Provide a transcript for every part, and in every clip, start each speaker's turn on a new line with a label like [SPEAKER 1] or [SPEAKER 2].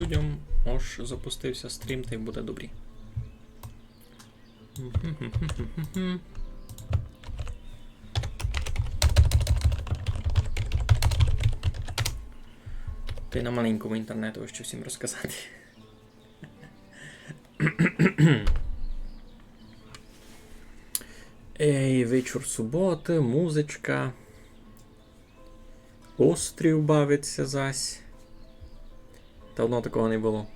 [SPEAKER 1] Людям ось запустився стрім, та й буде добрі. Та й на маленькому інтернету ось що всім розказати. Ей, вечір суботи, музичка. Острів бавиться зась. Давно такого не було.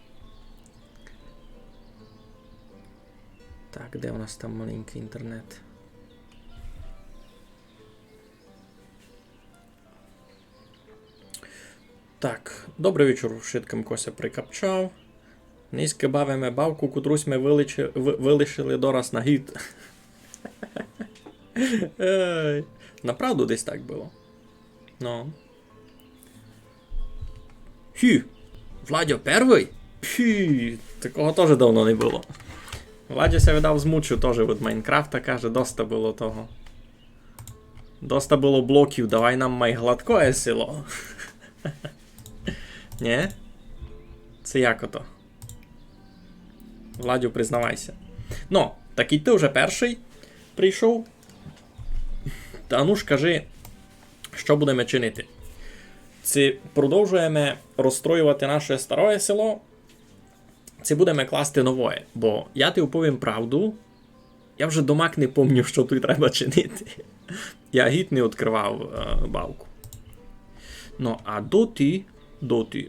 [SPEAKER 1] Так, де у нас там маленький інтернет? Так, добрий вечір, шиткам Кося прикапчав. Низько бавимо бавку, котрусь ми вилишили дораз на гід. Направду десь так було. Ну. Хі! Владьо перший? Пі, такого теж давно не було. Владьо ся видав змучив теж від Майнкрафта, каже, доста було того. Доста було блоків, давай нам майгладкое село. Ні? Це як ото? Владю, признавайся. Ну, так і ти вже перший прийшов. Та ну ж кажи, що будемо чинити? Чи продовжуємо розстроювати наше старе село, чи будемо класти нове? Бо я тобі повім правду, я вже домак не пам'ятаю, що тут треба чинити. Я гід не відкривав балку. Ну, а доти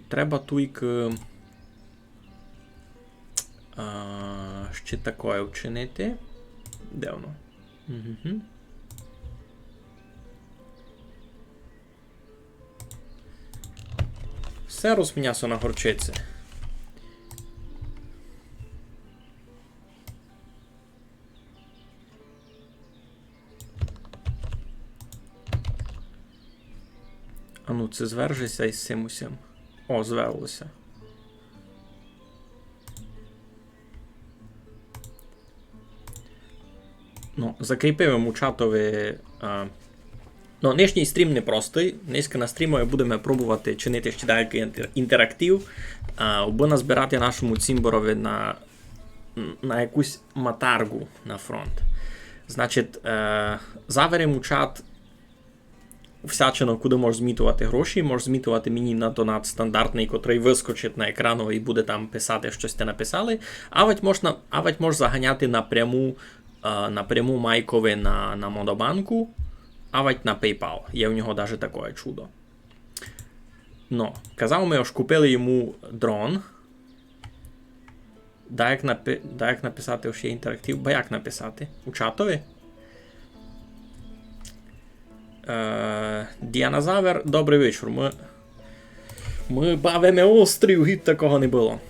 [SPEAKER 1] треба тільки ще таке вчинити. Де воно? Угу. Все розм'ясо на горчиці. А ну, це звержися із цим усім. О, звелося. Ну, закріпимо чатові. Ну, нинішній стрім непростий. Низько на стрімі будемо пробувати чинити ще деякий інтерактив, або назбирати нашому Цімборові на якусь матаргу на фронт. Значить, заверимо чат всячину, куди можеш змітувати гроші. Можеш змітувати мені на донат стандартний, котрий вискочить на екрану і буде там писати, щось те написали. А ведь можеш заганяти напряму Майкові на Модобанку. А ведь на PayPal. Є в нього навіть таке чудо. Ну, казав ми, що купили йому дрон. Як написати ще інтерактив? Бо як написати? У чатові? Діанозавр, добрий вечір. Ми бавимо острів, гід такого не було.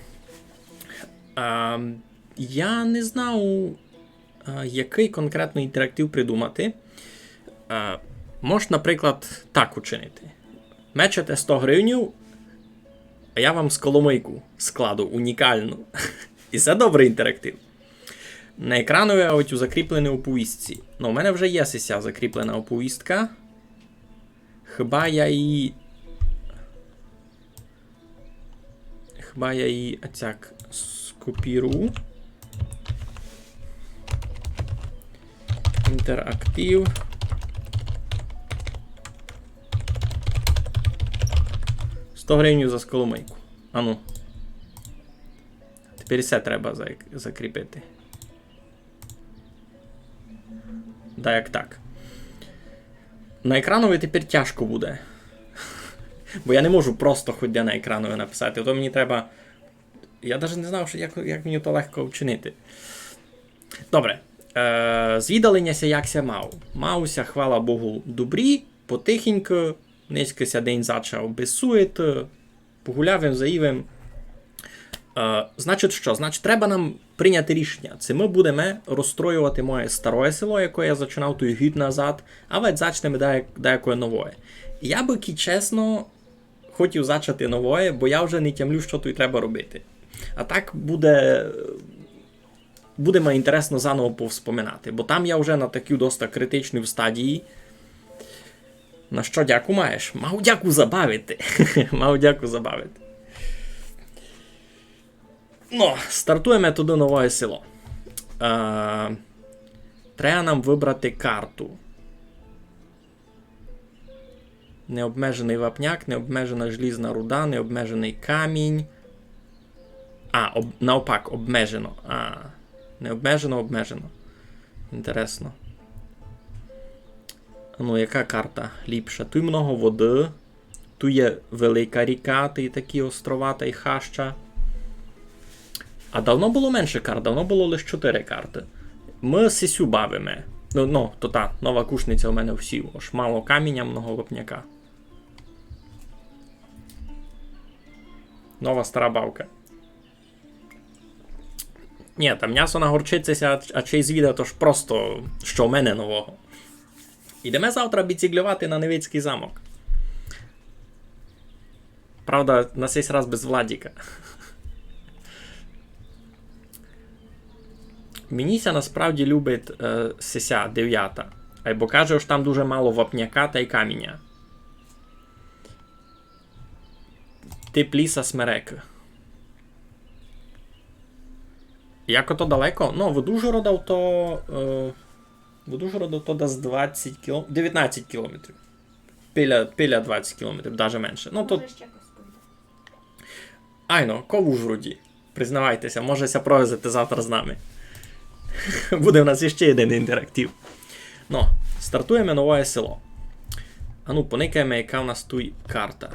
[SPEAKER 1] Я не знав, який конкретно інтерактив придумати. Можеш, наприклад, так учинити. Мечете 100 гривнів, а я вам сколомийку складу унікальну. І це добрий інтерактив. На екранові ось закріплене у повістці. Ну, у мене вже є сися закріплена оповістка. Хіба я її так скопірую. Інтерактив. $100 за сколомийку. Ану. Тепер все треба закріпити. Да, як так. На екранові тепер тяжко буде. Бо я не можу просто хоч на екранові написати. То мені треба... Я навіть не знав, як мені то легко вчинити. Добре. Звідалення якся мав. Мався, хвала Богу, добрі, потихеньку. Низько день зачав без суєти, погулявим, заївим. Значить що? Значить, треба нам прийняти рішення. Це ми будемо розстроювати моє старе село, яке я починав той гід назад, а ведь зачнемо деяке нове. Я би, чесно, хотів зачати нове, бо я вже не тямлю, що тут треба робити. А так буде мені інтересно заново повспоминати, бо там я вже на такій досить критичній стадії. На що дяку маєш? Мав дяку забавити. Мав дяку забавити. Ну, стартуємо туди нове село. Треба нам вибрати карту. Необмежений вапняк, необмежена желізна руда, необмежений камінь. Навпак, обмежено. Необмежено, обмежено. Інтересно. Ну, яка карта ліпша? Тут много води. Тут є велика ріка, і такі острова, та й хаща. А давно було менше карт, давно було лише 4 карти. Ми сисю бавимо. Ну, то та, нова кушниця у мене всі. Аж мало каміння, много вапняка. Нова стара бавка. Ні, там м'ясо на горчиця, а чийсь відео, то ж просто, що в мене нового. Ідемо завтра біціглювати на Невицький замок. Правда, на цей раз без Владіка. Мініся насправді любить сися 9. Або каже, що там дуже мало вапняка та й каміння. Тип ліса смереки. Як ото далеко? Ну, в Ужгороду то десь 20 кілометрів, 19 кілометрів. Піля 20 кілометрів, навіть менше. Ну, то... Айно, ко в Ужгороді? Признавайтеся, можеся провезти завтра з нами. Буде в нас ще один інтерактив. Ну, стартуємо нове село. А ну, поникаємо, яка в нас тут карта.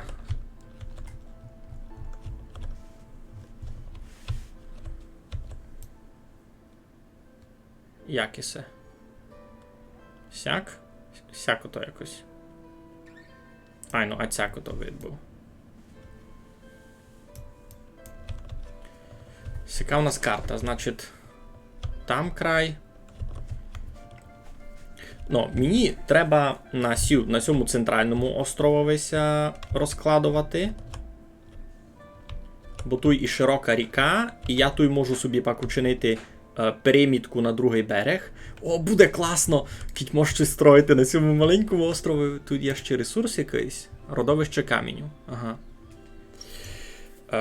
[SPEAKER 1] Як ісе? Сяк? Сяко то якось. Айно, а цяко то вид був. Яка в нас карта? Значить, там край. Ну, мені треба на цьому центральному острововися розкладувати. Бо тут і широка ріка, і я тут можу собі пак учинити перемітку на другий берег. О, буде класно! Кіть можеш щось строїти на цьому маленькому острові. Тут є ще ресурс якийсь. Родовище каменю. Ага.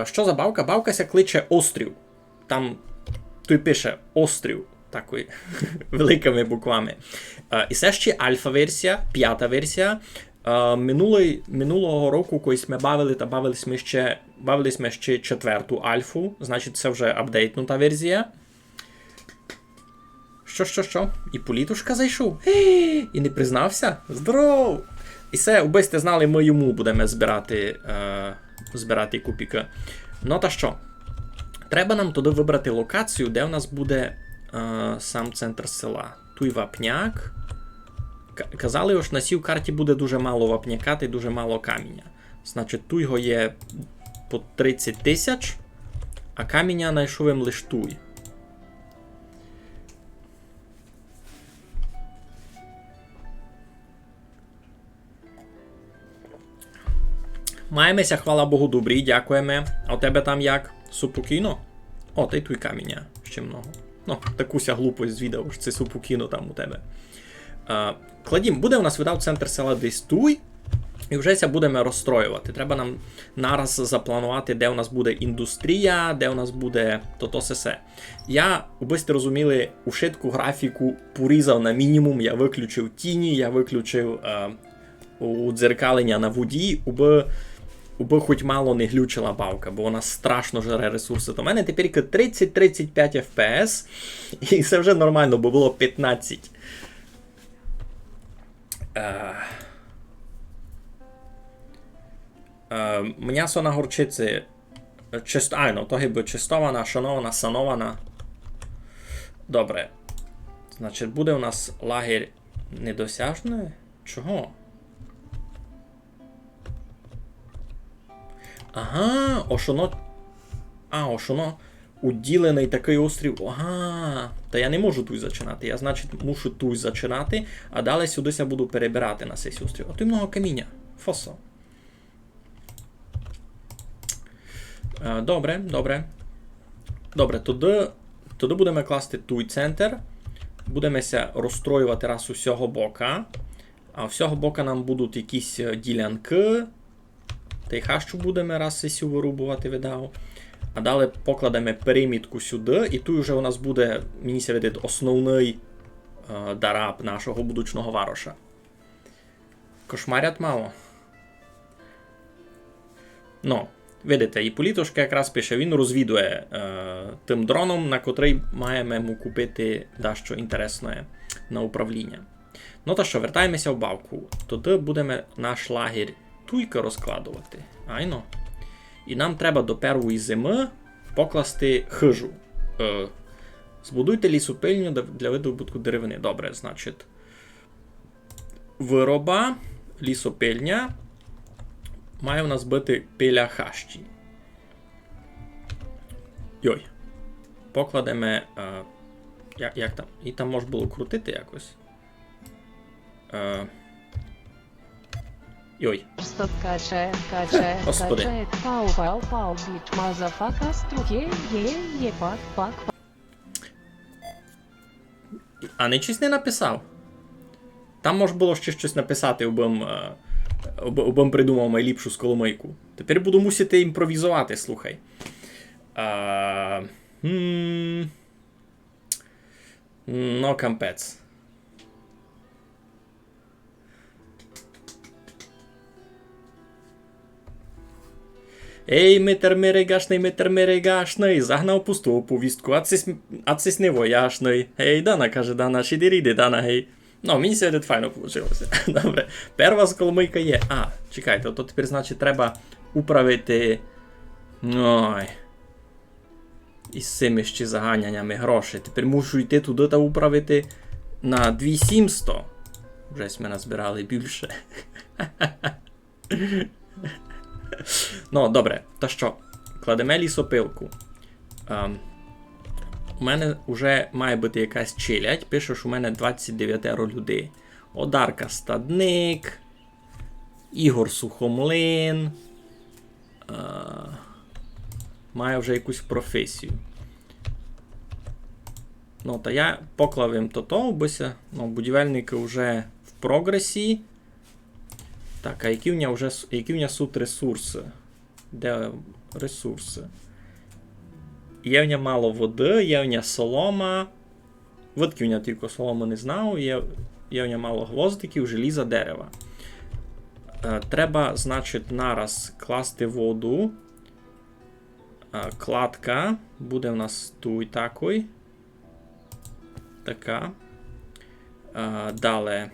[SPEAKER 1] Що за бавка? Бавкася кличе острів. Там тут пише острів. Такою великими буквами. І це ще альфа-версія, 5-та версія. Минулого року колись ми бавились ми ще 4-ту альфу. Значить, це вже апдейтнута версія. Що? І Політушка зайшов. І не признався? Здоров! І це, аби сте знали, ми йому будемо збирати купіки. Ну та що? Треба нам туди вибрати локацію, де у нас буде сам центр села. Тут вапняк. Казали, що на цій карті буде дуже мало вапняка та й дуже мало каміння. Значить, тут його є по 30 тисяч, а каміння знайшов їм лише тут. Маємося, хвала Богу, добрі, дякуємо. А у тебе там як? Супокійно? О, та й тут каміння ще много. Ну, такуся глупость звідав, що це супокійно там у тебе. Кладім, буде у нас видав центр села десь тут, і вже це будемо розстроювати. Треба нам нараз запланувати, де у нас буде індустрія, де у нас буде то сесе. Я, аби сте розуміли, у швидку графіку порізав на мінімум, я виключив тіні, я виключив удзеркалення на воді, аби хоч мало не глючила бавка, бо вона страшно жере ресурси. То в мене тепер 30-35 FPS, і це вже нормально, бо було 15. М'ясо на горчиці то гиби чистована, шанована, санована. Добре. Значить, буде у нас лагерь недосяжний? Чого? Ага, ошоно уділений такий острів. Ага, та я не можу тут зачинати. Я, значить, мушу тут зачинати, а далі сюди буду перебирати на цей острів. А тут много каміння. Фосо. Добре. Добре, туди будемо класти той центр. Будемо розстроювати раз усього бока. А всього бока нам будуть якісь ділянки. Та й хащу будемо раз сесію вирубувати, видав. А далі покладемо перемітку сюди, і тут вже у нас буде, мені се видить, основний дараб нашого будучного вароша. Кошмарять мало. Ну, видите, і Політошка якраз пише, він розвідує тим дроном, на котрий маємо йому купити дещо інтересне на управління. Ну та що, вертаємося в бавку. Тоді будемо наш лагерь туйка розкладувати. Айно. І нам треба до першої зими покласти хижу. Збудуйте лісопильню для видобутку деревини. Добре, значить. Вироба, лісопильня. Має у нас бути біля хащі. Йой. Покладемо. Як там? І там можна було крутити якось. Йой. Господи. А нічись не написав. Там можна було ще щось написати, обом придумав найліпшу сколомийку. Тепер буду мусити імпровізувати, слухай. Ну, кампець. Ей, митер миригашний, загнав пусту оповістку, а цись не вояшний. Ей, Дана, каже Дана, шідіріди, Дана, гей. Ну, мені сьогодні файно вийшло. Добре, перша сколомийка є. А, чекайте, то тепер, значить, треба управити... Ой. Із цими ще заганяннями грошей. Тепер мушу йти туди та управити на 2700. Вже ми назбирали більше. Ну, добре, та що, кладемо лісопилку. У мене вже має бути якась челядь. Пише, що у мене 29 людей. Одарка Стадник, Ігор Сухомлин. Має вже якусь професію. Ну, та я поклав їм то-то, ну, будівельники вже в прогресі. Так, а які в мене суть ресурси? Де ресурси? Є в мене мало води, є в мене солома. Видки в мене тільки соломи не знав, є в мене мало гвоздиків, желіза, дерева. Треба, значить, нараз класти воду. Кладка буде в нас тут такой. Така. Далі.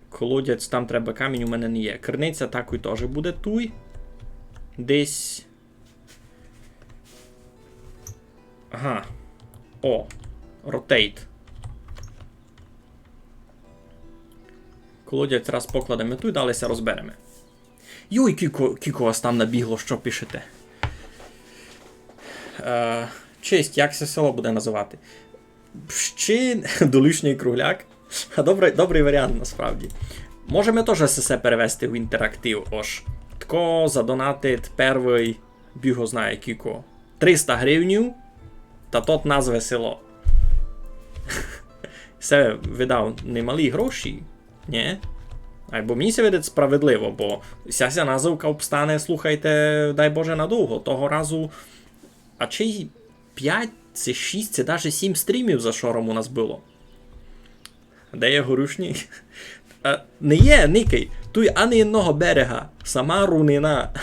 [SPEAKER 1] Колодязь, там треба камінь, у мене не є. Криниця такой теж буде тут. Десь. Ага. О. Rotate. Колодязь раз покладемо тут, далися розберемо. Йой, кіко вас там набігло, що пишете? Честь, як це село буде називати? Ще долишній кругляк. Добрий варіант, насправді. Можемо теж все перевести в інтерактив. Ож. Тако задонатить перший, біго знає кіко. 300 гривнів, та тот назве село. Це видав немалі гроші, ні? Або мені це видить справедливо, бо ця називка обстане, слухайте, дай Боже, надовго. Того разу, а чи й 5, це 6, це навіть 7 стрімів за шором у нас було. Де є горушній? Не є, Никий. Тут ані одного берега. Сама рунина.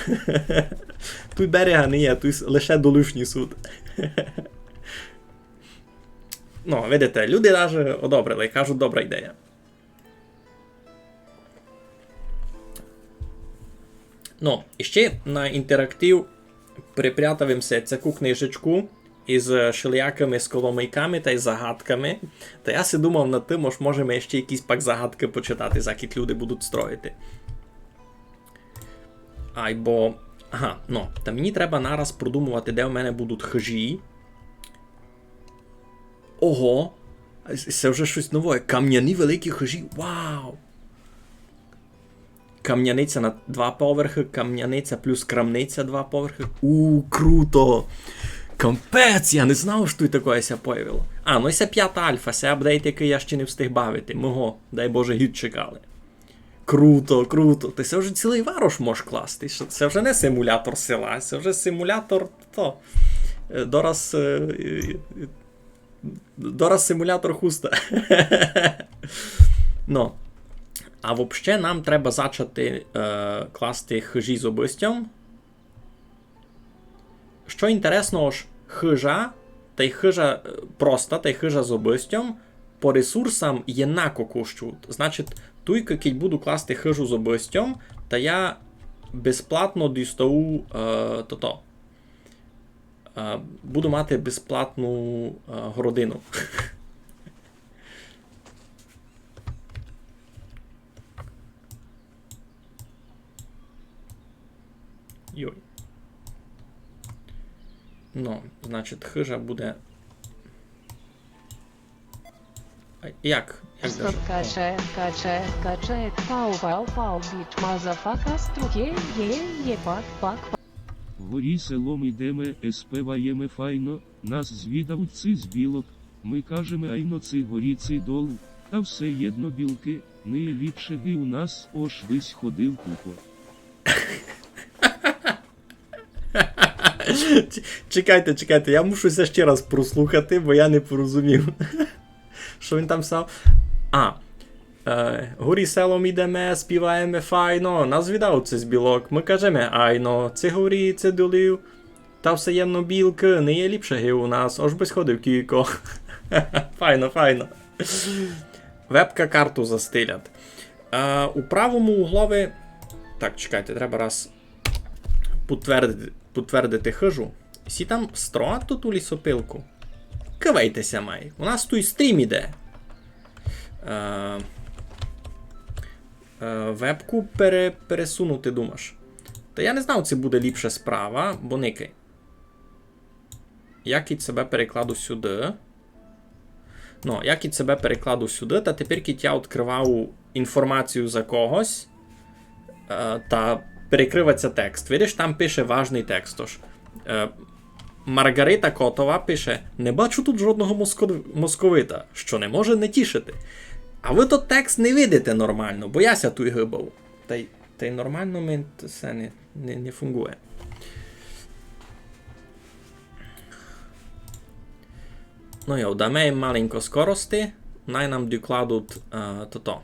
[SPEAKER 1] Тут берега не є, тут лише долушній суд. Ну, видите, люди навіть одобрили, кажуть, добра ідея. Ну, і ще на інтерактив припрятавимося цю книжечку із шиляками, з коломийками та й загадками. Та я си думав над тим, можемо ще якісь пак загадки почитати, заки люди будуть строїти. Айбо... Ага, ну, та мені треба нараз продумувати, де в мене будуть хижі. Ого! Це вже щось нове. Кам'яні великі хижі. Вау! Кам'яниця на 2 поверхи, кам'яниця плюс крамниця 2 поверхи. Круто! Кампець! Я не знав, що тут таке ся появило. А, ну і це 5 альфа, це апдейт, який я ще не встиг бавити. Мого, дай Боже, гід чекали. Круто, круто. Ти це вже цілий варош можеш класти. Це вже не симулятор села, це вже симулятор то. Дораз симулятор хуста. Ну. А взагалі нам треба зачати класти хижі з обистям. Що інтересного ж, хижа, та й хижа проста, та й хижа з обистям по ресурсам єднако коштують. Значить, туйка, кіть буду класти хижу з обистям, та я безплатно дістаю буду мати безплатну городину. Йой. Ну, значить, хижа буде... Як?
[SPEAKER 2] Стоп, качает, пау, біч, мазафака, струке, єбак, пак.
[SPEAKER 3] Горі селом ідеме, еспеваєме файно, нас звідав ци з білок, ми кажеме айно ци горі ци дол, та все єдно білки, не ліпше ги у нас, ош вись ходив купо.
[SPEAKER 1] Чекайте, я мушу це ще раз прослухати, бо я не порозумів. Що він там писав? Горі селом ідеме, співаємо файно, нас віддав це з білок, ми кажемо айно, це горі, це долів, та все єдно білки, не є ліпше ги у нас, аж би сходив кілько. Файно. Вебка карту застилять. У правому углові... Так, чекайте, треба раз підтвердити хижу. Сі там строать тут у лісопилку? Кивайтеся, май. У нас тут стрім іде. Вебку пересунути, думаєш? Та я не знав, це буде ліпша справа, бо ники. Я кіть себе перекладу сюди. Ну, я кіть себе перекладу сюди, та тепер кіть я відкривав інформацію за когось, та перекривається текст. Видиш, там пише важний текст. Тож, Маргарита Котова пише: не бачу тут жодного московита, що не може не тішити. А ви тут текст не видите нормально, бо яся тут гибав. Та й нормально це не фунгує. Ну йо, дамо їм маленько скорості, най нам докладуть то.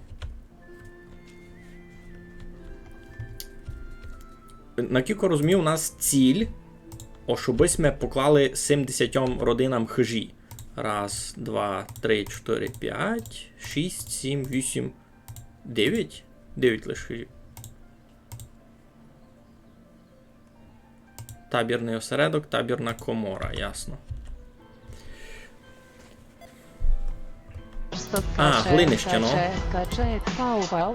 [SPEAKER 1] На кілько розумів, у нас ціль, щобись ми поклали 70 родинам хижі. Раз, два, три, 4, 5, 6, 7, 8, 9? 9 лише хижів. Табірний осередок, табірна комора, ясно. Глинище, ну.
[SPEAKER 2] Качает,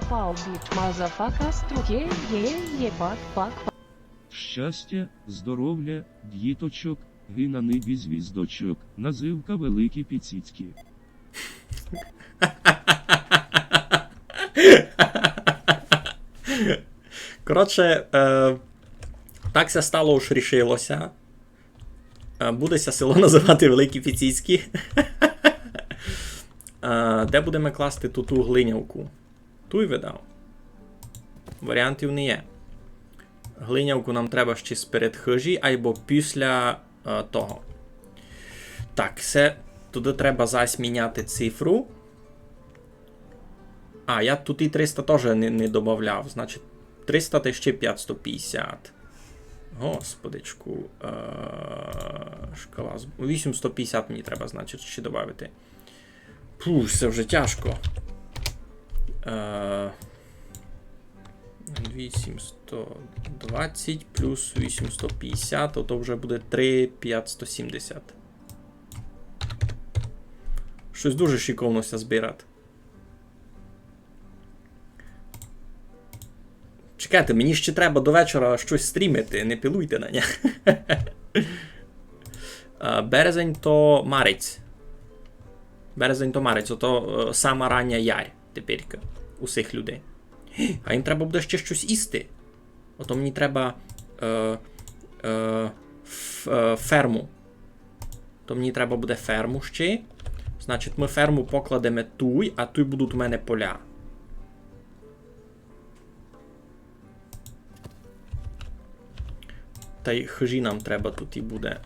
[SPEAKER 2] пау, біч, мазафака, струке, єбак, пак.
[SPEAKER 3] Щастя, здоров'я, діточок, ви на небі звіздочок, називка великі піціцькі.
[SPEAKER 1] Коротше, так ся стало уж рішилося. Будеся село називати Великі Піціцькі. Де будемо класти ту глинявку? Туй видав. Варіантів не є. Глинявку нам треба ще сперед хижі, або після того. Так, туди треба зась міняти цифру. Я тут і 300 теж не додавав. Значить, 300 та ще 550. Господичку. Шкала. 850 мені треба, значить, ще додати. Фу, це вже тяжко. 820 плюс 850, то вже буде 3570. Щось дуже шиковнося збирати. Чекайте, мені ще треба до вечора щось стрімити, не пилуйте на нє. Березень то марець. Березень то марець, ото сама рання ярь теперка усіх людей. А їм треба буде ще щось їсти. Ото мені треба ферму. То мені треба буде ферму ще. Значить, ми ферму покладемо туй, а туй будуть у мене поля. Та й хижі нам треба тут і буде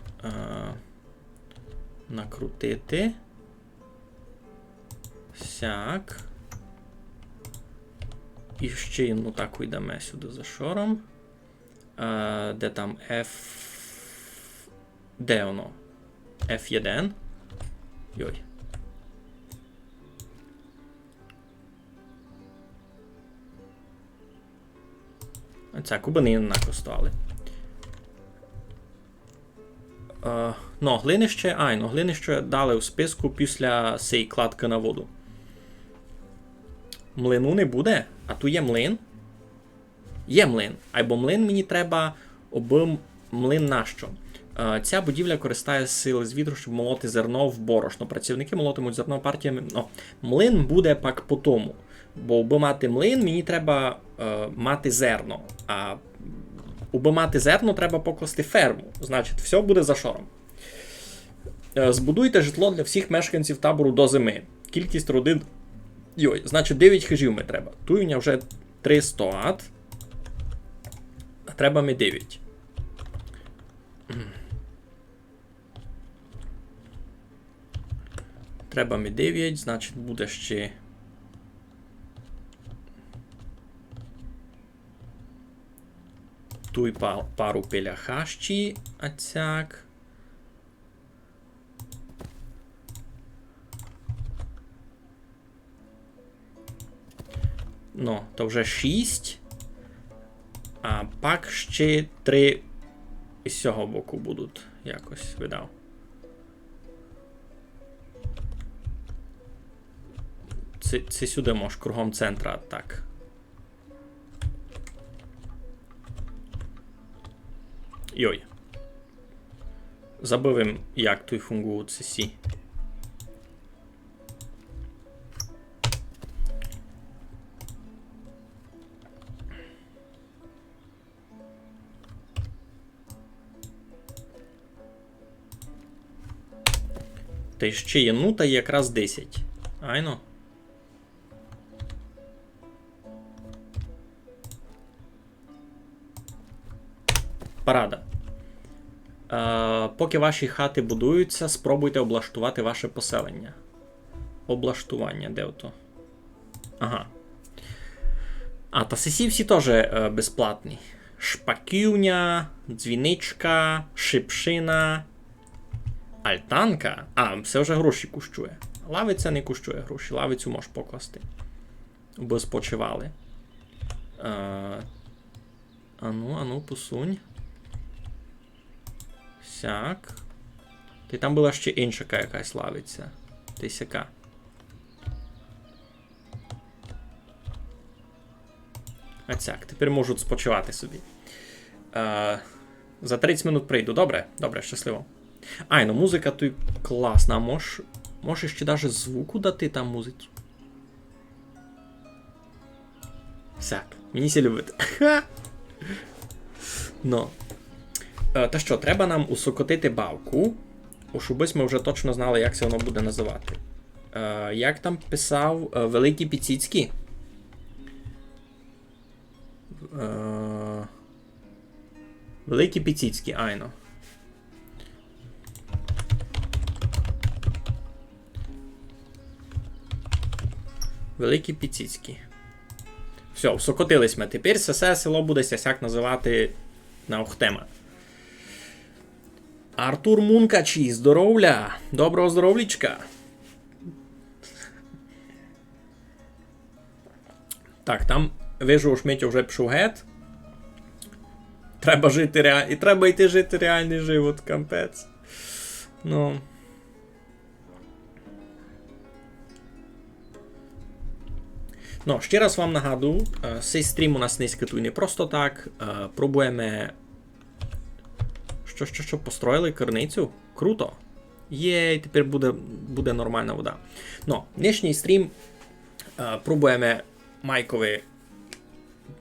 [SPEAKER 1] накрутити. Сяк. І ще одну таку йдемо сюди за шором. Де там F... Де воно? F1. Йой. Це кубани однаково стали. Глинище, глинище дали у списку після цієї кладки на воду. Млину не буде, а тут є млин. Є млин, або млин мені треба, або млин нащо. Ця будівля користає сили з вітру, щоб молоти зерно в борошно. Працівники молотимуть зерно партіями. Млин буде пак по тому. Бо аби мати млин, мені треба мати зерно. А аби мати зерно, треба покласти ферму. Значить, все буде за шором. Збудуйте житло для всіх мешканців табору до зими. Кількість родин... значить, 9 хижів ми треба. Тут у мене вже 300. А треба ми 9. Треба ми 9, значить буде ще... Тут пару пеляхащі, ацяк. То вже 6. А пак ще 3 із цього боку будуть якось видав. Це сюди можеш кругом центра так. Йой. Забивим, як тут фунгує CC. Та ще є та якраз 10. Айно. Парада. Поки ваші хати будуються, спробуйте облаштувати ваше поселення. Облаштування, де ото? Ага. Та сесі всі теж безплатні. Шпаківня, дзвіничка, шипшина, альтанка. Це вже гроші коштує. Лавиця не коштує гроші. Лавицю можеш покласти. Бо спочивали. Ану, посунь. Сяк. Ти там була ще інша якась лавиця. Ти сяка. Ацяк. Тепер можуть спочивати собі. За 30 минут прийду. Добре? Добре, щасливо. Музика тут класна. Можеш ще навіть звуку дати там музиці. Сяк. Мені всі любить. Та що, треба нам усокотити балку, щоб ми вже точно знали, як це воно буде називати. Як там писав Великий Піціцький? Великий Піціцький, Великий Піціцький. Все, усокотились ми. Тепер все село буде сяк називати на Охтема. Артур Мункачі, здоровля! Доброго здоровлічка! Так, там вижу, Шмитьо вже пішов гет. Треба жити і треба йти жити реальний живот, кампець. Ще раз вам нагадую, цей стрім у нас не скитує не просто так. Пробуємо... Що, построїли керницю? Круто. Єй, тепер буде нормальна вода. Нинішній стрім пробуємо Майкові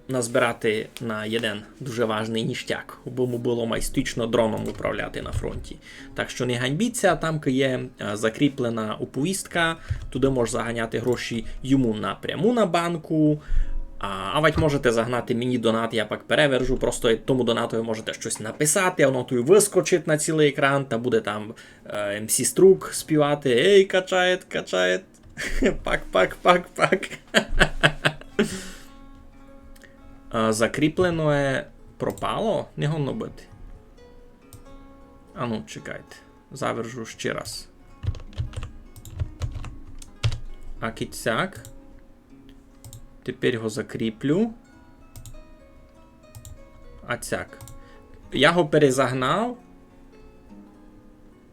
[SPEAKER 1] назбирати на один дуже важний ніштяк, бо йому було майстично дроном управляти на фронті. Так що не ганьбіться, там є закріплена оповістка, туди можеш заганяти гроші йому напряму на банку, А вать можете загнати мені донат, я пак перевержу, просто тому донату ви можете щось написати, воно тут вискочить на цілий екран, та буде там MC Струк співати «Ей, качает, качает, пак». Закріплено пропало? Не гонно бити. А ну, чекайте. Завержу ще раз. А кіцяк. Тепер його закріплю. А цяк. Я його перезагнав.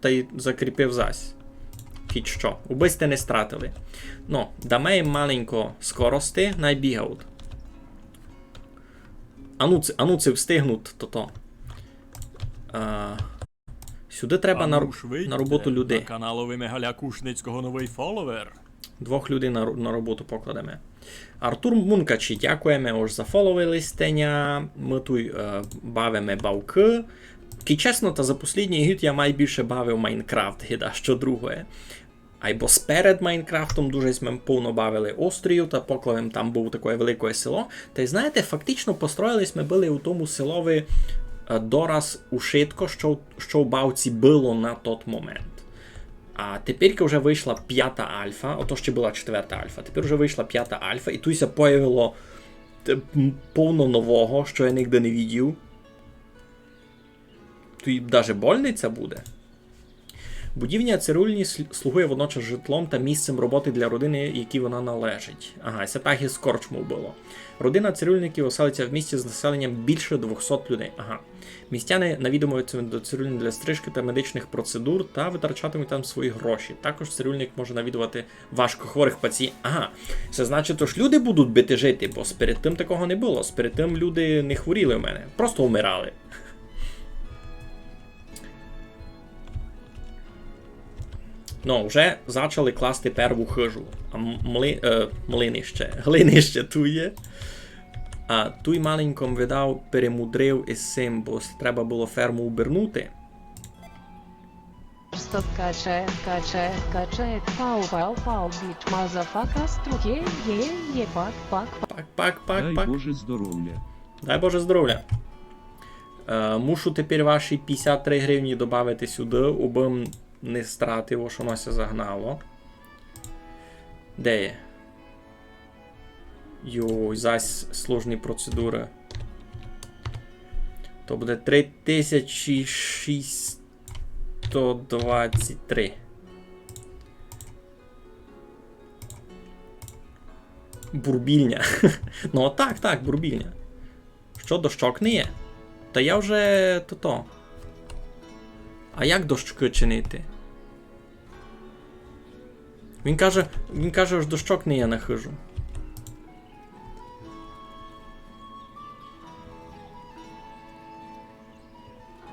[SPEAKER 1] Та й закріпив зась. Кіть що. Убисти не стратили. Ну, даме їм маленько скорости, найбігають. А ну це встигнуть, то-то. Сюди треба на роботу людей.
[SPEAKER 4] На каналові Мегаля Кушницького новий фоловер.
[SPEAKER 1] 2 людей на роботу покладемо. Артур Мункачі, дякуємо ось за фолове-листення. Ми тут бавимо бавки. І чесно, та за послідній гід я найбільше бавив Майнкрафт, гіда, що друге. Айбо сперед Майнкрафтом дуже ми повно бавили острів, та поклавим там був таке велике село. Та й знаєте, фактично построїлись ми були у тому селові дораз ушитко, що в бавці було на той момент. А тепер вже вийшла 5-та альфа, ото ще була 4-та альфа, тепер вже вийшла 5-та альфа, і тут се появило повно нового, що я ніде не видів. Тут навіть больниця буде. Будівня цирюльні слугує водночас житлом та місцем роботи для родини, якій вона належить. Ага, це так і з корчму було. Родина цирюльників оселиться в місті з населенням більше 200 людей. Ага. Містяни навідомуються до цирюльні для стрижки та медичних процедур та витрачатимуть там свої гроші. Також цирюльник може навідувати важкохворих пацієнтів. Ага, це значить, що ж люди будуть бити жити, бо перед тим такого не було. Перед тим люди не хворіли в мене, просто вмирали. Ну, вже почали класти перву хижу. А глинище тут є. А той маленьком видав перемудрив із цим, бо треба було ферму убернути.
[SPEAKER 2] Стоп качает, пау, бич, мазафака, струке, пак.
[SPEAKER 3] Дай Боже здоров'я.
[SPEAKER 1] Дай Боже здоров'я. Мушу тепер ваші 53 гривні додати сюди, убим не стратив, що воно загнало. Де є? Йой, зась сложні процедури. То буде 3623. Бурбільня. Ну так, бурбільня. Що, дощок не є? Та я вже то-то. А як дощки чинити? Він каже, що дощок не є на хижу.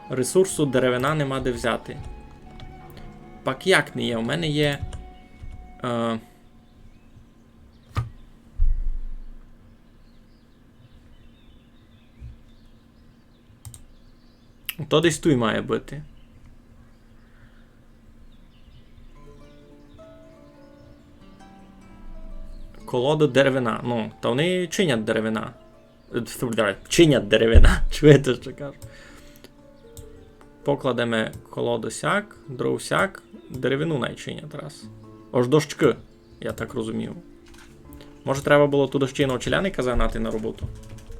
[SPEAKER 1] Ресурсу деревина нема де взяти. Пак як не є? У мене є... То десь тут має бути. Колода деревина. Ну, то вони чинять деревина. Чинять деревина. Чуєте, що кажу? Покладемо колоду сяк, дров сяк, деревину найчинять раз. Ож дощки, я так розумів. Може треба було туди ще й навчиляника загнати на роботу?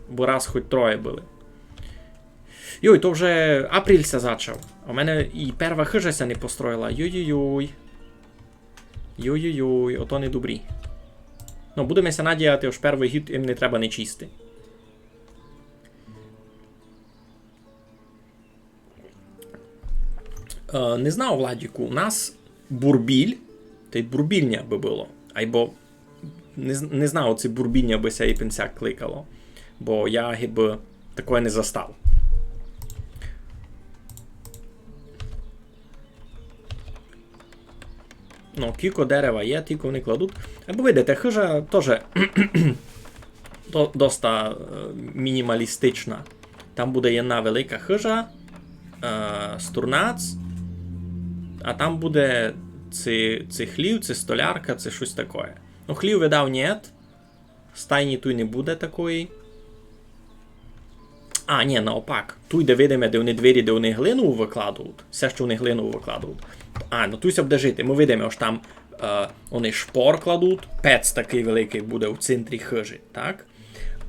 [SPEAKER 1] Бо раз хоч троє були. Йой, то вже апрілься зачав. А у мене і перша хижася не построїла. Йой-йой-йой. Йой-йой-йой, ото не добрі. Ну, будемося надіяти, що перший гід їм не треба не чисти. Не знав, Владіку, у нас бурбіль, та й бурбільня би було. Айбо не знав, це бурбільня би ся і пенсяк кликало. Бо я гіби такое не застав. Ну, кілько дерева є, тільки вони кладуть. Або видите, хижа теж доста мінімалістична. Там буде jedna велика хижа, стурнац, а там буде це хлів, це столярка, це щось таке. Ну, хлів видав нет, Стайні тут не буде такої. А, ні, навпак. Тут, де видимо, де вони двері, де вони глину викладають. Все, що вони глину викладають. А, ну тут буде жити. Ми видимо, що там вони шпор кладуть. Пец такий великий буде в центрі хижі, так?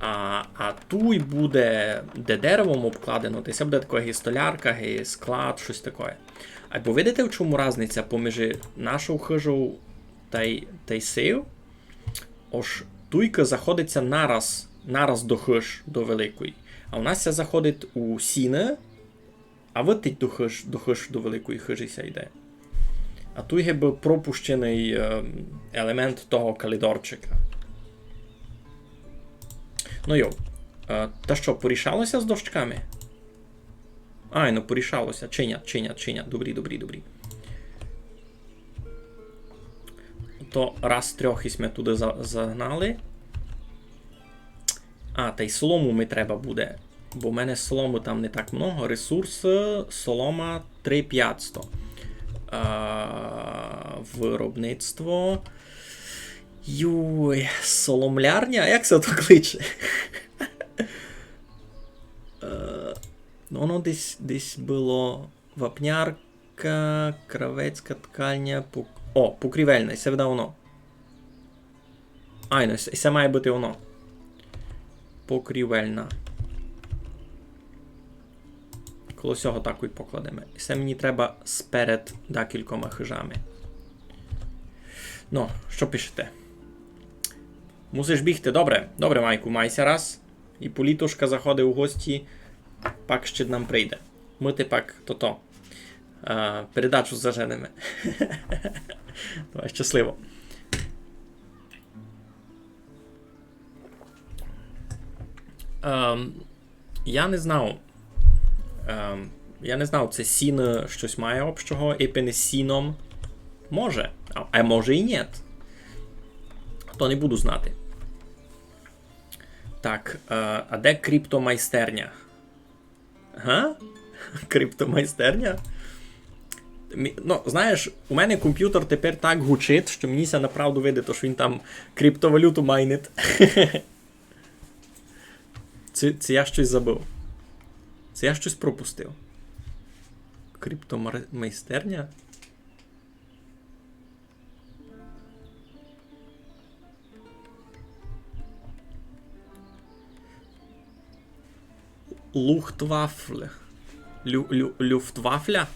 [SPEAKER 1] А тут буде, де деревом обкладено, то це буде така столярка, склад, щось таке. Або видите, в чому різниця поміж нашою хижою та й сею? Ось туйка заходиться нараз до хиж, до великої. А у нас це заходить у сіне, а витить до хиж, до великої хижі ся йде. А тут є пропущений елемент того калідорчика. Ну йо, та що, порішалося з дощками? Ай, ну порішалося. Чинять. Добрі. То раз трьох ісме туди загнали. А, та й солому ми треба буде. Бо в мене солому там не так много. Ресурс, солома 3500. Виробництво. Юй, соломлярня? Як це то кличе? Воно десь було вапнярка, кравецька ткальня, покрівельна, це буде воно. Ай, ну, це має бути воно. Покрівельна. Коло цього так і покладемо. І це мені треба сперед декількома хижами. Ну, що пишете? Мусиш бігти, добре. Добре, Майку, майся раз. І політушка заходить у гості, пак ще нам прийде. Ми тепак передачу заженемо. Давай, щасливо. Я не знав, це сіно щось має общого, епене з сіном. Може, а може і ні. То не буду знати. Так, а де криптомайстерня? Ага? Криптомайстерня? Ну, знаєш, у мене комп'ютер тепер так гучить, що мені ся направду видить, що він там криптовалюту майнить. Це я щось забув. Це я щось пропустив. Криптомайстерня? Лухтвафле. Люфтвафля?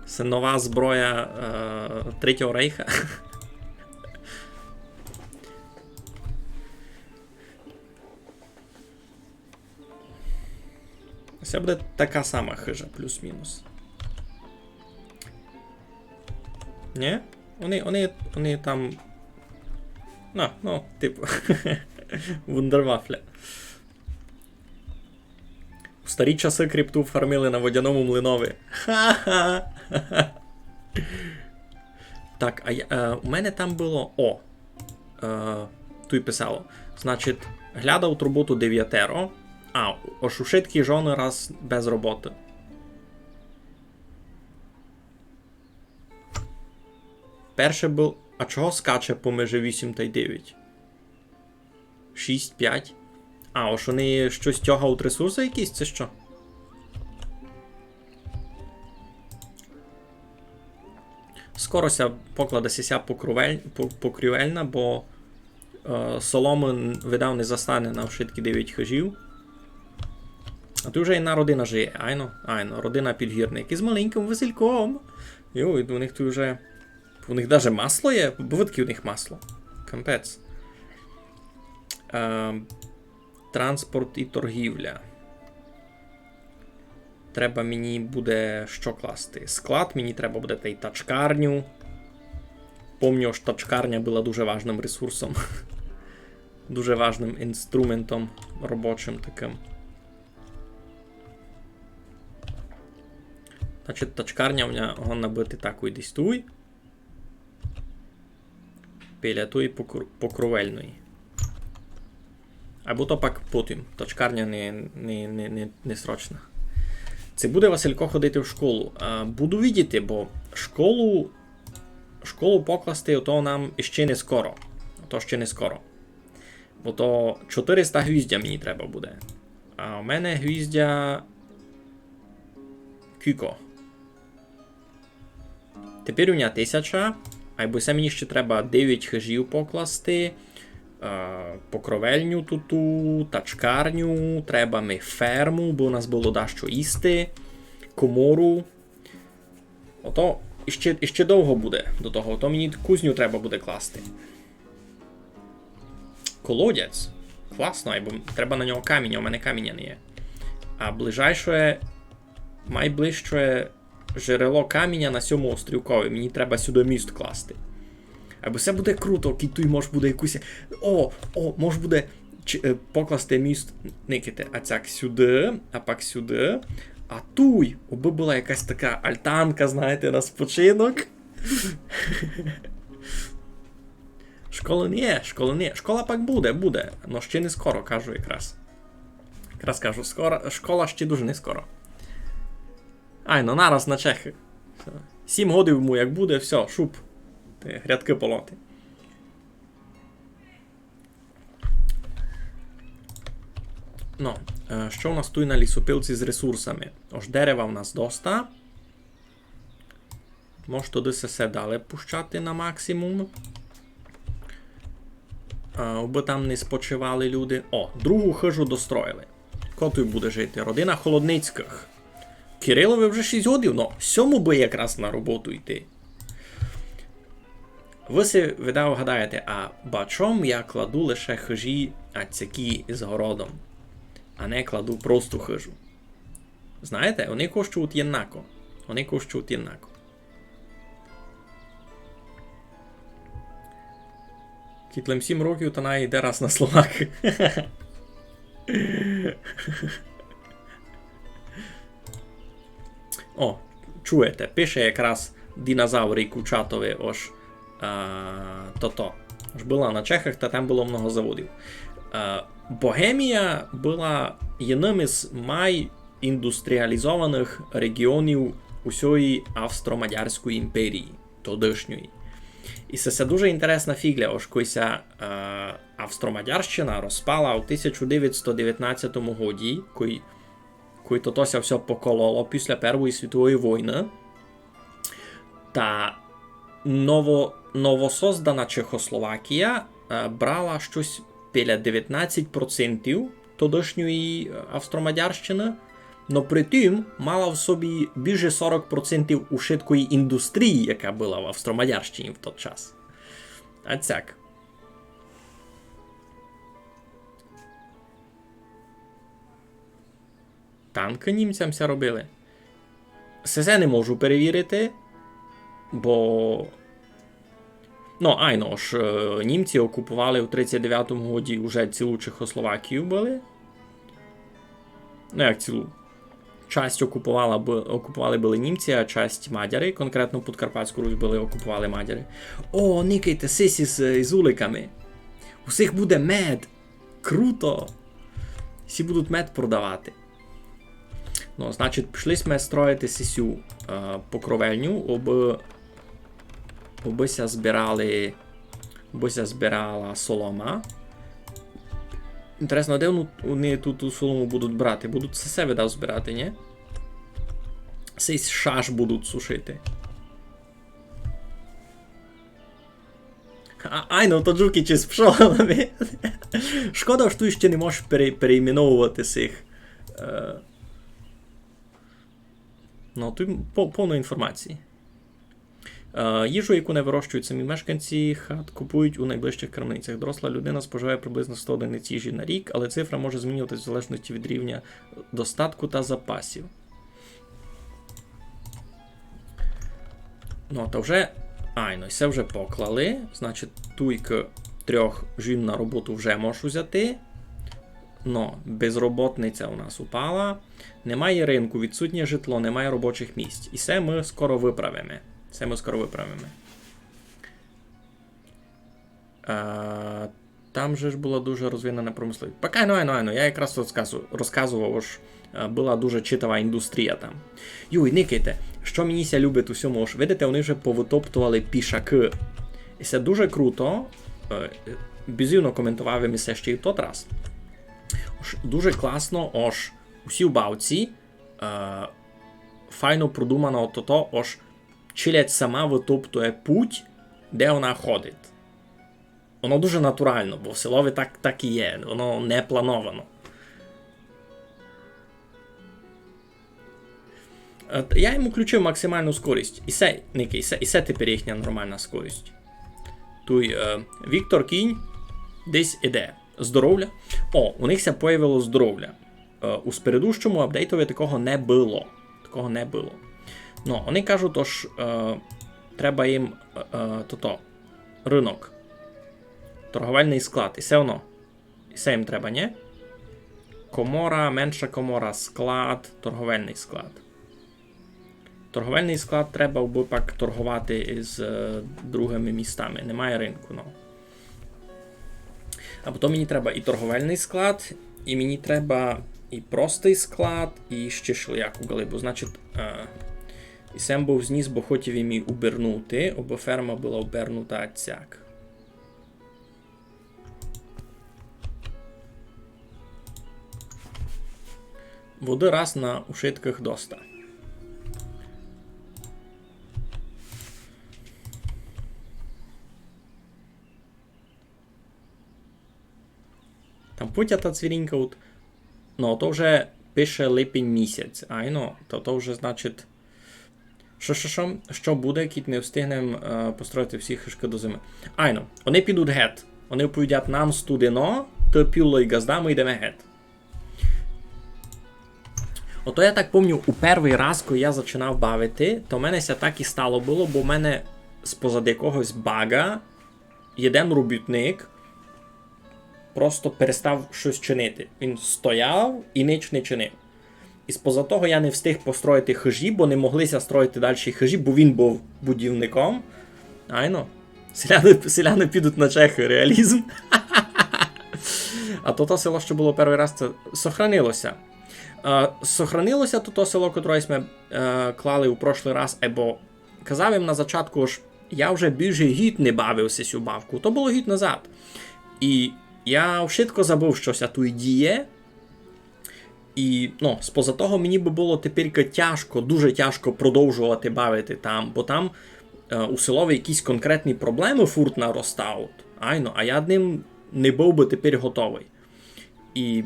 [SPEAKER 1] Це нова зброя Третього Рейха. Це буде така сама хижа, плюс-мінус. Ні? Вони там... Ну, типу... Вундервафля. У старі часи крипту фармили на водяному млинові. Ха-ха! Так, у мене там було... Тут писало. Значить, глядав роботу 9. Ошушитки жони раз без роботи. Перше був... А чого скаче поміж 8 та 9? 6, 5? Ось вони щось тягають ресурси якісь, це що? Скорося покладеся покрівельна, бо соломи видав не застане на вшитки 9 хижів. А тут вже одна родина жиє. Айно, родина підгірник. Із маленьким Васильком. Йой, у них тут вже... У них навіть масло є? Бувитки у них масло. Кампець. Транспорт і торгівля. Треба мені буде що класти? Склад, мені треба буде та й тачкарню. Помню, що тачкарня була дуже важним ресурсом. Дуже важним інструментом робочим таким. Значить, тачкарня у мене гonna бути такою десь туй. Біля тої покровельної. Або то пак потім. Тачкарня не срочна. Це буде Василько ходити в школу. Буду видіти, бо школу покласти ото нам ще не скоро. То ще не скоро. Бо то 400 гвіздя мені треба буде. А у мене гвіздя... Кілько. Тепер у мене 1000. А якби це мені ще треба 9 хижів покласти. Покровельню тут, тачкарню, треба ми ферму, бо у нас було дещо їсти, комору. Ото іще довго буде до того, ото мені кузню треба буде класти. Колодязь. Класно, бо треба на нього каміння, у мене каміння не є. А найближче джерело каміння на цьому острівкові, мені треба сюди міст класти. Або все буде круто, кітуй, може буде якусь... може буде покласти міст, никайте, а цяк сюди, а пак сюди. А туй, аби була якась така альтанка, знаєте, на спочинок. Школи не є. Школа пак буде, но ще не скоро, кажу якраз. Якраз кажу, школа ще дуже не скоро. Ай, ну нараз на Чехи. 7 годів йому як буде, все, шуп. Грядки полоти. Ну, що у нас тут на лісопилці з ресурсами? Ож дерева в нас доста. Може туди все далі пущати на максимум. Аби там не спочивали люди. О, другу хижу достроїли. Ко тут буде жити? Родина Холодницьких. Кирилові вже 6 годів, но 7 би якраз на роботу йти. Ви си, видав, гадаєте, а бачом я кладу лише хижі ацякі з городом, а не кладу просту хижу. Знаєте, вони коштують єднако. Кітлем 7 років, та навіть йде раз на Словаки. О, чуєте, пише якраз динозаври Кучатові, ось то. Аж була на Чехах, та там було много заводів. Богемія була одним із найіндустріалізованих регіонів усієї Австро-Мадярської імперії, тодішньої. І це дуже інтересна фігля, ось коли Австро-Мадярщина розпала у 1919 році, коли то все покололо після Першої світової війни. Та новосоздана Чехословакія брала щось біля 19% тодішньої Австро-Мадярщини, но при тим мала в собі більше 40% ушиткої індустрії, яка була в Австро-Мадярщині в той час. А цяк. Танки німцям ся робили. Це не можу перевірити, бо... німці окупували у 39-му годі вже цілу Чехословакію були. Ну, як цілу. Часть окупували були німці, а часть мадяри, конкретно Подкарпатську Русь окупували мадяри. О, никайте, сисі з уликами. Усіх буде мед. Круто. Всі будуть мед продавати. Ну, значить, пішли ми строїти сисю покровельню, обися збирала солома. Інтересно, де вони тут солому будуть брати? Будуть це себе дав збирати, ні? Цей шаш будуть сушити. То жуки чи з пшолами. Шкода, що ти ще не можеш переіменовувати цих. Тут повно інформації. Їжу, яку не вирощують самі мешканці хат, купують у найближчих крамницях. Доросла людина споживає приблизно 100 одиниць їжі на рік, але цифра може змінюватися в залежності від рівня достатку та запасів. Та вже... це вже поклали. Значить, туйки 3 жін на роботу вже можеш взяти. Безроботниця у нас упала. Немає ринку, відсутнє житло, немає робочих місць. І це ми скоро виправимо. Там же ж була дуже розвинена промисловість. Я якраз розказував, що була дуже читава індустрія там. Никайте, що мені любить у всьому, видите, вони вже повитоптували пішаки. І це дуже круто, безумно коментував се ще й тот раз. Дуже класно, ож усі бавці файно продумано то, ож челядь сама витоптує путь, де вона ходить. Воно дуже натурально, бо в селові так і є, воно не плановано. Я йому включив максимальну скорість. І це тепер їхня нормальна скорість. Той Віктор Кінь десь іде. Здоров'я. У них ся появило здоров'я. У спередущому апдейтові такого не було. Ну, вони кажуть, ож треба їм ринок. Торговельний склад. І все воно. І все їм треба, ні? Комора, менша комора, склад, торговельний склад. Торговельний склад треба пак торгувати з другими містами. Немає ринку, ну. А потім мені треба і торговельний склад, і мені треба і простий склад, і ще шлях у галибу. Значить, і сам був зніс, бо хотів їм обернути, або ферма була обернута цяк. Води раз на ушитках доста. Там путя та цвірінька, ну, то вже пише липень місяць, то вже значить, що буде, кіт не встигнемо построїти всі хишки до зими. Вони підуть гет, вони оповідять нам студено, то піло і газда, ми йдемо гет. Ото я так пам'ятаю, у перший раз, коли я починав бавити, то в мене так і стало було, бо в мене з-позади якогось бага один робітник просто перестав щось чинити. Він стояв і ніч не чинив. І з-поза того я не встиг построїти хижі, бо не моглися строїти далі хижі, бо він був будівником. Селяни підуть на чехи, реалізм. А то село, що було перший раз, це сохранилося. Сохранилося то село, котре ми клали у прошлий раз, бо казав їм на зачатку, що я вже більше гід не бавився цю бавку. То було гід назад. І я швидко забув, що ся тут діє. І, з-поза того, мені би було тепер тяжко, дуже тяжко продовжувати бавити там, бо там у селові якісь конкретні проблеми фурт наростають. А я ним не був би тепер готовий. І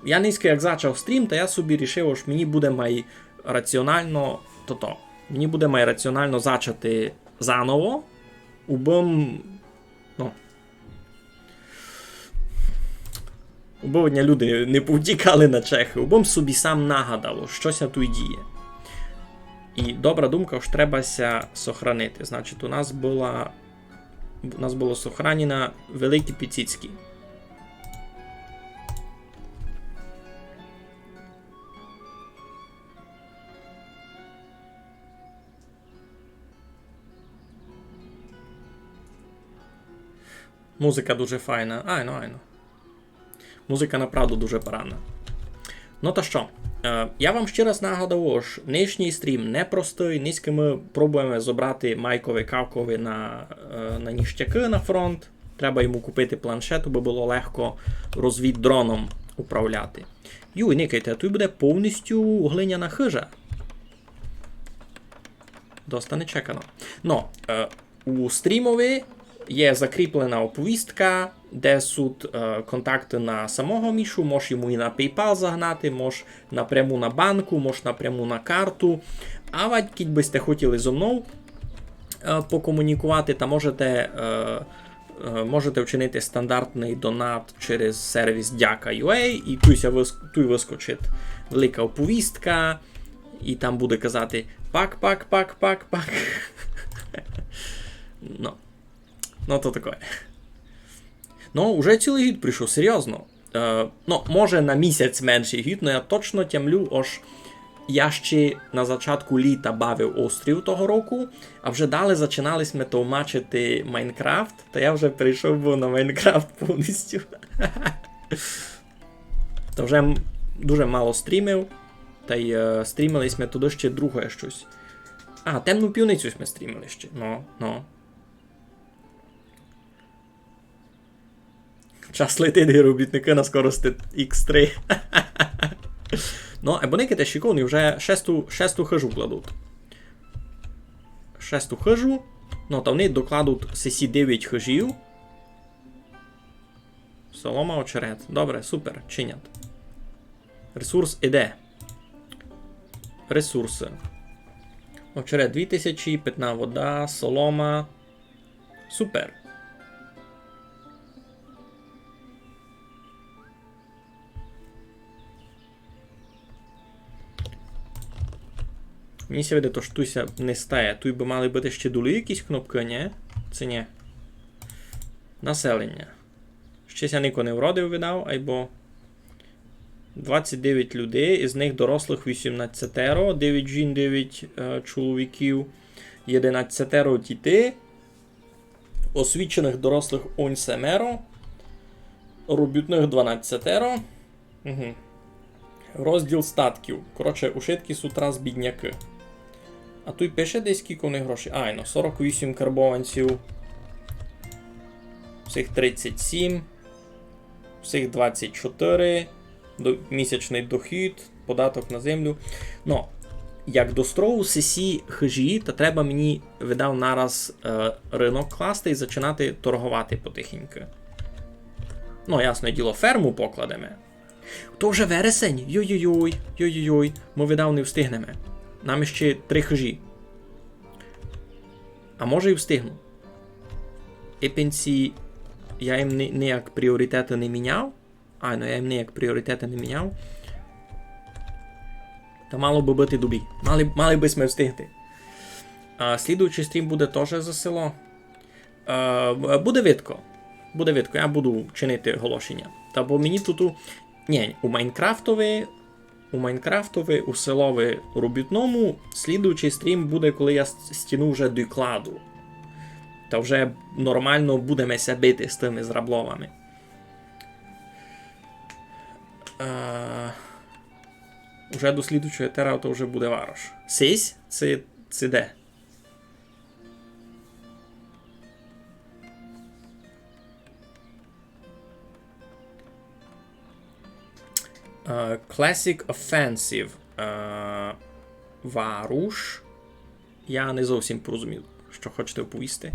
[SPEAKER 1] я низько як зачав стрім, то я собі рішив, що мені буде раціонально Мені буде раціонально зачати заново, Убо люди не повтікали на чехи, убом собі сам нагадало, щося тут діє. І добра думка, що требася сохранити. Значить, у нас було сохранено Великі Піціцькі. Музика дуже файна. Музика направду дуже поранна. Ну та що, я вам ще раз нагадав, що нинішній стрім непростий, низько ми пробуємо зібрати Майкові Кавкові на ніштяки на фронт. Треба йому купити планшет, аби було легко розвіддроном управляти. Никайте, а тут буде повністю глиняна хижа. Доста нечекано. У стрімові є закріплена оповістка, де суд контакти на самого Мішу, можеш йому і на PayPal загнати, можеш напряму на банку, можеш напряму на карту. А вадь, би сте хотіли зо мною покомунікувати, та можете вчинити стандартний донат через сервіс Дяка.ua, і тут вискочить велика оповістка, і там буде казати пак. То таке. Уже цілий гід прийшов, серйозно. Може на місяць менший гід, але я точно тямлю, я ще на початку літа бавив острів того року, а вже далі починались ми товмачити Майнкрафт, та я вже перейшов був на Майнкрафт повністю. То вже дуже мало стрімив, та й стрімились ми туди ще друге щось. Темну півницю ми стрімили ще, Час летить, робітники на скорості X3. Ну, або неките шиковні вже шесту хижу кладуть. Шесту хижу. Ну, та вони докладуть сесі 9 хижів. Солома, очерет. Добре, супер, чинять. Ресурс іде. Ресурси. Очерет 2000, питна вода, солома. Супер. Мені ся видає, то що туся не стає. Тут би мали бути ще доли якісь кнопки, ні? Це ні. Населення. Ще ся ніко не вродив видав, або 29 людей, із них дорослих 18, 9 жін, 9 чоловіків, 11 дітей, освічених дорослих 7, робітних 12. Угу. Розділ статків. Коротше, ушитки сутрас бідняки. А тут пише десь скільки у них грошей. Айно, 48 карбованців. Всіх 37. Всіх 24. Місячний дохід, податок на землю. Ну, як до строу сесі хижі, то треба мені видав нараз ринок класти і починати торгувати потихеньку. Ну, ясне діло, ферму покладемо. То вже вересень. Йой-йой-йой, йой-йой-йой. Ми видав не встигнемо. Нам ще 3 хижі. А може і встигну. І пенсії я їм ніяк пріоритети не міняв. Ну я їм ніяк пріоритети не міняв. Та мало би бути добі. Мали би ми встигти. Слідуючий стрім буде теж за село. Буде видко. Буде видко. Я буду чинити оголошення. Та бо мені тут... Ні, у Майнкрафтові, у селові робітному, слідуючий стрім буде, коли я стіну вже докладу. Та вже нормально будемося бити з тими зрабловами. Уже до слідуючого етера то вже буде варош. Сись? Це де? Classic Offensive. Варуш. Я не зовсім порозумів, що хочете оповісти.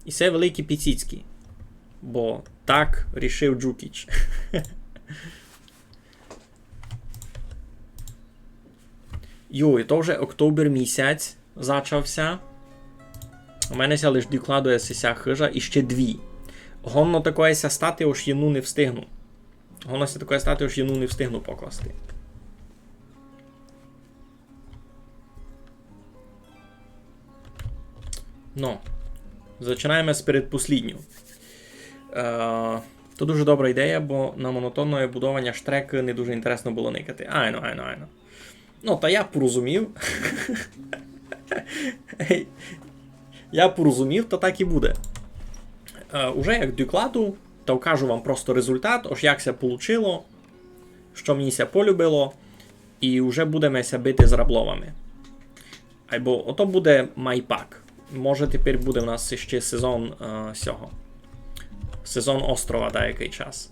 [SPEAKER 1] І це великі піціцькі. Бо так рішив Джукіч. Йой, то вже октобер місяць зачався. У мене ся лиш докладує сися хижа і ще 2. Гонно такое ся стати, ось єну не встигну. Гонно ся такое стати, ось єну не встигну покласти. Ну, починаємо з передпосліднього. То дуже добра ідея, бо на монотонне будування штреки не дуже інтересно було никати. Айно. Ну, та я порозумів. Я порозумів, то так і буде. Уже як докладу, то вкажу вам просто результат, ось як це вийшло, що мені ся полюбило, і вже будемо ся бити з рабловами. Або ото буде майпак. Може тепер буде в нас ще сезон сього. Сезон острова деякий час.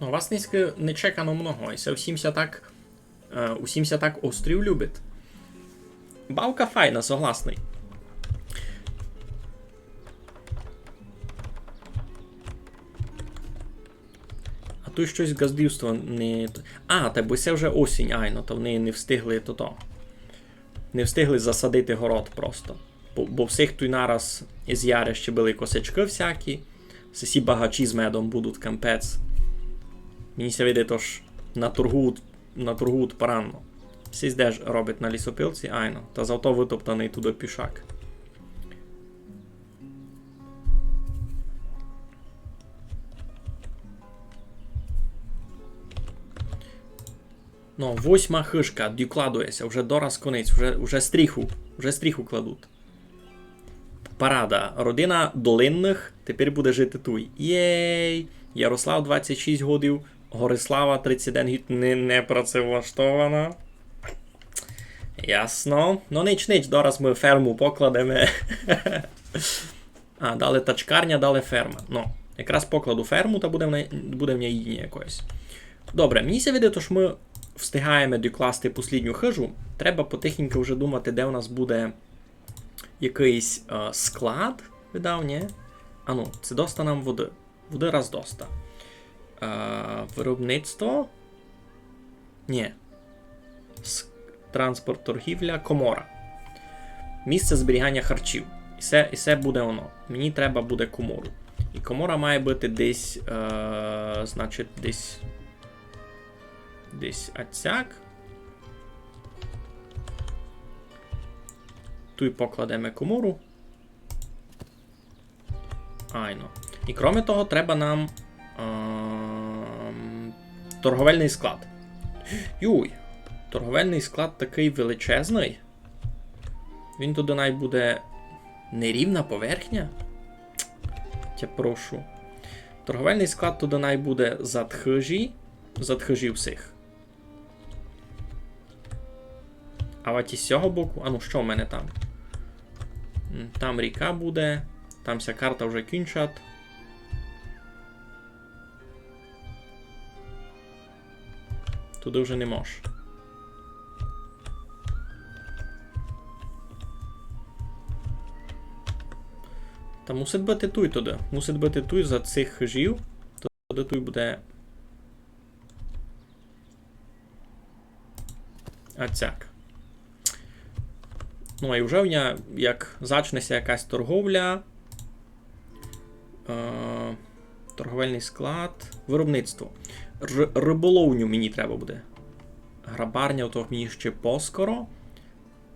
[SPEAKER 1] Ну, вас не чекано много, і усімся так острів любить. Бавка файна, согласний. А тут щось газдівство не... та бо це вже осінь, айно, то вони не встигли Не встигли засадити город просто. Бо всіх тут нараз із яри ще були косячки всякі, всі багачі з медом будуть кампець. Мені ся видить, тож наторгують поранно. Всі здеж робить на лісопилці, айно, та зато витоптаний туди пішак. Ну, 8 хижка докладується, вже дораз конець, вже стріху кладуть. Парада. Родина Долинних тепер буде жити тут. Єй! Ярослав 26 годів, Горислава 31 гід не працевлаштована. Ясно. Ну, нич, дораз ми ферму покладемо. А, дали тачкарня, дали ферма. Ну, якраз покладу ферму, та буде в ній їдні якоїсь. Добре, мені се видить, що ми встигаємо докласти послідню хижу. Треба потихеньку вже думати, де у нас буде якийсь склад, видав, ні? А ну, це доста нам води. Води раз доста. Виробництво? Ні. Транспорт, торгівля, комора. Місце зберігання харчів. І це буде воно. Мені треба буде комору. І комора має бути десь, значить, десь отсяк. Тут покладемо комору. Айно. І крім того, треба нам торговельний склад. Юй, торговельний склад такий величезний. Він туди навіть буде нерівна поверхня. Тя прошу. Торговельний склад туди навіть буде задхижі всіх. А от із цього боку, а ну що в мене там? Там ріка буде, там вся карта вже кінчать. Туди вже не можеш. Та мусить бути туй туди. Мусить бути туй за цих хижів. Туди туй буде. Ацяк. Ну, і вже в нього, як зачнеться якась торговля, торговельний склад, виробництво. Риболовню мені треба буде. Грабарня, то мені ще поскоро.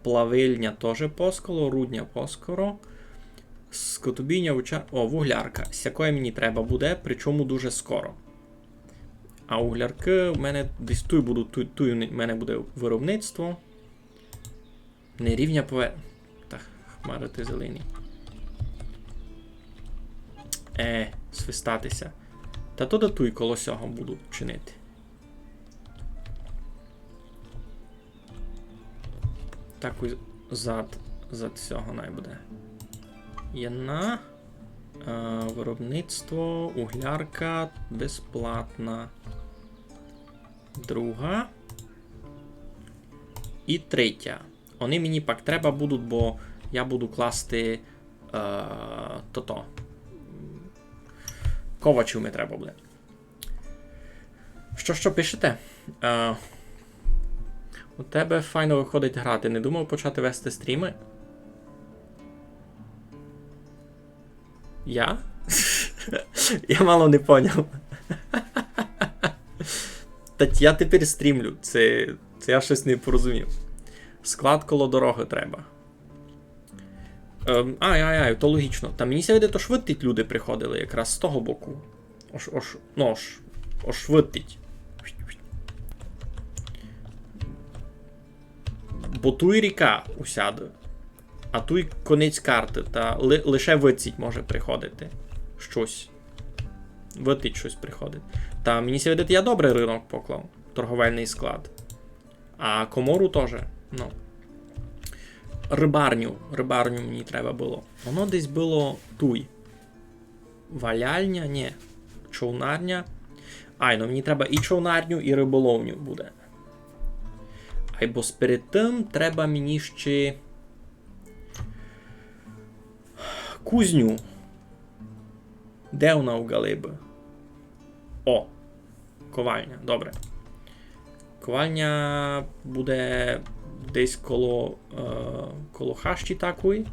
[SPEAKER 1] Плавильня теж поскоро, рудня поскоро. Скотобійня, вуглярка. Сякої мені треба буде, причому дуже скоро. А углярки в мене десь тут будуть, тут в мене буде виробництво. Нерівня Так, хмари ти зелені. Свистатися. Та то туй коло сього буду чинити. Так, зад цього най буде. Єна. Виробництво, углярка, безплатна. Друга. І третя. Вони мені пак треба будуть, бо я буду класти ковачів мені треба буде. Що пишете? У тебе файно виходить грати. Не думав почати вести стріми? Я? Я мало не поняв. Та я тепер стрімлю. Це я щось не порозумів. Склад коло дороги треба. То логічно. Та мені ся видно, то швидтить люди приходили якраз з того боку. Швидтить. Бо ту і ріка усяде. А ту й конець карти. Та лише виціть може приходити. Щось. Витить щось приходить. Та мені ся видно, я добрий ринок поклав. Торговельний склад. А комору теж. Ну. Рибарню мені треба було. Воно десь було туй. Валяльня? Ні. Човнарня. Мені треба і човнарню, і риболовню буде. Бо перед тим треба мені ще кузню. Де вона у Галиби? Ковальня, добре. Ковальня буде десь коло хащі такої.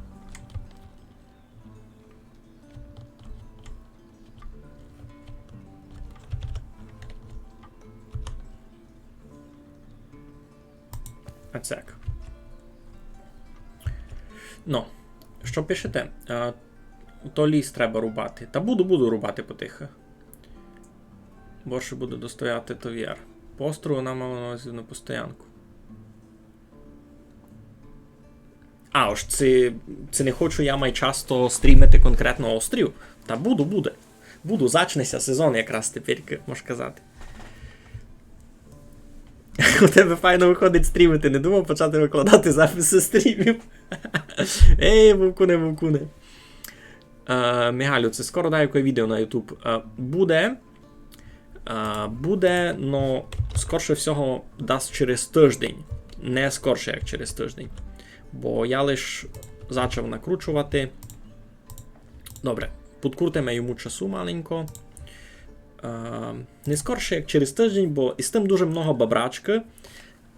[SPEAKER 1] Ацек. Ну, що пишете? То ліс треба рубати. Та буду рубати потихо. Більше буду достояти товар. По острову нам мало на увазі на постоянку. А, ось це не хочу я май часто стрімити конкретно острів. Та буде. Буду, зачнеться сезон якраз тепер, як можна казати. У тебе файно виходить стрімити, не думав почати викладати записи стрімів. Ей, вовкуне. Мігалю, це скоро дай яке відео на YouTube. Буде, но скорше всього дасть через тиждень. Не скорше, як через тиждень. Бо я лиш почав накручувати. Добре, підкрутимо йому часу маленько. Не скорше, як через тиждень, бо із тим дуже много бабрачки.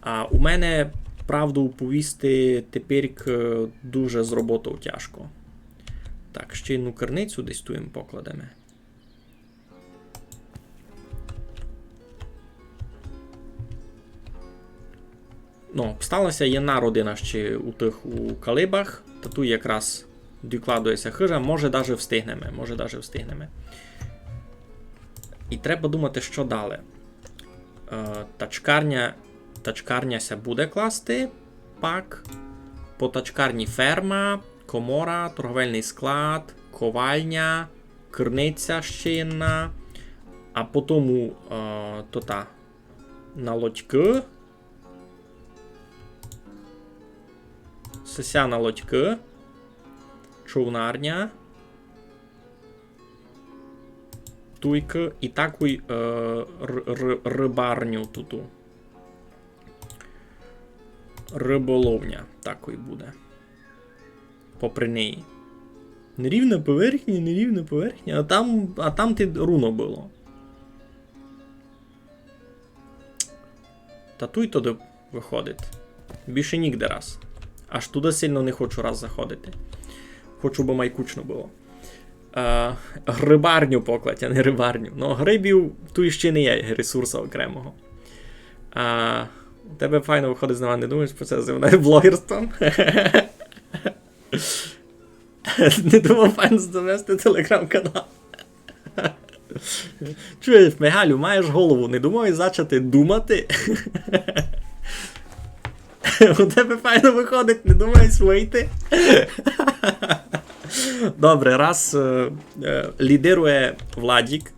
[SPEAKER 1] А у мене, правду повісти, тепер дуже з роботою тяжко. Так, ще одну керницю десь тут їм покладемо. Ну, сталася єдна родина ще у калибах, та тут якраз докладується хижа, може навіть встигнемо. І треба думати, що далі. Тачкарня буде класти, пак, по тачкарні ферма, комора, торговельний склад, ковальня, керниця ще одна, а потім налодьки, сесяна лодьки, човнарня, туйки і таку рибарню тут. Риболовня такої буде. Попри неї. Нерівна поверхня, а там ти руно було. Та тут туди виходить. Більше нігде раз. Аж туди сильно не хочу раз заходити. Хочу, бо майкучно було. Грибарню покладь, а не рибарню. Ну, грибів тут ще не є ресурсу окремого. У тебе файно виходить з нами, не думаєш про це зі блогерством? Не думав файно завести телеграм-канал. Чуєш, Мигалю, маєш голову, не думав зачати думати? У тебе файно виходить, не думаєш вийти? Добре, раз лідирує Владік.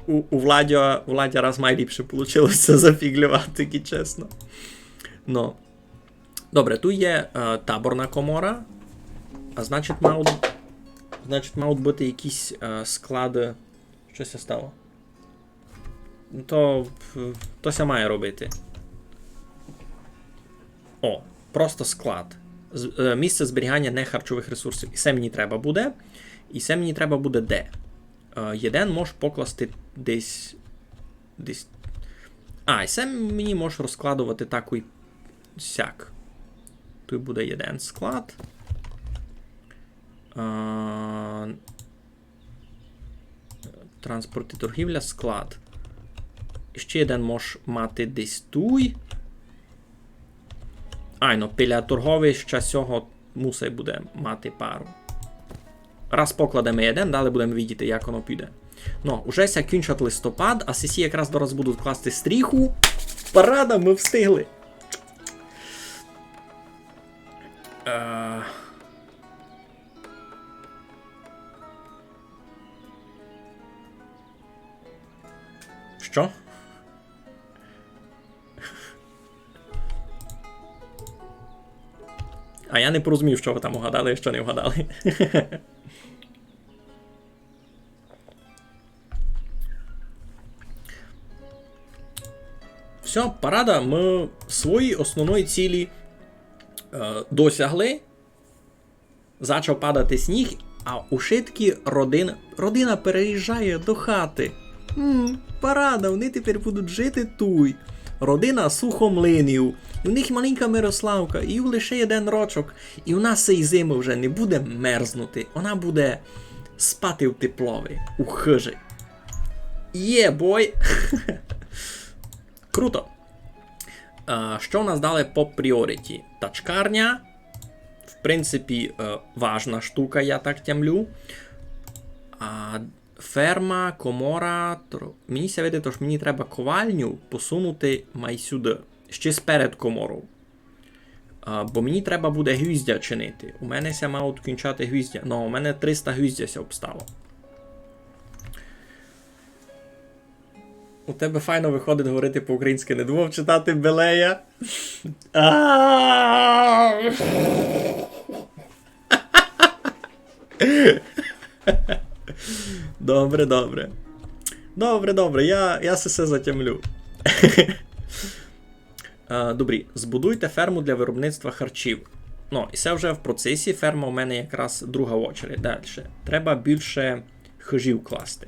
[SPEAKER 1] У Владя раз найліпше вийшло зафіглювати, таки чесно. Ну. Добре, тут є таборна комора. А значить, мають бути якісь склади. Щось стало. То ся має робити. О, просто склад. Місце зберігання нехарчових ресурсів. І це мені треба буде. І це мені треба буде де? Єден можеш покласти десь. І це мені можеш розкладувати такий сяк. Тут буде єден склад. Транспорт і торгівля, склад. І ще один можеш мати десь туй. Біля торговища цього мусить буде мати пару. Раз покладемо один, далі будемо бачити, як воно піде. Ну, уже ся кінчить листопад, а сесі якраз зараз будуть класти стріху. Парада, ми встигли. Що? А я не порозумів, що ви там угадали, що не вгадали. Все, парада, ми свої основної цілі досягли. Зачав падати сніг, а у шитки родина переїжджає до хати. Парада, вони тепер будуть жити тут. Родина сухомлинів. І у них маленька Мирославка, і лише один рочок. І у нас цей зиму вже не буде мерзнути. Вона буде спати в теплові, у хижі. Є, бой! Круто. Що у нас дали по пріоріті? Тачкарня. В принципі, важна штука, я так тямлю. Ферма, комора. Мені ся видить, що мені треба ковальню посунути май сюди. Ще сперед комору. Бо мені треба буде гвіздя чинити. У мене ся мало кінчати гвіздя. Ну, у мене 300 гвіздя ся обстало. У тебе файно виходить говорити по-українськи. Не думав читати Белея? Добре, добре. Добре, добре, я все затямлю. Добрі, збудуйте ферму для виробництва харчів. Ну, і це вже в процесі. Ферма у мене якраз друга очередь. Далі. Треба більше хижів класти.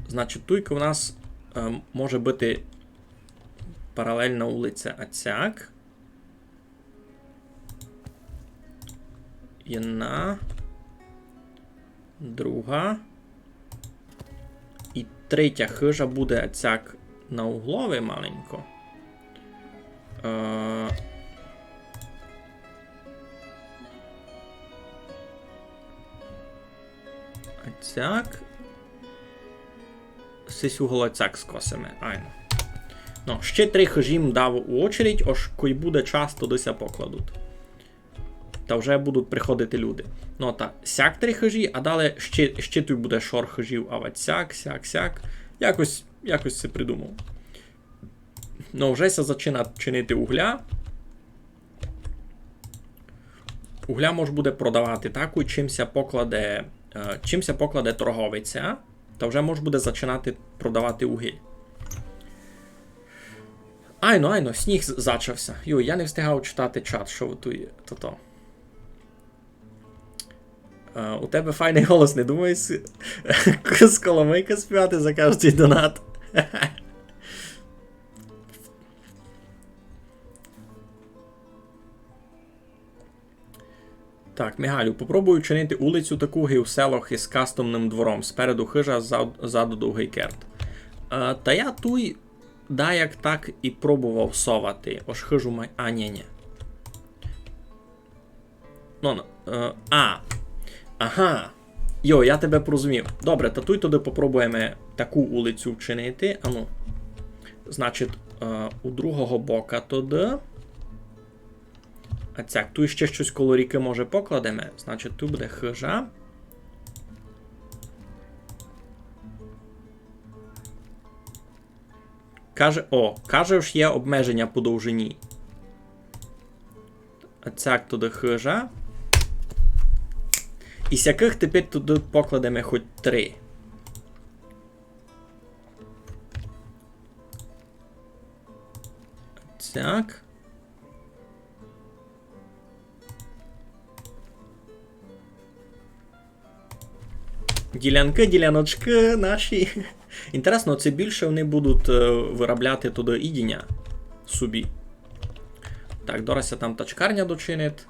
[SPEAKER 1] Значить, туйка у нас може бути паралельна вулиця Ацяк. Одна. Друга. І третя хижа буде Ацяк на углові маленько. Ацяк. Сись угол Ацяк скосиме. Айно. Ну, ще 3 хижі їм дав у очередь, аж кой буде час, туди ся покладуть. Та вже будуть приходити люди. Ну, та сяк 3 хижі, а далі ще тут буде шор хижів, а от сяк. Якось це придумав. Ну, вже ся зачина чинити угля. Угля може буде продавати таку, чимся покладе торговиця, та вже може буде зачинати продавати угіль. Айно, сніг зачався. Йой, я не встигав читати чат, що ви тут. У тебе файний голос, не думаєш з Коломийка співати за кожний донат? Так, Мигалю, попробую чинити вулицю таку в селах із кастомним двором. Спереду хижа, ззаду довгий керт. Та я туй, як так і пробував совати. Ож хижу май... ні. Ага. Йо, я тебе порозумів. Добре, та туди попробуємо таку вулицю вчинити. Ану. Значить, у другого бока туди. А цяк, тут ще щось коло ріки може покладемо. Значить, тут буде хижа. Каже ж є обмеження по довжині. А цяк туди хижа. І з яких тепер туди покладемо хоч 3. Так. Діляночки наші. Інтересно, це більше вони будуть виробляти туди ідіння собі. Так, дорася там тачкарня дочинить.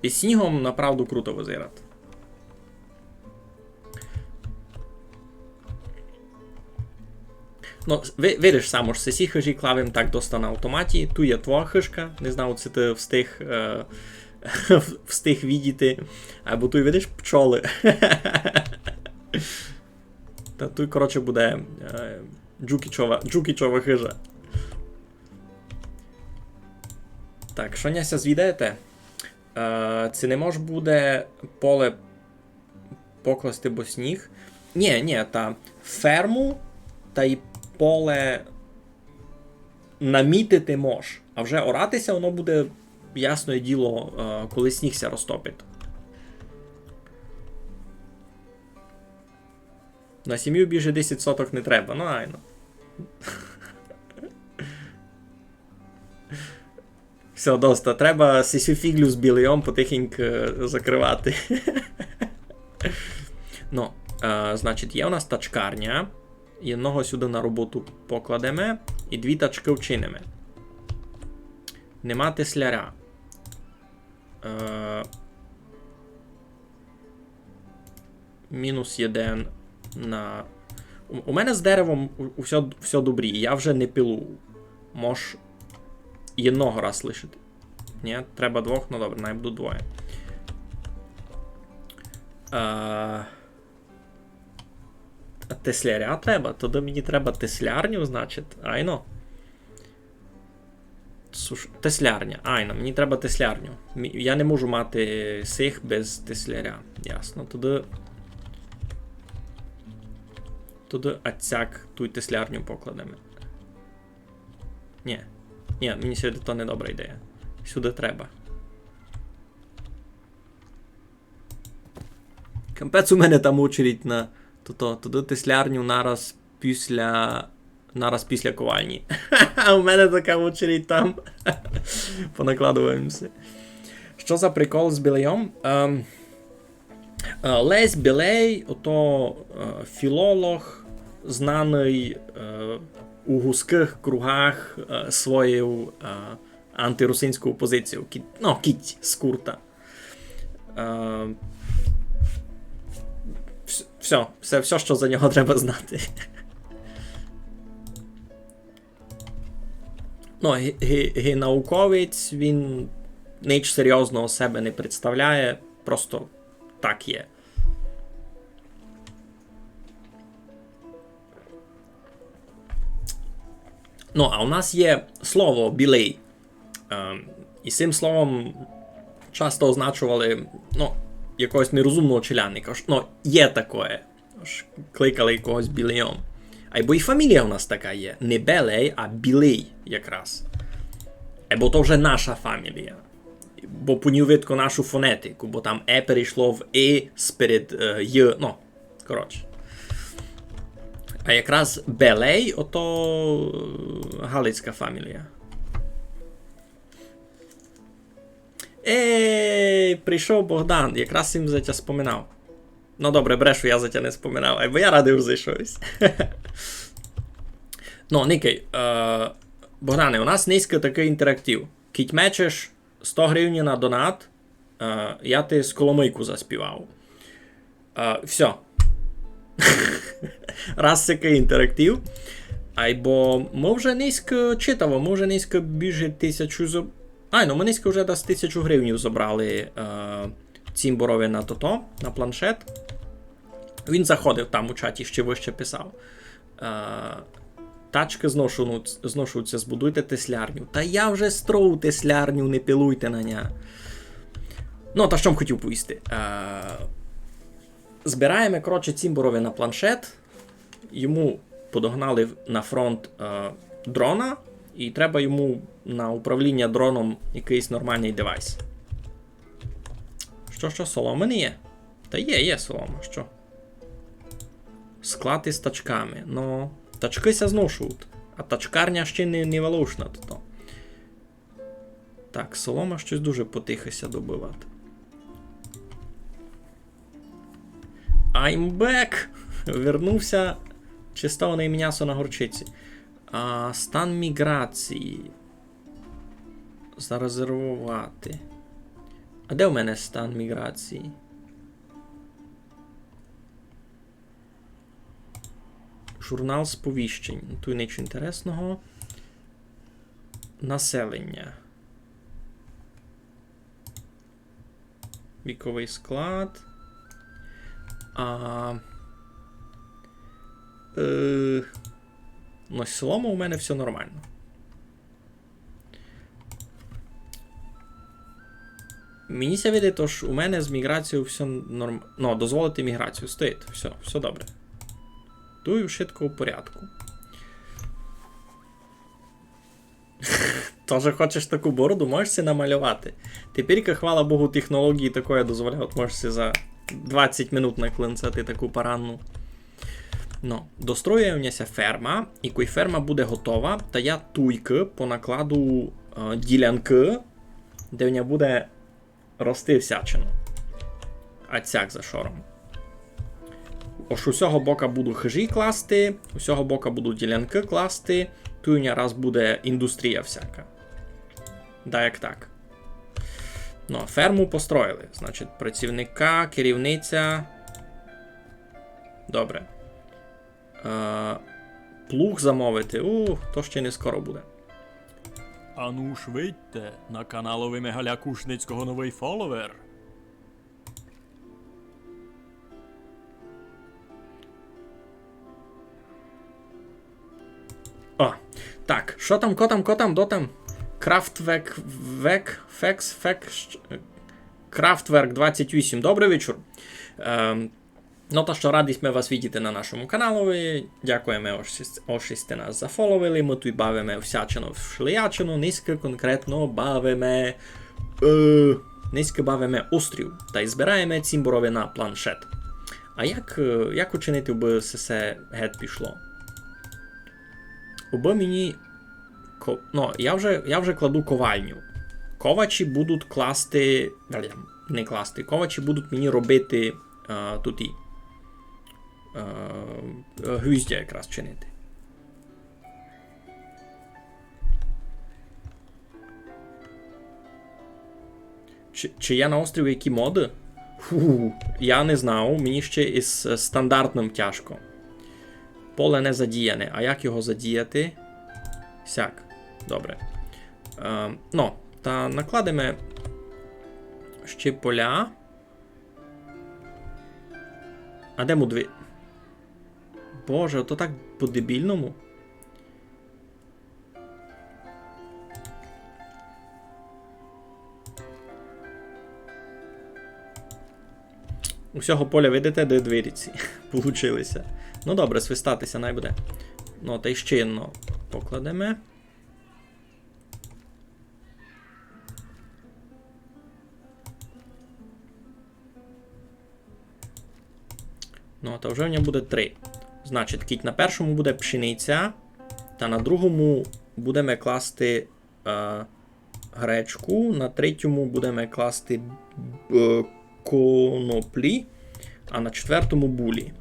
[SPEAKER 1] І снігом, направду, круто визирати. Ну, видиш сам, що всі хижі клавим так доста на автоматі. Тут є твоя хижка, не знаю, чи ти встиг видіти. Або тут, видиш, пчоли. Та тут, коротше, буде джукічова хижа. Так, що няся звідаєте? Це не може буде поле покласти, бо сніг. Ні, та ферму та й поле намітити мож. А вже оратися воно буде, ясне діло, коли сніг ся розтопить. На сім'ю більше 10 соток не треба, ну айно. Все, доста, треба сесю фіглю з білийом потихеньку закривати. Ну, значить, є у нас тачкарня. І одного сюди на роботу покладемо. І 2 тачки вчинимо. Нема тесляря. -1 на... У мене з деревом все добрі. Я вже не пилу. Мож одного раз лишити. Ні, треба 2, ну добре, най буду 2. Тесляря треба? Тоді мені треба теслярню, значить. Айно. Теслярня. Айно, мені треба теслярню. Я не можу мати сих без тесляря. Ясно. Тоді ацяк ту теслярню покладемо. Ні, мені сюди то не добра ідея. Сюди треба. Кампець у мене там очередь на туди теслярню нараз після ковальні. А у мене така очередь там. Понакладуємося. Що за прикол з білеєм? Лесь Білей, ото філолог, знаний у гузьких кругах свою антирусинську позицію. Кіть з Курта. Все, що за нього треба знати. Науковець, він ніч серйозного себе не представляє, просто так є. А у нас є слово білей. І цим словом часто означували, якогось нерозумного челянника. Є таке. Кликали якогось білейом. Або і фамілія у нас така є. Не Белей, а Білей якраз. Або то вже наша фамілія. Бо понівитко нашу фонетику, бо там Е перейшло в Е сперед Й. Коротше. А якраз Белей, ото галицька фамілія. Прийшов Богдан, якраз їм за тя споминав. Добре, брешу, я за тя не споминав, бо я радий вже щось. Никай, Богдане, у нас низький такий інтерактив. Кіть мечеш 100 гривень на донат, я ти з Коломийку заспівав. Все. Раз такий інтерактив. Бо ми вже низько читаво, ми вже низько біже 1000 ми низько вже десь 1000 гривень забрали Цімборові на на планшет. Він заходив там у чаті, ще вище писав. Тачки зношуються, збудуйте теслярню. Та я вже строю теслярню, не пилуйте на ня. Та що б хотів повісти? Збираємо, коротше, Цімборові на планшет. Йому подогнали на фронт дрона. І треба йому на управління дроном якийсь нормальний девайс. Що, соломи не є? Та є солома, що? Склад із тачками. Тачкися зношують. А тачкарня ще не волошна. Так, солома щось дуже потихося добивати. I'm back! Вернувся чистоване м'ясо на горчиці. Стан міграції. Зарезервувати. А де у мене стан міграції? Журнал сповіщень. Тут нічого інтересного. Населення. Віковий склад. З селом у мене все нормально. Мені ся видить, тож у мене з міграцією все нормально. Дозволити міграцію. Стоїть. Все добре. Тую швидко у порядку. Тоже хочеш таку бороду, можеш себе намалювати. Тепер, хвала Богу, технології такої дозволяють. Можеш себе за 20 минут наклинцати таку паранну. Достроюється ферма, і коли ферма буде готова, то я туйки по накладу ділянки, де в ній буде рости всячину. Ацяк за шором. Ось усього бока буду хижі класти, усього бока буду ділянки класти, тут у ній раз буде індустрія всяка. Як так. Ферму построїли. Значить, працівника, керівниця. Добре. Плуг замовити. То ще не скоро буде.
[SPEAKER 4] Ану швидьте, на каналові Мегаля Кушницького новий фоловер.
[SPEAKER 1] Так, що там, котам, дотам? Крафтверк 28. Добрий вечір. Ну, то що радість ми вас видіти на нашому каналові. Дякуємо, що сте нас зафоловили. Ми тут бавимо всячину шлеячину, низько конкретно бавимо острів та й збираємо цімбурові на планшет. А як учинити, аби все геть пішло? Аби мені... Ну, я вже кладу ковальню. Ковачі будуть класти... Не класти. Ковачі будуть мені робити тут і гвіздя якраз чинити. Чи є на острові які моди? Фу, я не знав. Мені ще із стандартним тяжко. Поле не задіяне. А як його задіяти? Сяк. Добре. Ну, та накладемо ще поля. А де му дві? Боже, то так по-дебільному. Усього поля видите, де двері ці получилися. Ну добре, свистатися най буде. Ну, та й ще одно покладемо. Ну, то вже в нього буде 3. Значить, кіть на першому буде пшениця, та на другому будемо класти гречку, на третьому будемо класти коноплі, а на четвертому булі.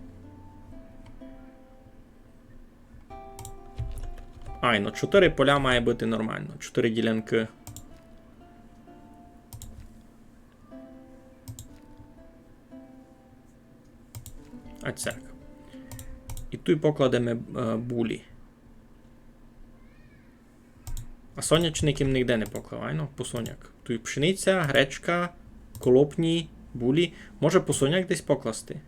[SPEAKER 1] Ну 4 поля має бути нормально. 4 ділянки. А так. І тут покладемо булі. А сонячників ніде не поклав, по соняк. Тут пшениця, гречка, колопні, булі. Може по соняк десь покласти?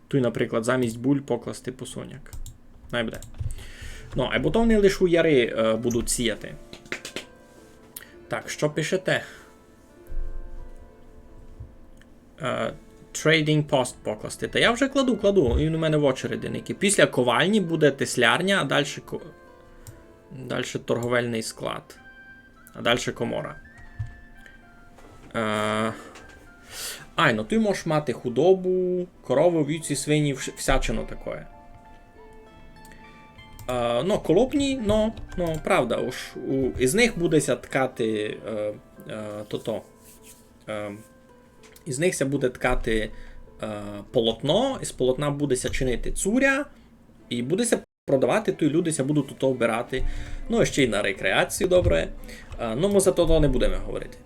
[SPEAKER 1] Тут, наприклад, замість буль покласти по соняк. Най буде. Ну, а потім вони лише у яри будуть сіяти. Так, що пишете? Trading Post покласти. Та я вже кладу. Він у мене в очереди. Після ковальні буде теслярня, а далі торговельний склад. А далі комора. Ну ти можеш мати худобу, корову, вівці, свині, всячину таке. Ну, колопні, правда, із них будеться ткати із них ся буде ткати полотно, із полотна будеться чинити цуря, і будеться продавати, то й люди будуть тут обирати. Ну, і ще й на рекреацію, добре. Ну, ми за то не будемо говорити.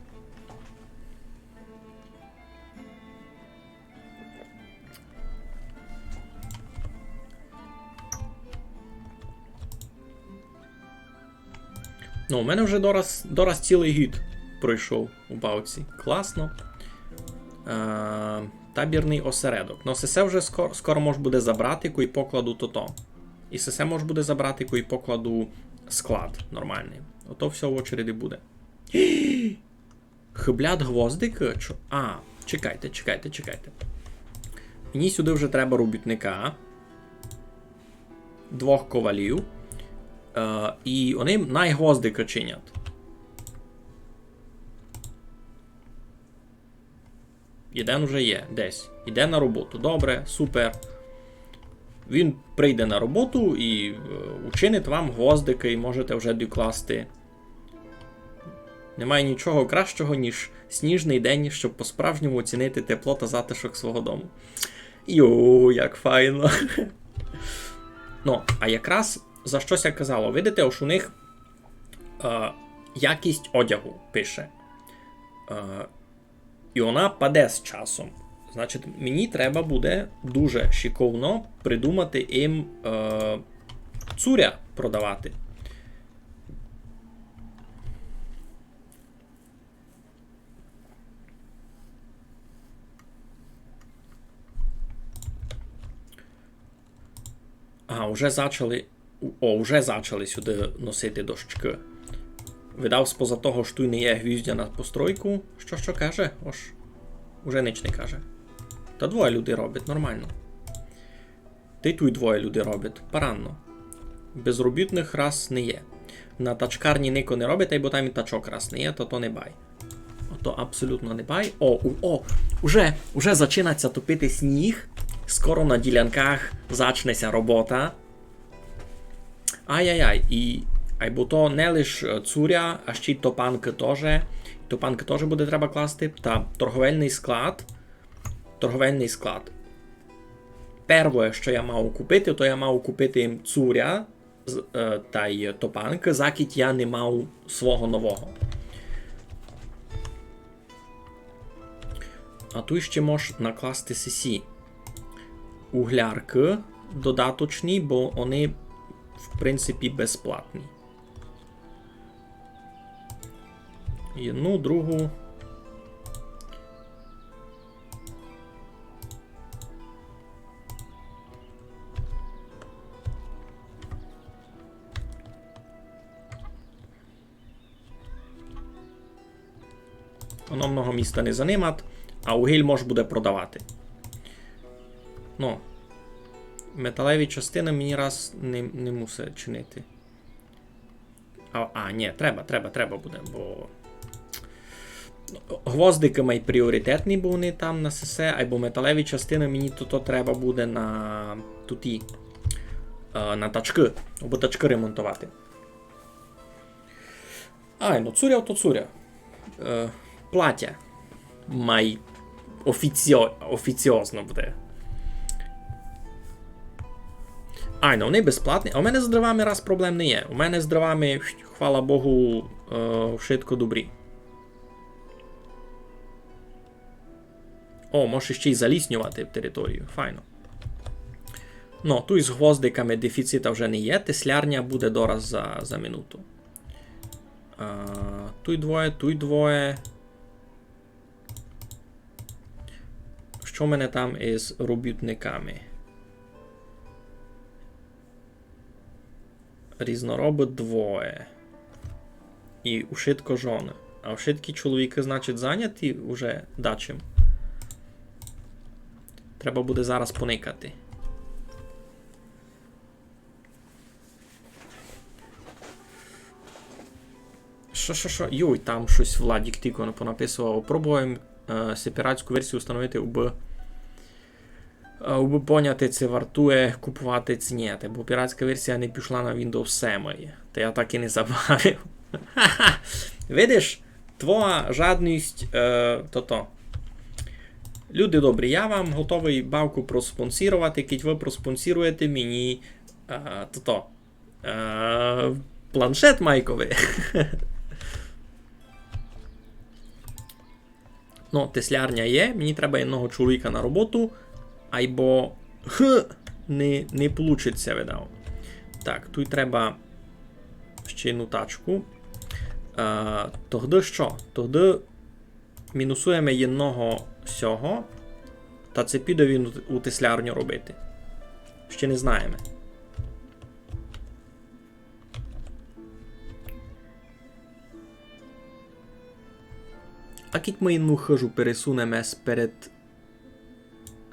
[SPEAKER 1] Ну, у мене вже дораз цілий гід пройшов у бавці. Класно. Табірний осередок. Ну, сесе вже скоро може буде забрати, кой покладу то. І сесе може буде забрати, кой покладу склад нормальний. Ото все в очереді буде. Хиблят гвоздик? Чекайте. Мені сюди вже треба робітника. 2 ковалів. І вони найгвоздика чинять. Єден вже є, десь. Іде на роботу. Добре, супер. Він прийде на роботу і учинить вам гвоздики, і можете вже докласти. Немає нічого кращого, ніж сніжний день, щоб по-справжньому оцінити тепло та затишок свого дому. Йоу, як файно. Ну, а якраз за щось я казало. Видите, що у них якість одягу пише. І вона паде з часом. Значить, мені треба буде дуже шиковно придумати їм цуря продавати. Вже почали О, вже почали сюди носити дощки. Видав споза того, що тут не є гвіздя на постройку. Що каже? Ож, уже ніч не каже. Та двоє людей робить, нормально. Та й тут двоє людей робить, паранно. Безробітних раз не є. На тачкарні ніко не робить, бо там і тачок раз не є, то не бай. Ото абсолютно не бай. Уже починається топити сніг. Скоро на ділянках зачнеться робота. Ай-яй-яй. Бо то не лише цуря, а ще й топанки теж. Топанки теж буде треба класти. Та торговельний склад. Перше, що я мав купити, то я мав купити цуря та й топанки, закіть я не мав свого нового. А тут ще можеш накласти сісі. Углярки додаточні, бо вони, в принципі, безплатні. Одну, другу. Воно много міста не занимат, а угіль може буде продавати. Ну, металеві частини мені раз не мусить чинити. Ні, треба буде, бо гвоздики мають пріоритетні, бо вони там на СС, або металеві частини мені то треба буде на туті, на тачки, або тачки ремонтувати. Ну цуря то цуря. Плаття май офіціозно буде. Вони безплатні. А у мене з дровами раз проблем не є. У мене з дровами, хвала Богу, швидко добрі. Можеш ще й заліснювати в територію. Файно. Тут з гвоздиками дефіцита вже не є. Теслярня буде дораз за минуту. Тут двоє. Що в мене там із робітниками? Різнороби двоє. І ушитко жони. А ушиткі чоловіки, значить, зайняті уже дачем. Треба буде зараз поникати. Що? Йой, там щось Владік Тіко понаписував. Пробуємо піратську версію встановити, аби поняти, це вартує купувати чи ні. Бо піратська версія не пішла на Windows 7. Та я так і не забавив. Видиш, твоя жадність, Люди добрі, я вам готовий бавку проспонсірувати, кіть ви проспонсіруєте мені планшет майковий. Теслярня є, мені треба одного чоловіка на роботу, або не получиться, видав. Так, тут треба ще одну тачку. Тогди що? Тогди мінусуємо одного сього, та це піде він у теслярню робити. Ще не знаємо. А кіть ми одну хижу пересунемо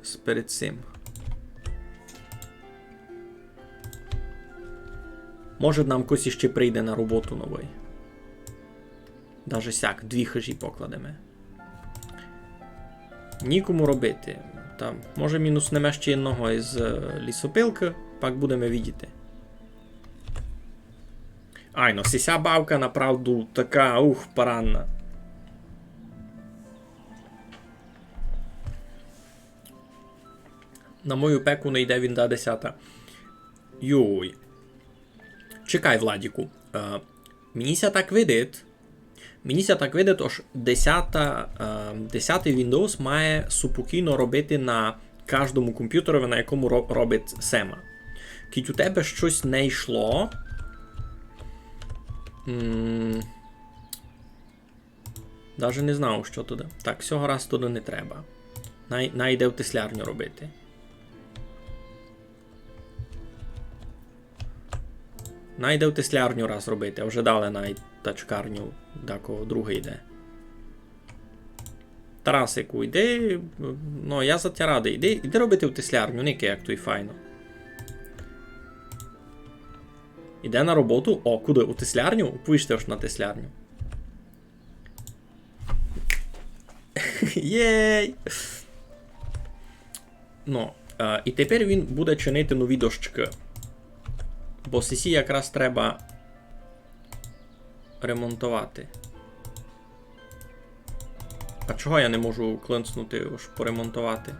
[SPEAKER 1] сперед цим. Може нам когось ще прийде на роботу новий. Даже сяк, 2 хижі покладемо. Нікому робити. Там, може мінуснемо ще одного із лісопилки, пак будемо видіти. Сися бавка, направду, така, паранна. На мою пеку не йде Вінда 10. Йой. Чекай, Владіку. Мені ся так видить, аж 10-й Windows має супокійно робити на кожному комп'ютері, на якому робить Сема. Кіть у тебе щось не йшло. Даже не знав, що туди. Так, цього раз туди не треба. Найде в теслярню робити. Найде в теслярню раз робити, а вже дали навіть тачкарню, декого другий йде. Тарасику, йди, ну я за тебе радий, іди робити в теслярню, ники, як то й файно. Іде на роботу, о, куди? У теслярню? Пиште ж на теслярню. Єй! Ну, і тепер він буде чинити нові дощки. Бо сісі якраз треба ремонтувати. А чого я не можу клинцнути, аж поремонтувати?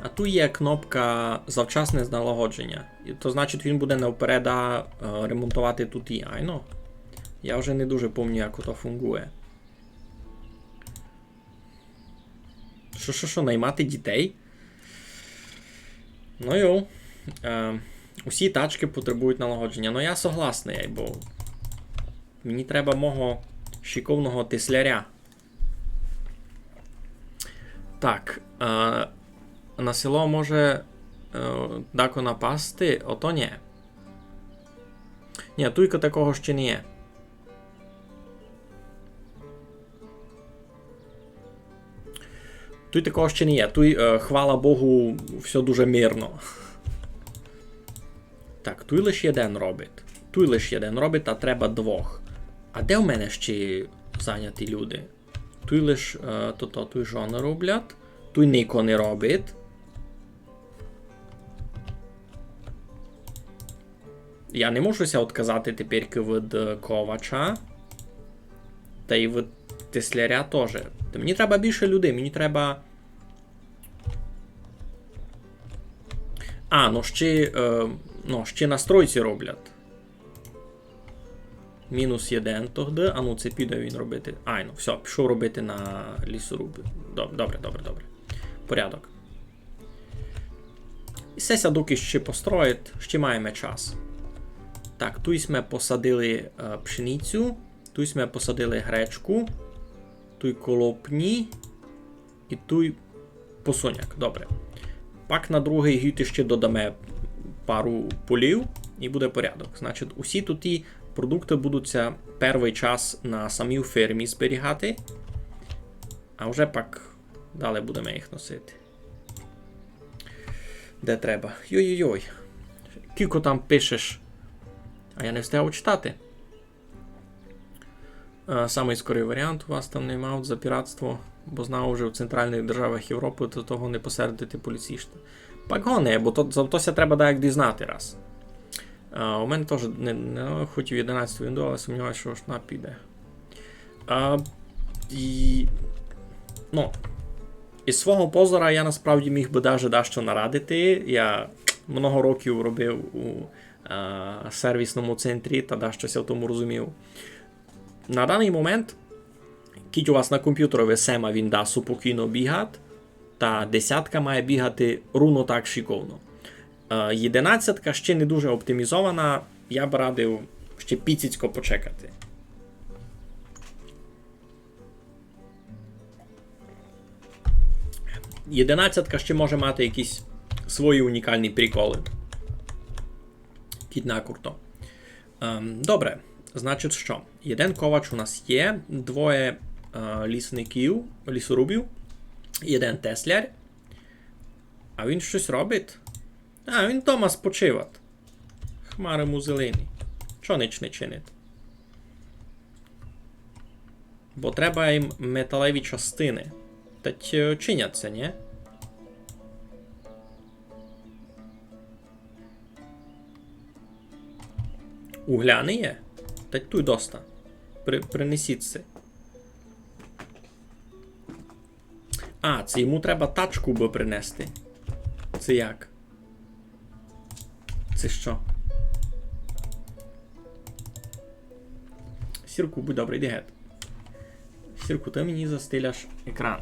[SPEAKER 1] А тут є кнопка завчасне налагодження. І то значить він буде навпереда ремонтувати тут і. Айно. Я вже не дуже пам'ятаю, як то фунгує. Що, наймати дітей? Ну йо. Усі тачки потребують налагодження. Ну я согласний, бо мені треба мого шиковного тесляря. Так. На село може дако напасти? Ото ні. Ні, туйка такого ще не є. Туй такого ще не є. Туй, хвала Богу, все дуже мирно. Так, туй лише один робить. Туй лише один робить, а треба двох. А де в мене ще зайняті люди? Туй лише, туй жони роблять. Туй ніко не робить. Я не можуся відказати тепер від ковача. Та й від тесляря теж. Мені треба більше людей, мені треба... А, ще настройці роблять. Мінус 1 тоді. А ну це піде він робити. Ай, ну все, пішов робити на лісорубі. Добре. Порядок. І сеся доки ще построїть, ще маємо час. Так, тут ми посадили пшеницю, тут ми посадили гречку, тут колопні і тут посоняк. Добре. Пак на другий гід ще додамо пару полів і буде порядок. Значить, усі тут і продукти будуться перший час на самій фермі зберігати, а вже пак далі будемо їх носити. Де треба? Йой-йой-йой. Кілько там пишеш? А я не встигав читати. Самий скорий варіант у вас там нема за піратство, бо знав вже в центральних державах Європи до того не посередити поліцішти. Пак гоне, бо за тося треба так дізнати раз. У мене теж не хоч і 11 Windows, але сумніваюся, що вона піде. Із свого позора я насправді міг би навіть дещо нарадити. Я много років робив у сервісному центрі та дещо в тому розумів. На даний момент, кіть у вас на комп'ютерові сема він да спокійно бігати, та 10 має бігати руно так шиковно. 11 ще не дуже оптимізована, я б радив ще піціцько почекати. Єдинадцятка ще може мати якісь свої унікальні приколи. Кіт на курто. Добре, значить що? Один ковач у нас є, двоє лісників, лісорубів, один тесляр. А він щось робить? А, він вдома спочиває. Хмари му зелені. Чо ніч не чинить? Бо треба їм металеві частини. Та чиняться, ні? Угляни є? Та тут доста. Принесіть це. А, це йому треба тачку би принести. Це як? Це що? Сірку, будь добрий, йди геть. Сірку, ти мені застеляш екран.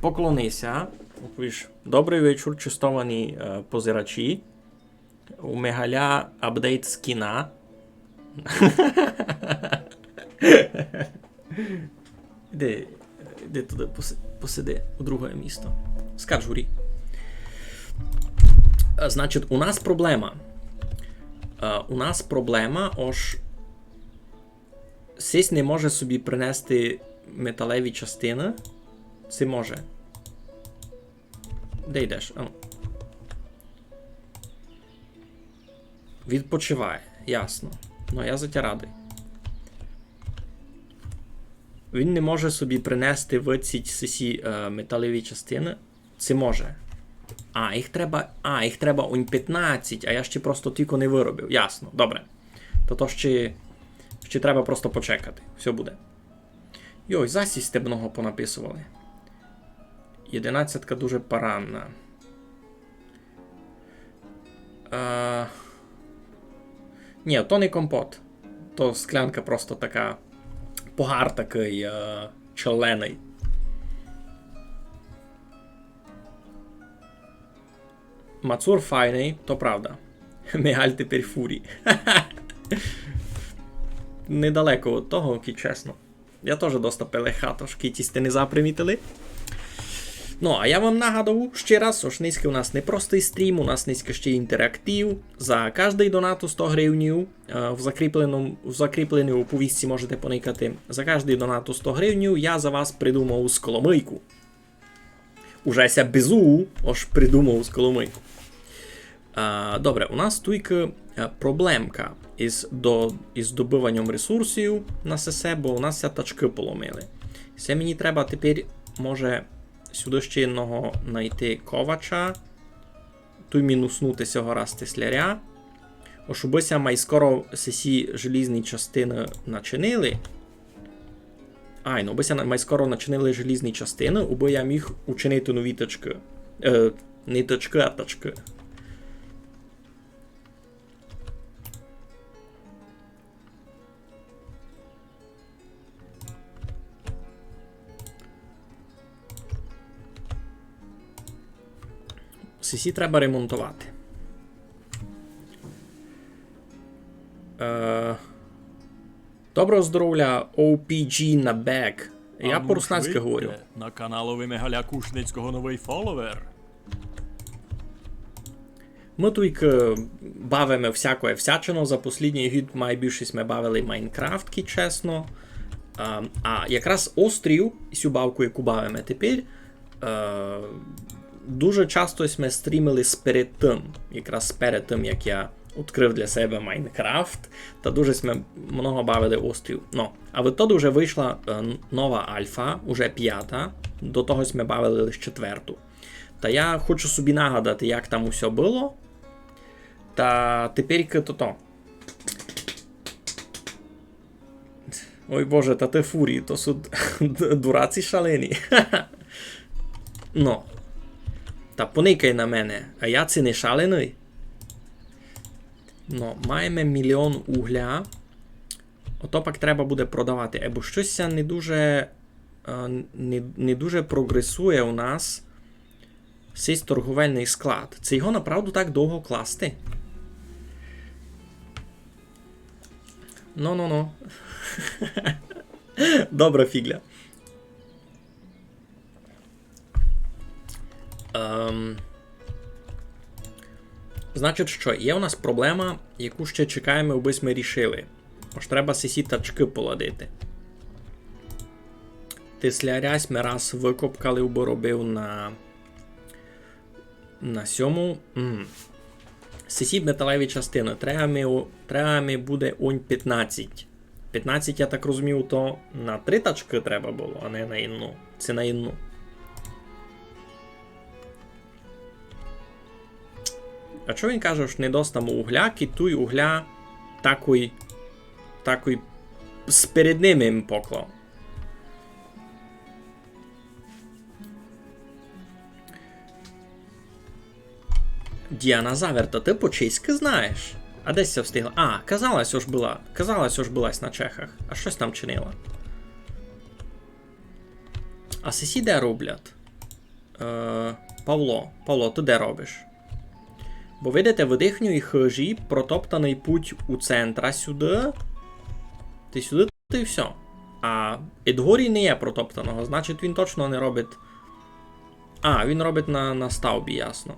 [SPEAKER 1] Поклонися. Оповіш, добрий вечір, чистовані позирачі. У Мегаля апдейт скіна. Іди туди, посиди у друге місто. Скаж гурі. Значить, у нас проблема. У нас проблема, ож сись не може собі принести металеві частини. Це може. Де йдеш? Ану. Відпочиває, ясно. Ну, я за тя радий. Він не може собі принести в ці металеві частини. Це може. Їх треба он 15, а я ще просто тільки не виробив. Ясно, добре. То ще треба просто почекати. Все буде. Йой, засість стебного понаписували. 11 дуже поранна. Ні, то не компот. То склянка просто така. Погар такий чолений. Мацур файний, то правда. Мегаль тепер фурі. Недалеко від того, ки чесно. Я теж доста пелеха, трошки ті сте не запримітили. Ну, а я вам нагадав ще раз, ось низьки у нас не простий стрім, у нас низьки ще інтерактив. За кожний донат у 100 гривнів, в закріпленій оповістці можете поникати. За кожний донат у 100 гривнів я за вас придумав сколомийку. Уже ся безу, ось придумав сколомийку. Добре, у нас тільки проблемка із добиванням ресурсів на СС, бо у нас ся тачки поломили. Це мені треба тепер, може, сюди ще одного знайти ковача, ту мінуснути цього раз тесляря, щоби май скоро сесі желізні частини начинили. Бися май скоро начинили желізні частини, аби я міг учинити нові тачки. Не тачки, а тачки. Сесі треба ремонтувати. Доброго здоров'я, OPG на бек. Я по-руснацьки говорю.
[SPEAKER 4] На каналові Мегаля Кушницького новий фоловер.
[SPEAKER 1] Ми тільки бавимо всякое всячину. За останній гід найбільшість ми бавили Майнкрафтки, чесно. А якраз острів, цю бавку, яку бавимо тепер, дуже часто ми стрімили перед тим, якраз перед тим, як я відкрив для себе Майнкрафт, та дуже ми много бавили острів. Ну, а відтоді вже вийшла нова альфа, уже 5-та, до того ми бавили лише 4-ту. Та я хочу собі нагадати, як там усе було, та тепер то. Ой боже, та те фурії, то суд дураці шалені. Ну. Та поникай на мене, а я це не шалений. Ну, маємо 1 мільйон угля. Ото пак треба буде продавати. Бо щось не дуже прогресує у нас цей торговельний склад. Це його направду так довго класти? Ну. Добра фігля. Значить що, є у нас проблема, яку ще чекаємо, аби ми рішили. Ось треба сесі тачки поладити. Теслярясь ми раз викопкали, аби робив на сьому. Сесі металеві частини. Треба ми буде он 15. 15, я так розумів, то на 3 тачки треба було, а не на одну. Це на одну. А що він каже, що не достамо угля, китуй угля такий сперед ними їм поклав. Діана Заверта, ти по-чеськи знаєш? А десь це встигла? Казалось, ось булась на чехах. А щось там чинила. А сесі де роблять? Павло, ти де робиш? Бо видите, в їхньої хижі протоптаний путь у центра сюди. Ти сюди, і все. А Едгорі не є протоптаного, значить він точно не робить. Він робить на ставбі, ясно.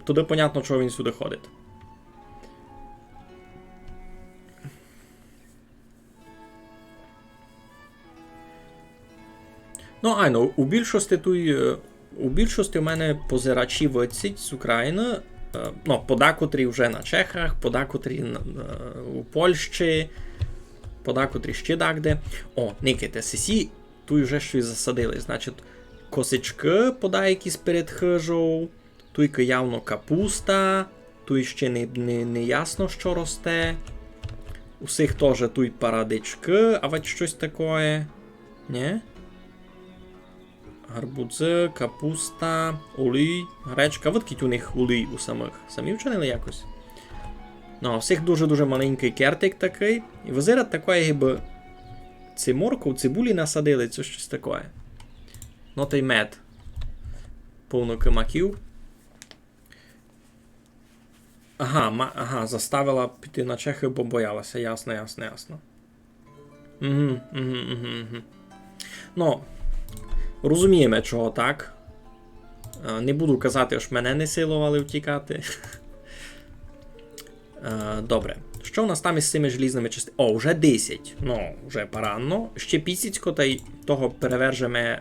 [SPEAKER 1] Туди понятно, чого він сюди ходить. Ну, айно, у більшості в мене позирачі вицять з України, ну, подакотрі вже на Чехах, подакотрі у Польщі, подакотрі ще дагде. О, никайте, сесі, тут вже щось засадили, значить, косички подай якісь передхижу, тут явно капуста, тут ще не ясно, що росте. Усіх теж тут парадички, а от щось таке. Ні? Гарбузи, капуста, олій, гречка. От у них олій у самих. Самі вчинили якось? Ну, а всіх дуже-дуже маленький кертик такий. І визират таке, якби циморку, цибулі насадили, це щось таке. Ну, та й мед. Повно кимаків. Ага, заставила піти на Чехію, бо боялася. Ясно. Угу. Ну, розуміємо, чого так. Не буду казати, що мене не силували втікати. Добре. Що у нас там із цими желізними частинами? О, вже 10. Ну, вже поранно. Ще пісіцько, та й того перевержемо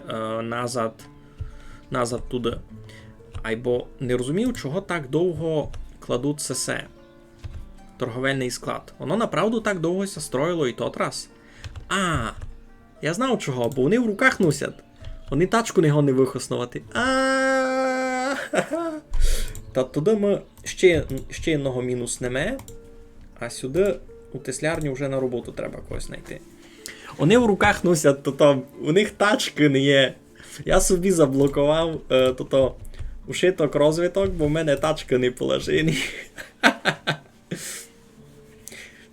[SPEAKER 1] назад туди. Айбо не розумів, чого так довго кладуть СС. Торговельний склад. Воно направду так довго ся строїло і тот раз. Я знав чого, бо вони в руках носять. Вони тачку не гонять вихоснувати. Та туди ми ще одного мінуснемо, а сюди у теслярню вже на роботу треба когось знайти. Вони в руках носять, то у них тачки не є. Я собі заблокував ушиток розвиток, бо в мене тачки не положені.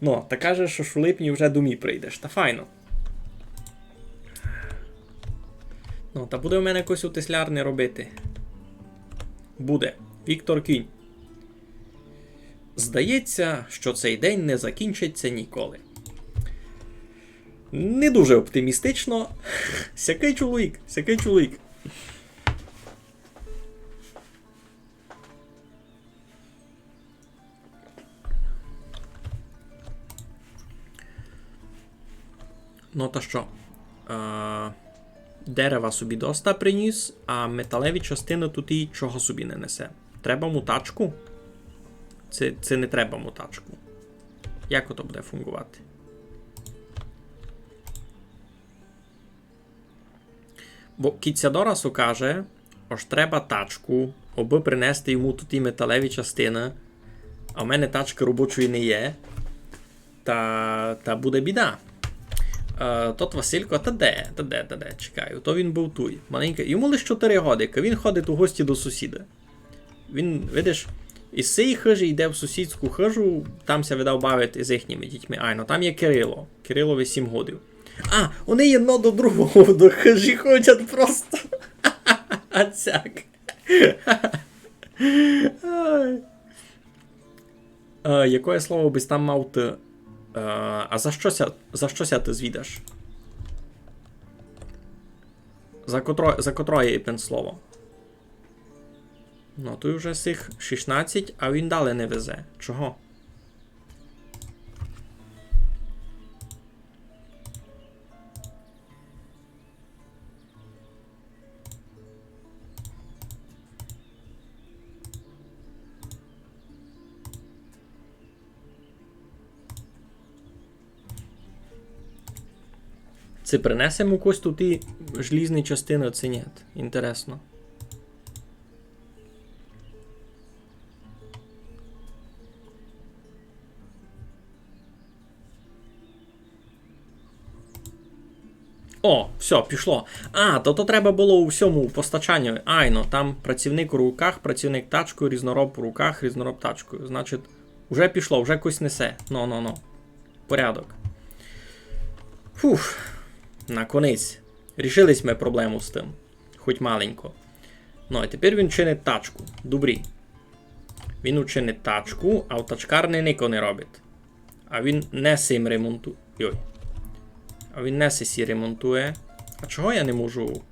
[SPEAKER 1] Ну, та каже, що в липні вже до мій прийдеш. Та файно. Ну, та буде в мене якось у теслярні робити. Буде. Віктор Кінь. Здається, що цей день не закінчиться ніколи. Не дуже оптимістично. Сякий чоловік. Ну та що? Дерева собі доста приніс, а металеві частини тут і чого собі не несе. Треба му тачку? Це не треба му тачку. Як ото буде фунгувати? Бо кіця Дорасу каже, аж треба тачку, аби принести йому тут і металеві частини, а в мене тачки робочої не є, та буде біда. Тот Василько, та де, чекаю, то він був туй, маленький, йому лише 4 годики, він ходить у гості до сусіда. Він, видиш, із цієї хижі йде в сусідську хижу, там ся видав бавити з їхніми дітьми. Ну там є Кирило, Кирилові 7 годів. Вони єдно до другого до хижі ходять просто. Ацяк. Яке слово би там мав ти? А за щося ти звідаш? За котро є пен слово? Ну, тут вже сих 16, а він далі не везе. Чого? Це принесемо якось тут і желізні частини, це ні. Інтересно. О, все, пішло. То треба було у всьому постачанню. Айно, там працівник у руках, працівник тачкою, різнороб у руках, різнороб тачкою. Значить, вже пішло, вже якось несе. Ну. Порядок. Фух. Наконець. Рішились ми проблему з тим. Хоч маленько. Ну, і тепер він чинить тачку. Добрі. Він учинить тачку, а в тачкарні ніко не робить. А він не сим ремонтує. Йой. А він не сі ремонтує. А чого я не можу?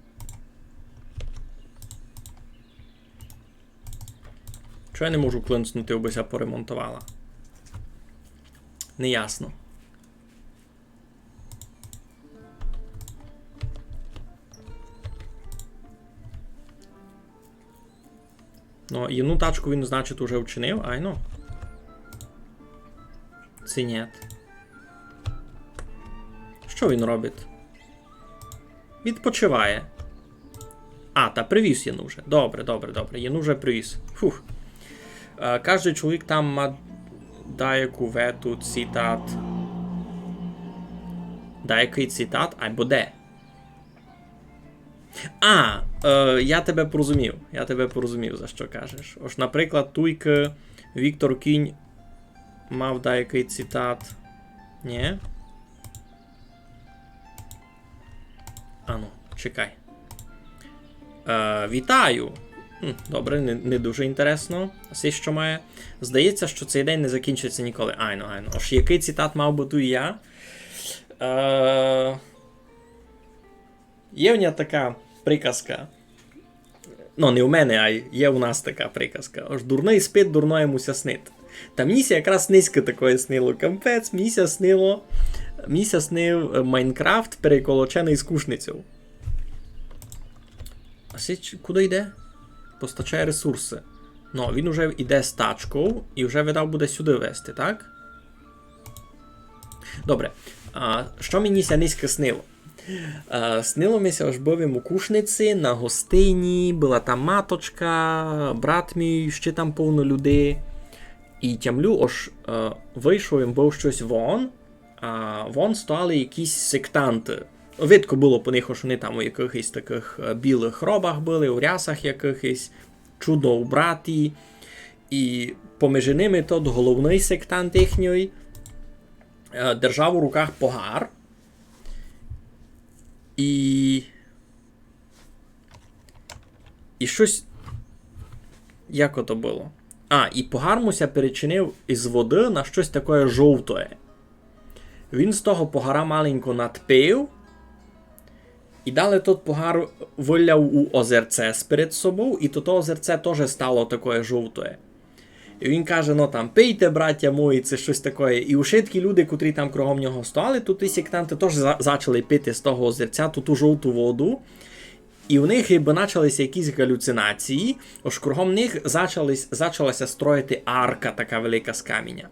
[SPEAKER 1] Чого я не можу клинцнути, обися поремонтувала? Неясно. Ну, одну тачку він, значить, уже вчинив, айно. Це ні. Що він робить? Відпочиває. А, та привіз Яну вже. Добре. Яну вже привіз. Фух. Кожен чоловік там ма деяку вету цитат. Деякий цитат, або де? Я тебе порозумів, за що кажеш. Ось, наприклад, туйки Віктор Кінь мав деякий цитат. Ні? Ану, чекай. Вітаю! Добре, не дуже інтересно. Все, що має. Здається, що цей день не закінчиться ніколи. Айно. Ось який цитат мав би тут я? Є в мене така приказка. Ну, не у мене, а є у нас така приказка. Ось дурний спить, дурно йомуся снить. Та мені якраз низько такое снило. Кампець, мені снив Майнкрафт переколочений з кушницю. А січ, куди йде? Постачає ресурси. Ну, він уже йде з тачкою і вже, видав, буде сюди вести, так? Добре. Що мені низько снило? Снило мися, аж був у кушниці, на гостині, була там маточка, брат мій, ще там повно людей. І тямлю, аж вийшов їм був щось вон, а вон стояли якісь сектанти. Видко було по них, що вони там у якихось таких білих робах були, у рясах якихось, чудно убраті. І поміж ними тот головний сектант їхній держав у руках погар. І щось... Як ото було? І погар муся перечинив із води на щось таке жовте. Він з того погара маленько надпив, і далі тот погар виляв у озерце перед собою, і то озерце теж стало таке жовте. І він каже, ну там, пийте, браття мої, це щось таке. І усі такі люди, котрі там кругом нього стояли, тут і сектанти теж почали пити з того озерця ту жовту воду. І в них ніби почалися якісь галюцинації, аж кругом них почалася строїти арка така велика з каміння.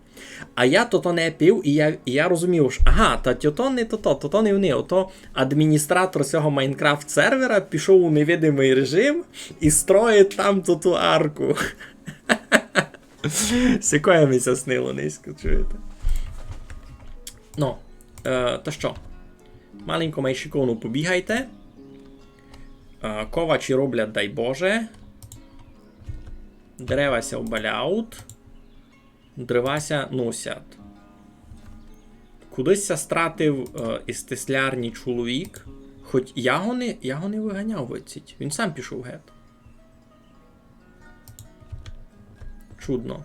[SPEAKER 1] А я то не пив, і я розумів, що то не то не вони, ото адміністратор цього Майнкрафт-сервера пішов у невидимий режим і строїть там ту арку. Сікоє мені снило низько, чуєте? Ну, то що? Маленько майшиковну побігайте. Ковачі роблять, дай Боже. Деревася обаляють. Дривася носять. Кудись стратив із теслярні чоловік. Хоч я не виганяв виціть. Він сам пішов гет. Чудно.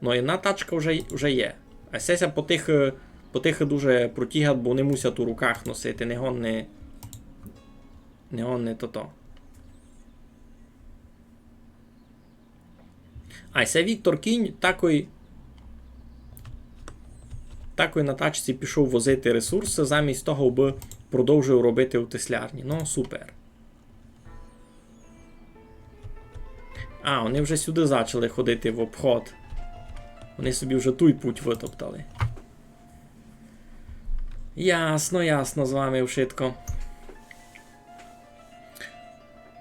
[SPEAKER 1] Ну, одна тачка вже є. А сеся по тих дуже протігать, бо вони мусять у руках носити. Не то. А це Віктор Кінь такий на тачці пішов возити ресурси, замість того би продовжив робити у теслярні. Ну, супер. Вони вже сюди почали ходити в обход. Вони собі вже той путь витоптали. Ясно, з вами вшитко.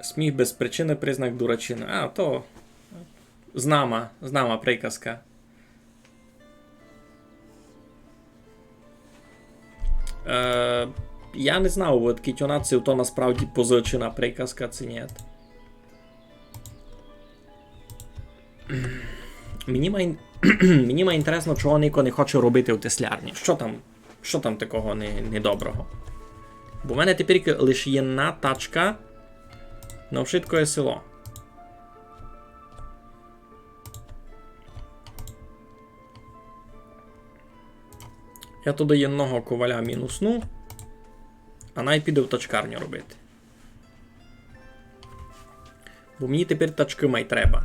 [SPEAKER 1] Сміх без причини признак дурачини. То знама приказка. Я не знав, от кітюнацію то насправді позичена приказка, чи ні. Мені має інтересно, чого Нико не хоче робити у теслярні. Що там такого недоброго? Бо в мене тепер лише є одна тачка на вшиткове село. Я туди одного коваля мінусну, а най піде в тачкарню робити. Бо мені тепер тачки май треба.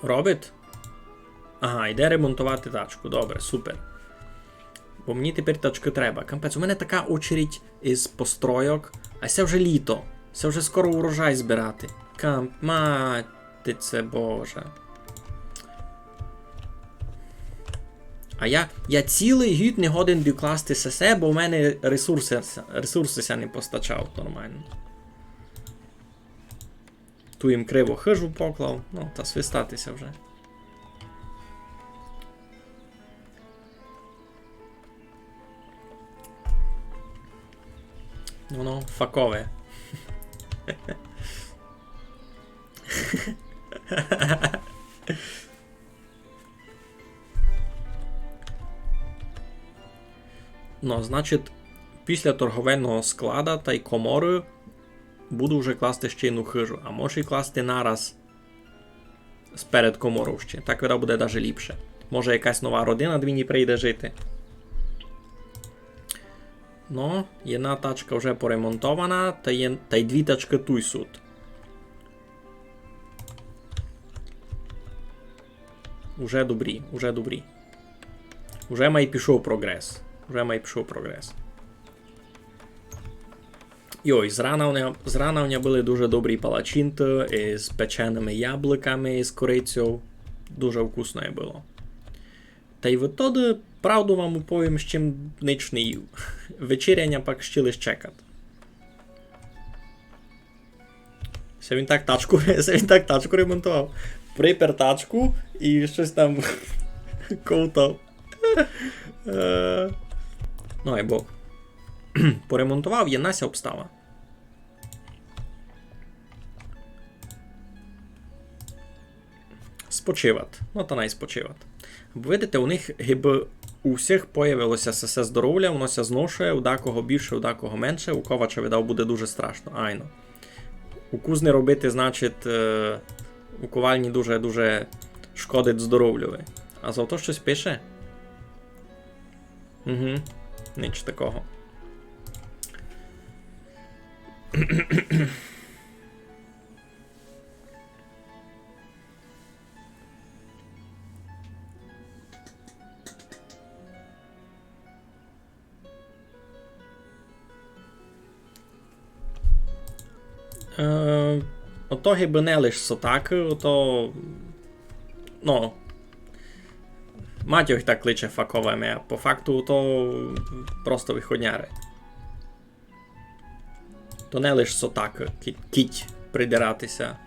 [SPEAKER 1] Робить? Йде ремонтувати тачку. Добре, супер. Бо мені тепер тачки треба. Кампець, у мене така очередь із постройок, А це вже літо. Це вже скоро урожай збирати. Матице Боже. А я цілий гід не годен докласти сесе, бо в мене ресурси не постачав нормально. Ту їм криво хижу поклав, ну, та свистатися вже. Ну, факове. Ну, значить, після торговельного склада та й комори буду вже класти ще одну хижу, а може й класти нараз сперед комору ще. Так вида буде навіть ліпше. Може якась нова родина до мені прийде жити. Ну, jedna тачка вже поремонтована, та й дві тачки туй суд. Уже добрі, уже добрі. Уже май пішов прогрес. Йой, зрана у мене були дуже добрі палачинти з печеними яблуками, з корицею. Дуже вкусно було. Та й відтоді, правду вам уповім, з чим ніч не їв. Вечеряння пак ще лиш чекати. Це він так тачку ремонтував. Припер тачку і щось там ковтав. Ну, або поремонтував, є Нася обстава. Спочивати. Ну, та спочивати. Видите, у них гіби у всіх появилося все здоров'я, воно ся зношує, у декого більше, у декого менше, у ковача, видав, буде дуже страшно. Айно. Укус не робити, значить, у ковальні дуже шкодить здоров'ю. А за то щось пише? Угу. Ніч такого. Ото гіби не лиш сотаки, ото... Ну... Матьох так кличе факовими, а по факту то просто виходняри. То не лиш сотаки, кіть придиратися.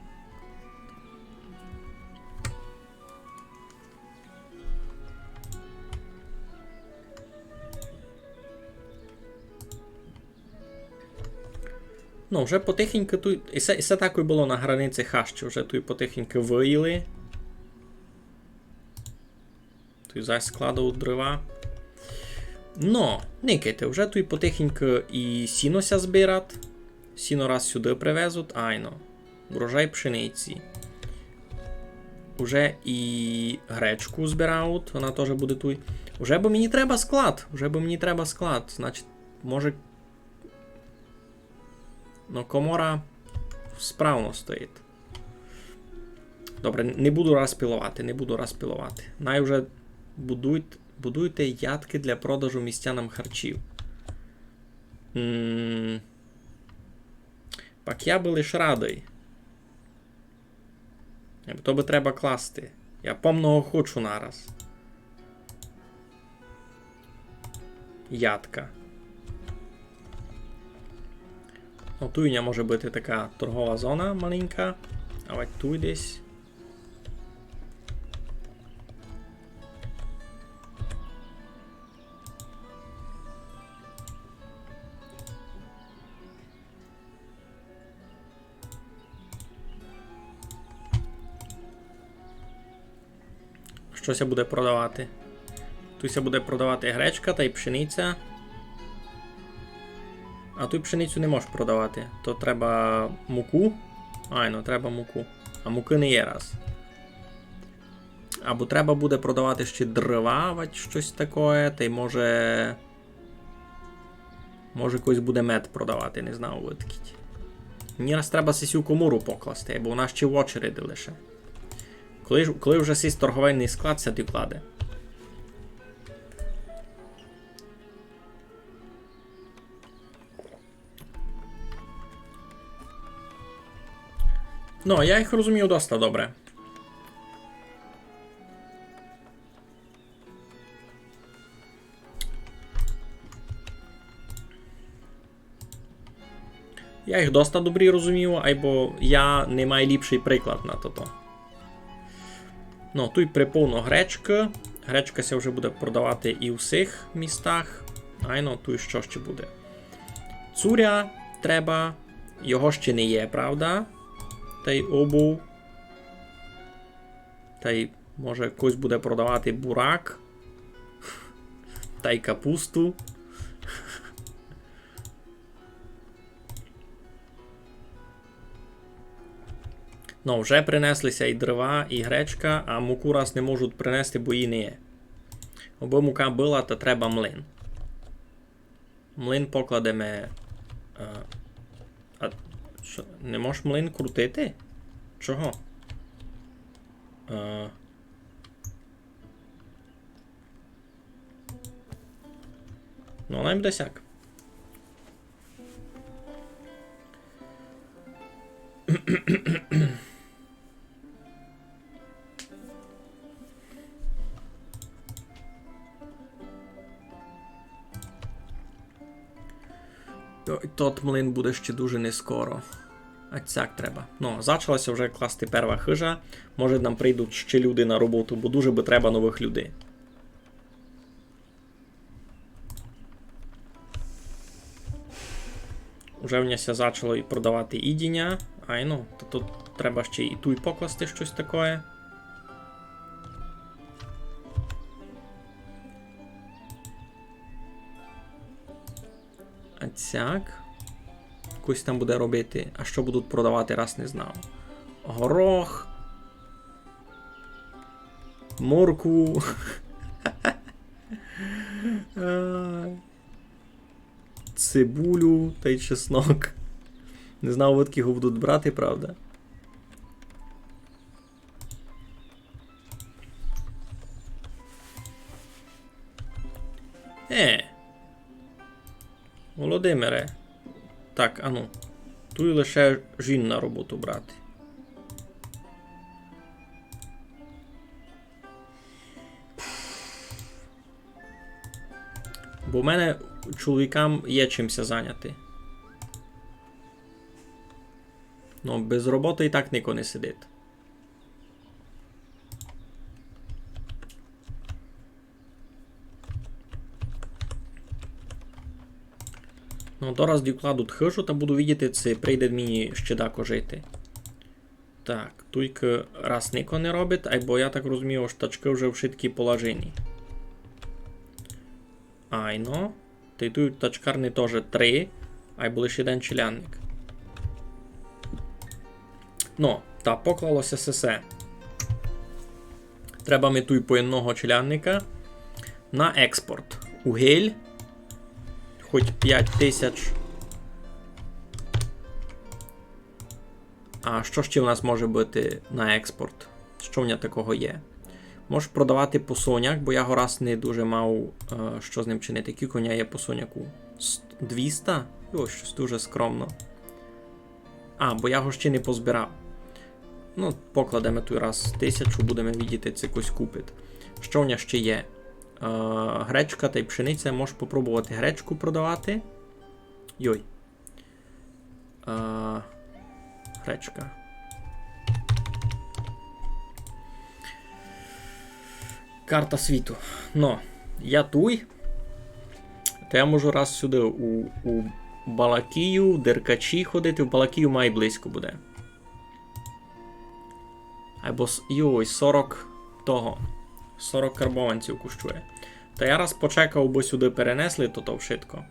[SPEAKER 1] Ну, вже потихеньку тут... І все так і було на границі хащу, вже тут потихеньку виїли. Тут зась складав дрова. Ну, никайте, вже тут потихеньку і сінося збирати. Сіно раз сюди привезуть, айно. Врожай пшениці. Уже і гречку збирають, вона теж буде тут. Уже бо мені треба склад, значить, може... Ну, комора справно стоїть. Добре, не буду розпилувати. Най вже будуйте ядки для продажу містянам харчів. Пак я би лиш радий. То би треба класти. Я помного хочу нараз. Ядка. Ну, тут у мене може бути така торгова зона маленька. А ось тут десь. Щося буде продавати. Тут буде продавати гречка та й пшениця. А тут пшеницю не можеш продавати. То треба муку. Айно, треба муку. А муки не є раз. Або треба буде продавати ще дрова, щось таке. Та й може... Може когось буде мед продавати, не знаю, виткіть. Мені раз треба сесю комору покласти, бо вона ще в очереді лише. Коли вже сість торговельний склад, це кладе. No, ja ich rozumію dosta добре. Я їх доста добрі розумію, або я не маю ліпший приклад на то. Ну, тут приповно гречка. Гречка ся вже буде продавати і в всіх містах. Айно, тут що ще буде? Цуря треба. Його ще не є, правда? Та й обув. Та й, може, хтось буде продавати бурак. Та й капусту. Ну, вже принеслися і дрова, і гречка, а муку раз не можуть принести, бо її не є. Аби мука була, то треба млин. Млин покладемо. Що, не можеш млин крутити? Чого? Ну, нам буде сяк. Тот млин буде ще дуже не скоро. А цяк треба. Ну, почалася вже класти перша хижа. Може нам прийдуть ще люди на роботу, бо дуже би треба нових людей. Уже вняся почало і продавати ідіння. Ай ну, то тут треба ще і туй покласти щось таке. А цяк. Якось там буде робити. А що будуть продавати, раз не знав. Горох. Моркву. Цибулю та й чеснок. Не знав, от його будуть брати, правда? Володимире. Так, ану. Тут лише жін на роботу брати. Бо в мене чоловікам є чимся зайняти. Ну, без роботи і так ніхто не сидить. Ну, дораз докладу хижу, та буду видіти, це прийде мені ще дако жити. Так, тільки раз ніхто не робить, або я так розумію, що тачки вже в шиткі положені. Айно. Та й тут тачкарні теж 3, а й були ще один челянник. Ну, та поклалося все. Треба ми тут по одного челянника на експорт. Угіль. Хоч 5000. А що ще в нас може бути на експорт? Що в мене такого є? Можеш продавати по соняк, бо я го раз не дуже мав, що з ним чинити. Які коня є по соняку? 200? Ось, щось дуже скромно. А, бо я го ще не позбирав. Ну, покладемо тут раз 1000, будемо видіти, це якось купить. Що в мене ще є? Гречка та й пшениця. Можеш попробувати гречку продавати. Йой. Гречка. Карта світу. Ну, я туй. То я можу раз сюди у Балакію, Деркачі ходити. В Балакію має близько буде. Або, йой, 40 того. 40 карбованців коштує. Та я раз почекав, бо сюди перенесли, то вшитко.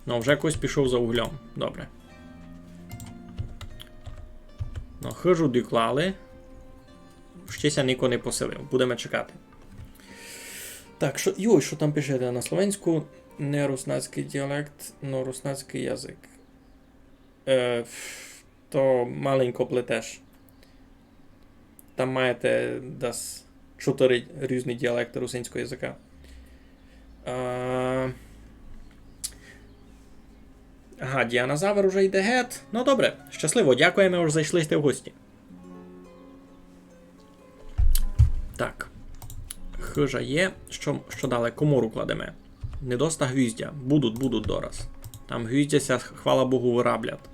[SPEAKER 1] Ну, вже якось пішов за углем. Добре. Ну, хижу доклали. Щеся ніко не поселив. Будемо чекати. Так, що... Йой, що там пишете на словенську? Не руснацький діалект, но руснацький язик. То маленько плетеш. Там маєте das 4 різні діалекти русинського язика. Ага, діанозавр уже йде гет. Ну добре, щасливо, дякуємо, вже зайшли сте в гості. Так. Хижа є. Що далі? Комору кладемо. Недоста гвіздя. Будуть дораз. Там гвіздяся, хвала Богу, вираблять.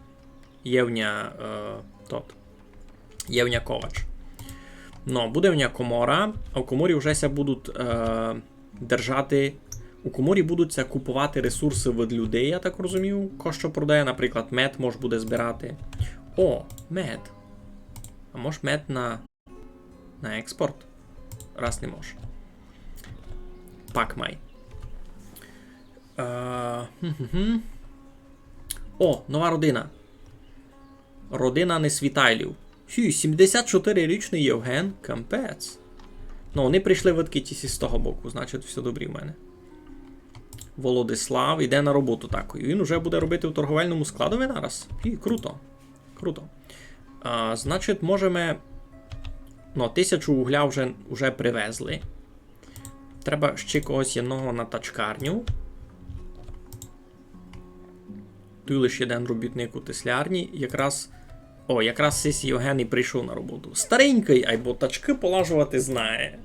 [SPEAKER 1] Євня Євня ковач. Ну, буде в нього комора, а в коморі вже ся будуть держати. У коморі будуть купувати ресурси від людей, я так розумію. Що продає, наприклад, мед може буде збирати. О, мед. А може мед на експорт? Раз не може. Пак май. О, нова родина. Родина Несвітайлів. 74-річний Євген Кампець. Ну, вони прийшли видки тісі з того боку, значить все добре в мене. Володислав йде на роботу такою. Він вже буде робити у торговельному складові нараз. Круто. Круто. Значить, можемо... Ну, 1000 вугля вже привезли. Треба ще когось одного на тачкарню. Тут лише один робітник у теслярні. Якраз сись Євген і прийшов на роботу. Старенький, або тачки полажувати знає.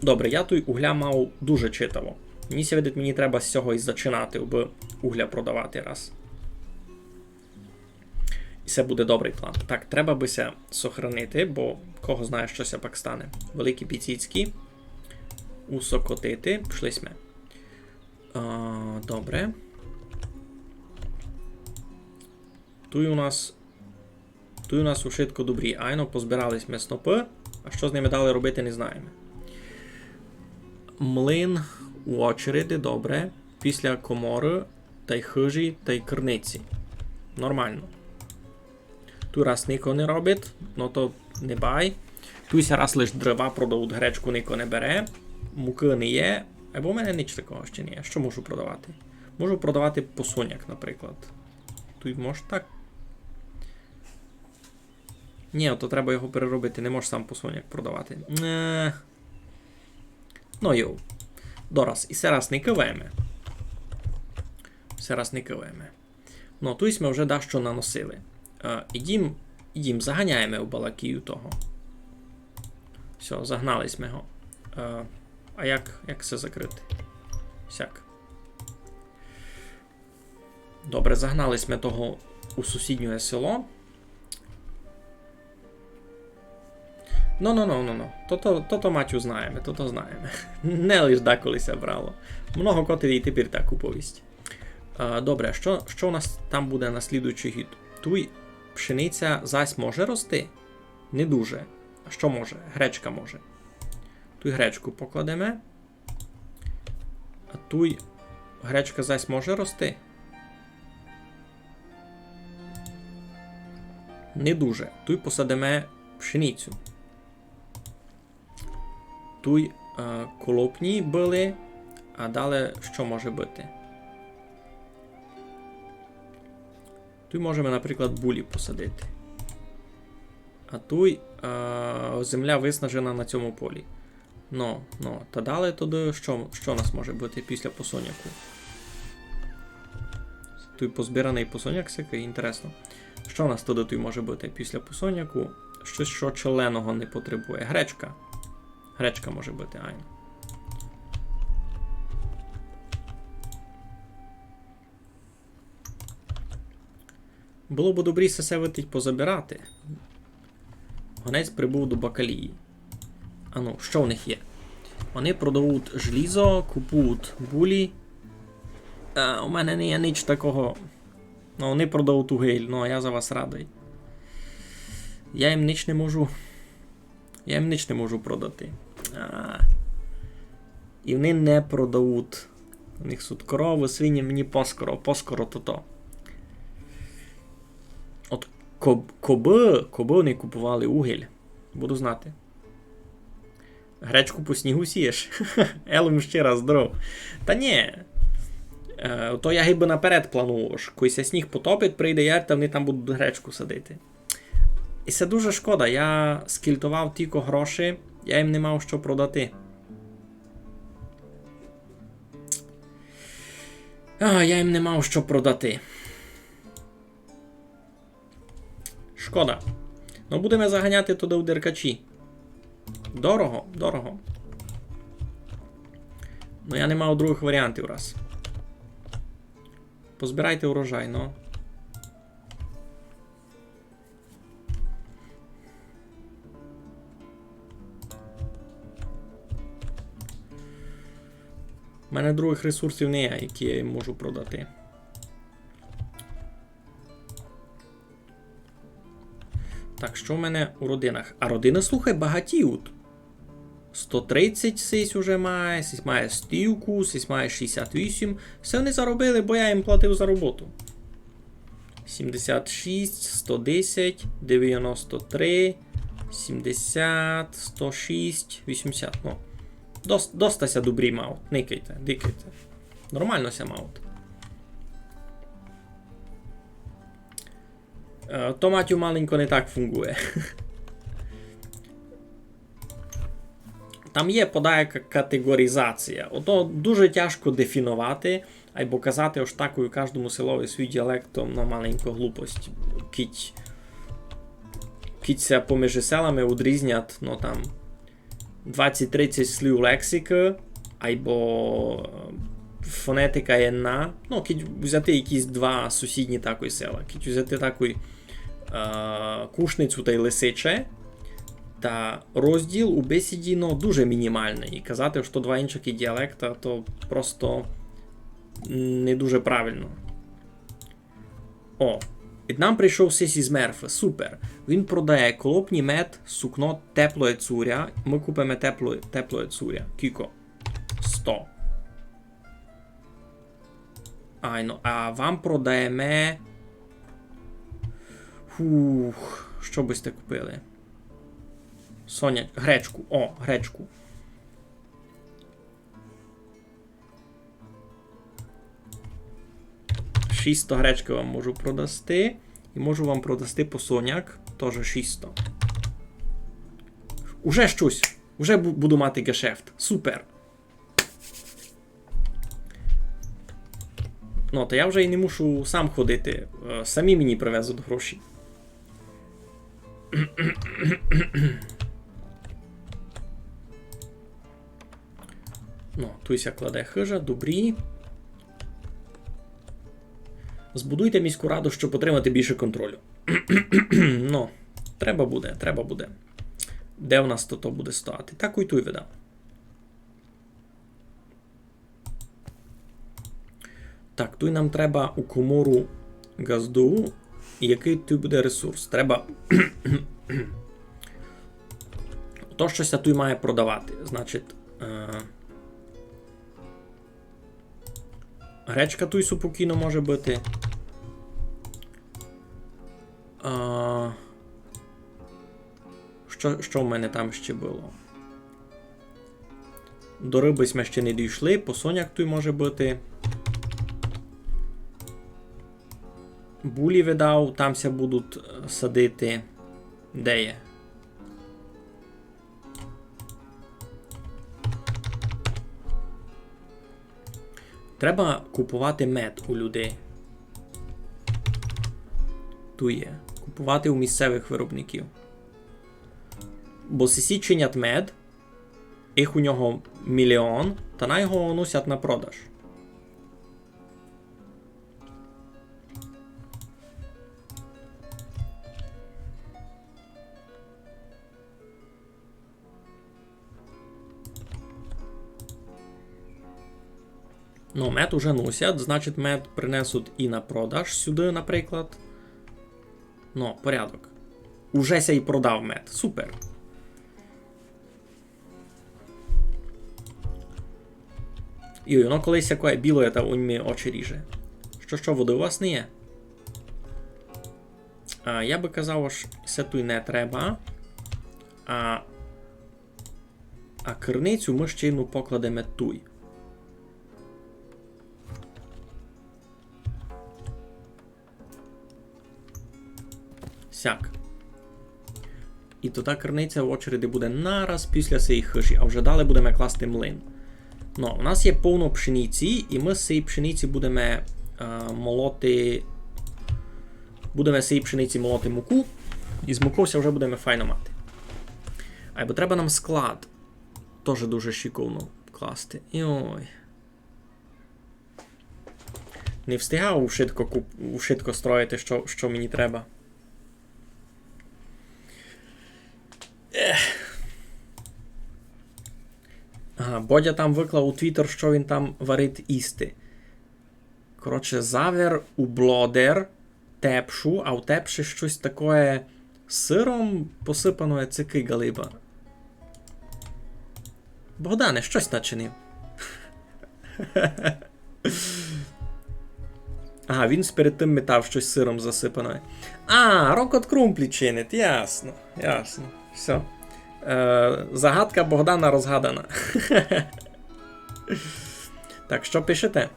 [SPEAKER 1] Добре, я той угля мав дуже читаво. Мені треба з цього і зачинати, аби угля продавати раз. І це буде добрий план. Так, треба бися сохранити, бо кого знає, що ся пак стане. Великі піціцькі. Усокотити. Пішли сме. Добре. Тут у нас ушитко добрі. Айно, позбирались ми снопи, а що з ними далі робити, не знаємо. Млин у очереди, добре. Після комори, та й хижі, та й керниці. Нормально. Тут раз ніко не робить, ну то не бай. Тут раз лише дрова продають, гречку ніко не бере. Муки не є. Або в мене ніч такого ще не є. Що можу продавати? Можу продавати посоняк, наприклад. Тут може так. Ні, то треба його переробити, не можеш сам посоняк продавати. Ну йоу. Дораз. І все раз не киваємо. Ну, тут ми вже дещо наносили. Ідім, заганяємо в балакію того. Все, загнались ми його. А як це закрити? Сяк. Добре, загнались ми того у сусіднє село. Ну. То матю знаємо, то знаємо. Не лиш деколися брало. Много котів і тепер таку повість. Добре, що у нас там буде на слідуючий гід? Туй пшениця зась може рости? Не дуже. А що може? Гречка може. Туй гречку покладемо. А туй гречка зась може рости? Не дуже. Туй посадимо пшеницю. Туй колопні були, а далі що може бути? Тут можемо, наприклад, булі посадити. А тут земля виснажена на цьому полі. Та далі туди що у нас може бути після посоняку? Тут позбираний посоняк всякий, інтересно. Що у нас туди може бути після посоняку? Щось, що челеного не потребує. Гречка. Гречка може бути, айно. Було б добріше все витить позабирати. Гонець прибув до бакалії. Що в них є? Вони продають желізо, купують булі. У мене не є ніч такого. Вони продають угіль, а я за вас радий. Я їм ніч не можу продати. І вони не продають. У них тут корови, свині, мені поскоро то. От коби вони купували угіль. Буду знати. Гречку по снігу сієш? Елом ще раз здоров. Та ні. То я гиби наперед планував. Коли сніг потопить, прийде яр, та вони там будуть гречку садити. І це дуже шкода, я скільтував тільки гроші, я їм не мав що продати. Я їм не мав що продати. Шкода. Ну будемо заганяти туди в деркачі. Дорого, дорого. Ну я не мав других варіантів раз. Позбирайте урожай, ну. У мене других ресурсів не є, які я їм можу продати. Так, що в мене у родинах? А родини, слухай, багатіють. 130 сись уже має, сись має стівку, сись має 68. Все вони заробили, бо я їм платив за роботу. 76, 110, 93, 70, 106, 80. Ну, достася добрий маут. Никайте, дикайте. Нормально ся маут. Томатів маленько не так фунгує. Там є подаяка категоризація. Ото дуже тяжко дефінувати, або казати ось такою кожному селові свій діалектом на маленьку глупость. Кіться поміж селами відрізнять, ну там 20-30 слів лексики, або фонетика jedna. Ну, кіть взяти якісь два сусідні такої села. Кіть взяти такий Кушницю та й Лисиче, та розділ у бесіді, ну, дуже мінімальний. І казати, що два інших діалекта, то просто не дуже правильно. О, і нам прийшов Сесі з Мерфи. Супер. Він продає колопні мед, сукно теплої цуря. Ми купимо теплої цуря. Кіко? 100. Айно, а вам продаємо... Фух, що би сте купили? Соня, гречку. О, гречку. «600 гречки вам можу продасти. І можу вам продасти по соняк. Теж 600. Уже щось. Уже буду мати гешефт. Супер. Ну, то я вже і не мушу сам ходити. Самі мені привезуть гроші. Ну, туйся кладе хижа, добрі. Збудуйте міську раду, щоб отримати більше контролю. Ну, треба буде, треба буде. Де в нас то буде стояти? Так і туй видав. Так, тут нам треба у комору газду. І який тут буде ресурс? Треба... То, щось тут має продавати. Значить... Гречка тут супокійно може бути. Що в мене там ще було? До риби ми ще не дійшли. По соняк тут може бути. Булі видав, тамся будуть садити. Де є? Треба купувати мед у людей. Тут є. Купувати у місцевих виробників. Бо сісі чинять мед, їх у нього мільйон, та на його носять на продаж. Ну, мед уже носять, значить мед принесуть і на продаж сюди, наприклад. Ну, порядок. Уже ся й продав мед. Супер. І воно колись яке біле, та унь мені очі ріже. Що, води у вас не є? Я би казав, що це тут не треба. А керницю ми ще йому покладемо туй. Сяк. І то та криниця в очереді буде нараз після цієї хижі, а вже далі будемо класти млин. Ну, у нас є повно пшениці, і ми з цієї пшениці будемо молоти. Будемо з цієї пшениці молоти муку, і з мукою вже будемо файно мати. Бо треба нам склад. Теж дуже шиковно класти. Йой. Не встигав швидко строїти, що мені треба. Ага, Бодя там виклав у Твіттер, що він там варить їсти. Коротше, завер у блодер тепшу, а у тепші щось таке сиром посипано цики галиба. Богдане, щось начинив. Ага, він перед тим метав щось сиром засипано. А, Рокот Крумплі чинить, ясно, ясно. Все. Загадка Богдана розгадана. Так, що пишете?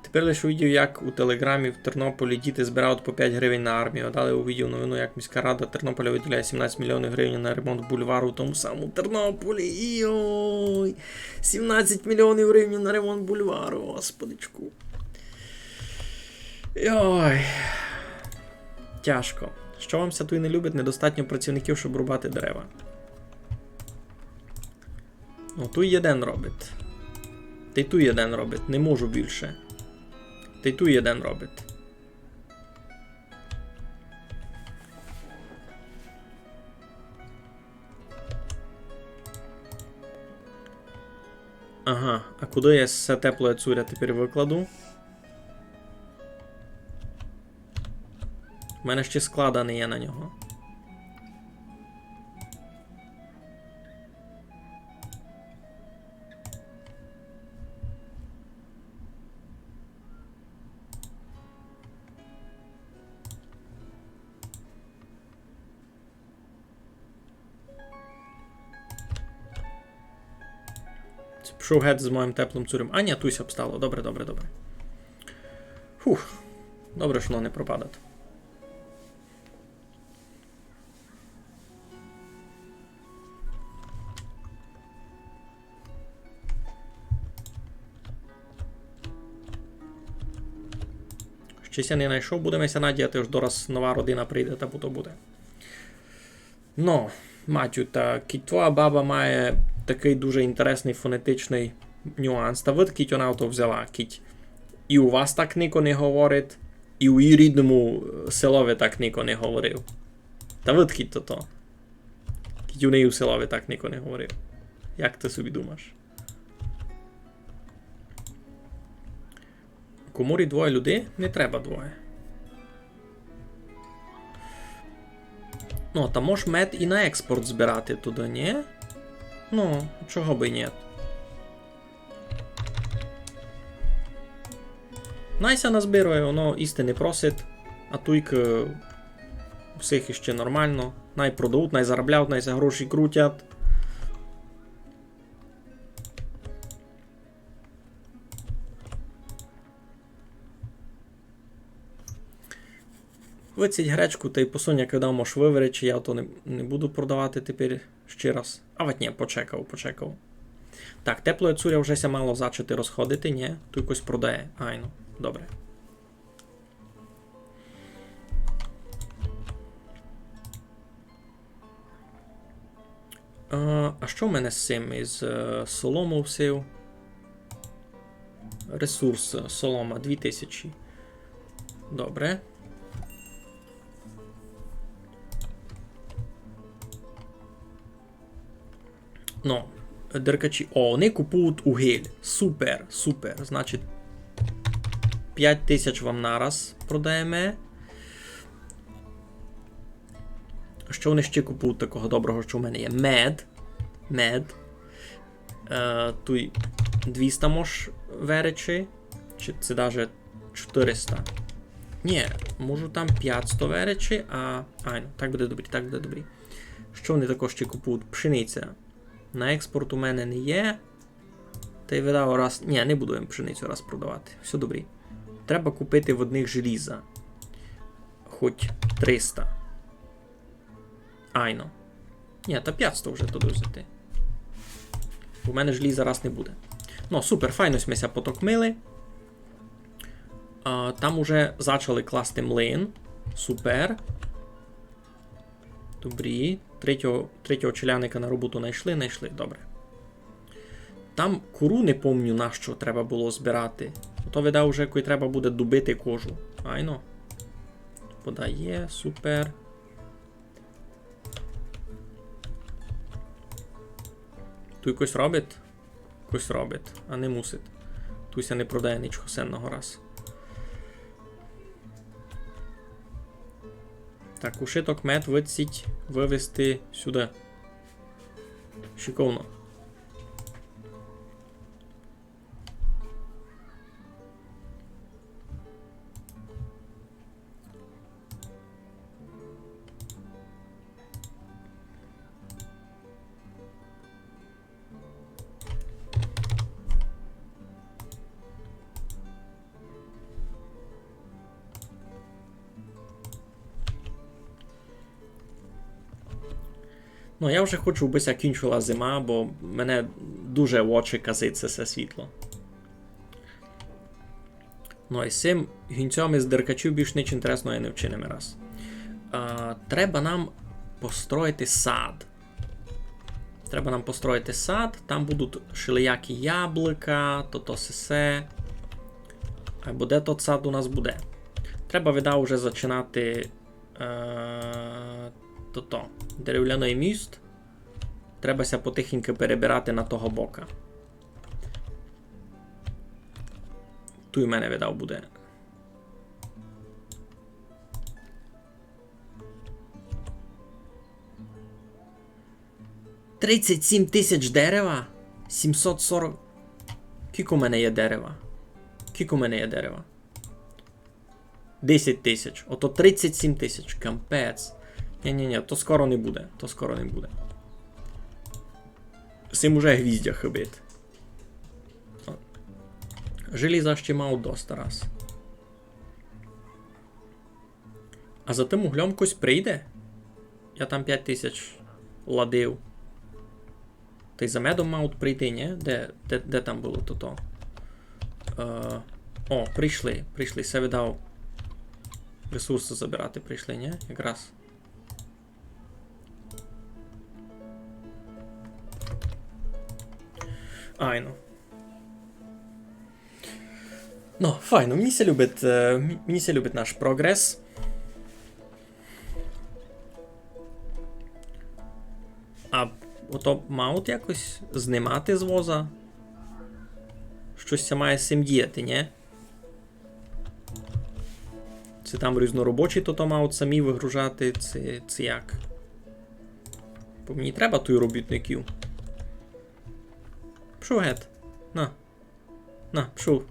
[SPEAKER 1] Тепер лише увидів, як у Телеграмі в Тернополі діти збирають по 5 гривень на армію. Далі увидів новину, як міська рада Тернополя виділяє 17 мільйонів гривень на ремонт бульвару у тому самому Тернополі. Йой! 17 мільйонів гривень на ремонт бульвару, господичку. Йой. Тяжко. Що вам Сятуй не любить? Недостатньо працівників, щоб рубати дерева. Ну, туй один робить. Та й туй один робить. Не можу більше. Та й туй один робить. Ага, а куди я все тепле цуря тепер викладу? У мене ще склада не є на нього. Пішов геть з моїм теплим цурем. А, ні, тусь обстало. Добре, добре, добре. Фух. Добре, що воно не пропадає. Щось я не знайшов, будемося надіяти, що дораз нова родина прийде, та то буде. Ну, Матю, та кіть твоя баба має такий дуже інтересний фонетичний нюанс. Та вид кіть вона то взяла, кіть і у вас так ніко не говорить, і у її рідному селові так ніко не говорив. Та вид кіть то. Кіть у неї у селові так ніко не говорив. Як ти собі думаєш? У коморі двоє людей? Не треба двоє. Ну, та можеш мед і на експорт збирати туди, ні? Ну, чого би ні? Найся назбирує, воно істи не просить, а туйк всіх іще нормально. Най продають, най заробляють, най за гроші крутять. Виціть гречку та й посунь, як видав, можеш виварити, чи я то не буду продавати тепер ще раз. А от ні, почекав. Так, теплої цуря вже ся мало зачати розходити, ні? То якось продає. Айно, добре. А що в мене з цим? Із солому всів? Ресурс солома 2000. Добре. Ну, деркачі. О, вони купують угіль. Супер, супер. Значить, 5000 вам нараз продаємо. Що вони ще купують такого доброго, що в мене є? Мед. Тут 200 мож веречі. Чи це навіть 400. Ні, можу там 500 веречі, а... Ай, ну, так буде добрі. Що вони також ще купують? Пшениця. На експорт у мене не є. Та й видав раз... Ні, не буду їм пшеницю раз продавати. Все добре. Треба купити в одних желіза. Хоч 300. Айно. Ні, та 500 вже туди взяти. У мене ж зараз не буде. Ну, супер, файно ми ся потокмили. Там уже почали класти млин. Супер. Добрі. Третього челяника на роботу знайшли, добре. Там куру не помню, на що треба було збирати. То видав вже, який треба буде добити кожу. Айно. Подає, супер. Тут якось робить? Якось робить, а не мусить. Туся не продає нічого сенного раз. Так, ушиток мед вивести сюди. Шиковно. Ну, я вже хочу, аби закінчила зима, бо мене дуже в очі казиться це світло. Ну, і з цим гінцем із деркачів більш ніч інтересного я не вчинимо раз. Треба нам построїти сад. Там будуть шилиякі яблука, то сесе. Або де тот сад у нас буде. Треба, видав, вже зачинати дерев'яний міст. Требася потихеньку перебирати на того бока. Тут у мене, видав, буде. $37 тисяч дерева? 740. Кілько у мене є дерева? 10 тисяч. Ото 37 тисяч. Кампець. Ні, то скоро не буде. З цим уже гвіздя хибить. Желіза ще мав доста раз. А за тим углем кось прийде? Я там 5 тисяч ладив. Та й за медом мав прийти, ні? Де там було то? О, прийшли. Все видав. Ресурси забирати прийшли, ні? Якраз. Айно. Ну, файно, мені се любить наш прогрес. А ото мають якось знімати з воза? Щось це має з цим діяти, ні? Це там різноробочі то мають самі вигружати, це як? Бо мені треба той робітників. Пішов гет.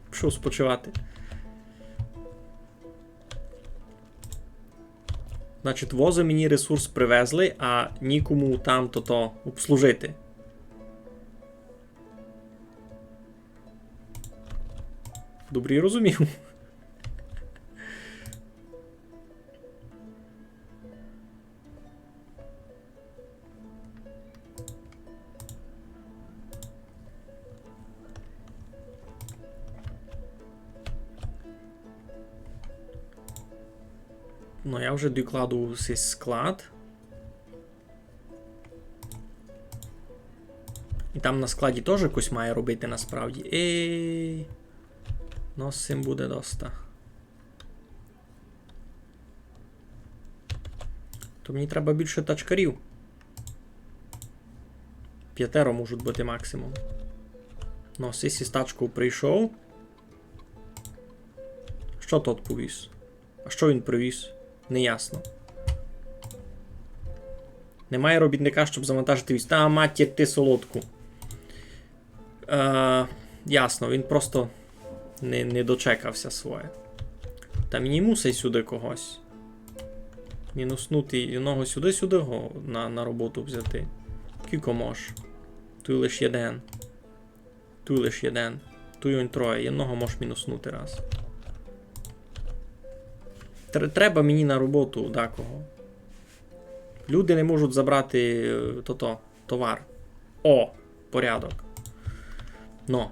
[SPEAKER 1] Пішов спочивати. Значить, вози мені ресурс привезли, а нікому там то обслужити. Добрі розумів. Ну, я вже докладу цей склад. І там на складі теж якось має робити насправді. Ну, з цим буде доста. То мені треба більше тачкарів. 5 можуть бути максимум. Ну, Сисі з тачкою прийшов. Що тот повіз? А що він привіз? Неясно. Немає робітника, щоб завантажити віз. Та, матір, ти солодку. Ясно, він просто не дочекався своє. Та мені мусить сюди когось. Мінуснути одного сюди на роботу взяти. Кілько мож. Тут лиш один. Тут він троє. Одного можеш мінуснути раз. Треба мені на роботу декого. Люди не можуть забрати товар. О, порядок. Ну.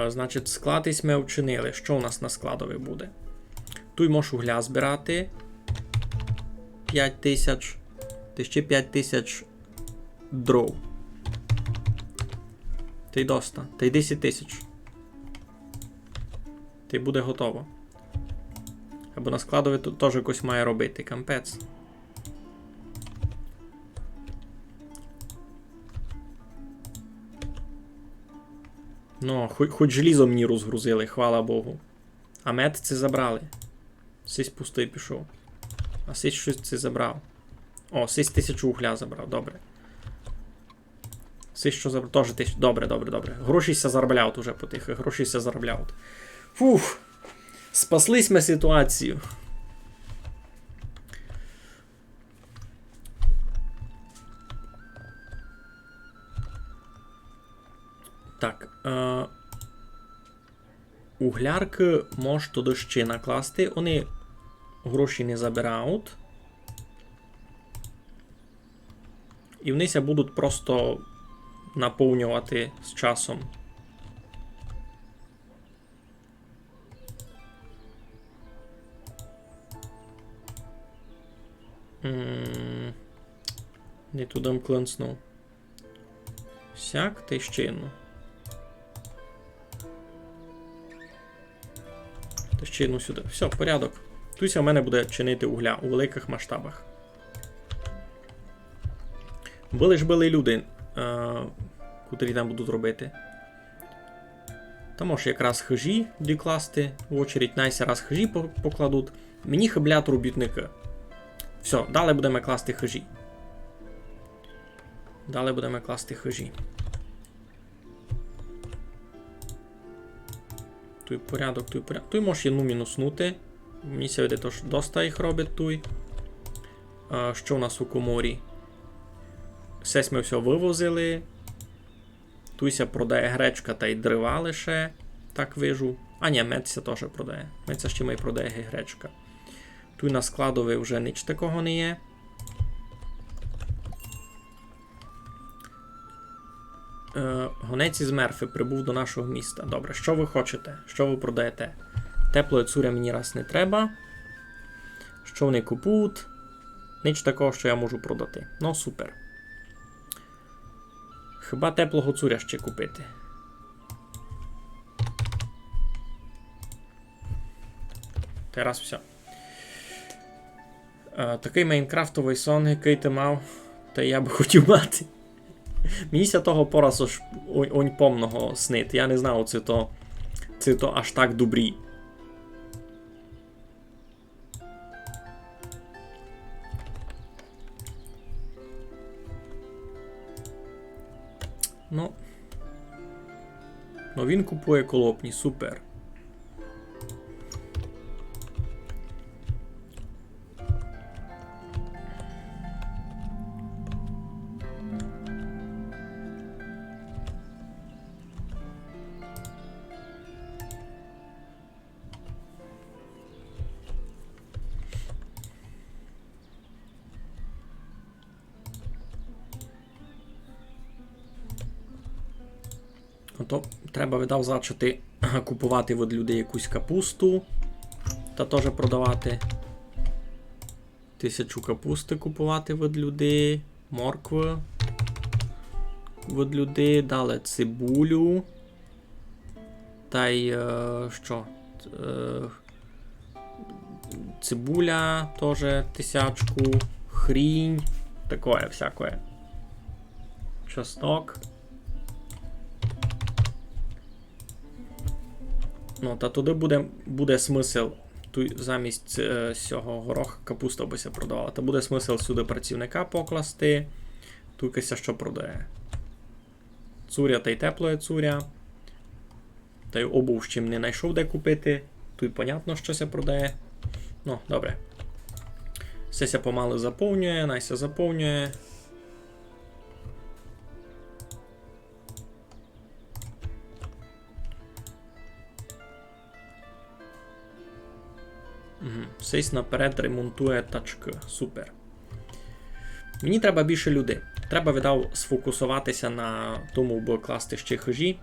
[SPEAKER 1] Значить, складись ми вчинили. Що у нас на складові буде? Тут можеш угля збирати. 5000. Та ще 5000 дров. Та й доста. Та й 10 тисяч. Та й буде готово. Або на складові тут теж якось має робити. Кампець. Ну, хоч желізо мені розгрузили, хвала Богу. А мед це забрали. Сись пустий пішов. А сись щось це забрав. О, сись 1000 угля забрав, добре. Сись що забрав, теж 1000. Добре. Гроші ся заробляють уже потихо, гроші ся заробляють. Фух. Спаслись ми ситуацію. Так. Углярки можеш туди ще накласти. Вони гроші не забирають. І вони ся будуть просто наповнювати з часом. Не туди клинснув. Сяк, та ще одну. Та ще одну сюди. Все, порядок. Туся в мене буде чинити угля у великих масштабах. Були люди, котрі там будуть робити. Там можеш якраз хижі докласти в очередь, найся раз хижі покладуть. Мені хиблять робітники. Все, далі будемо класти хижі. Той порядок. Той можеш одну мінуснути. Мені ся видить, що доста їх робить той. Що у нас у коморі? Все ми все вивозили. Туйся продає гречка та й дрова лише. Так вижу. А ні, медся теж продає. Медся ще має продає гречка. Тут на складові вже ніч такого не є. Гонець із Мерфи прибув до нашого міста. Добре, що ви хочете? Що ви продаєте? Теплої цуря мені раз не треба. Що вони купують? Ніч такого, що я можу продати. Ну, супер. Хіба теплого цуря ще купити? Зараз все. Такий майнкрафтовий сон, який ти мав, та я би хотів мати. Мені ся того поразу ж онь помного снить. Я не знав, це то аж так добрі. Ну він купує колопні, супер. То треба видав зачати купувати від людей якусь капусту та теж продавати. 1000 капусти купувати від людей, моркви від людей, далі цибулю та й що? Цибуля теж 1000, хрінь, такое всякое. Чеснок. Ну, та туди буде смисл, замість цього гороха капуста би ся продавала. Та буде смисл сюди працівника покласти. Тут що продає. Цуря та й теплої цуря. Та й обув з чим не знайшов де купити. Тут понятно, що ся продає. Ну, добре. Все ся помалу заповнює, найся заповнює. Сейс наперед ремонтує тачки. Супер. Мені треба більше людей. Треба, видав, сфокусуватися на тому, бо класти ще хижі.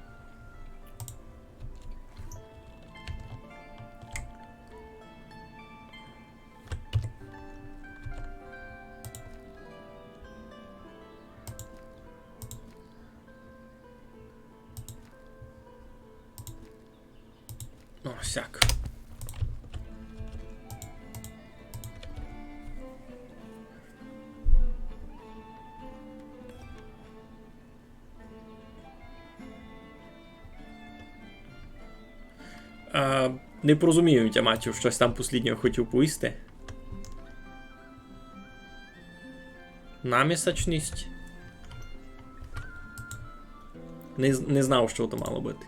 [SPEAKER 1] Ну, сяк. Не порозумію, Тяматів, щось там посліднього хотів поїсти. Намісочність. Не знав, що то мало бути.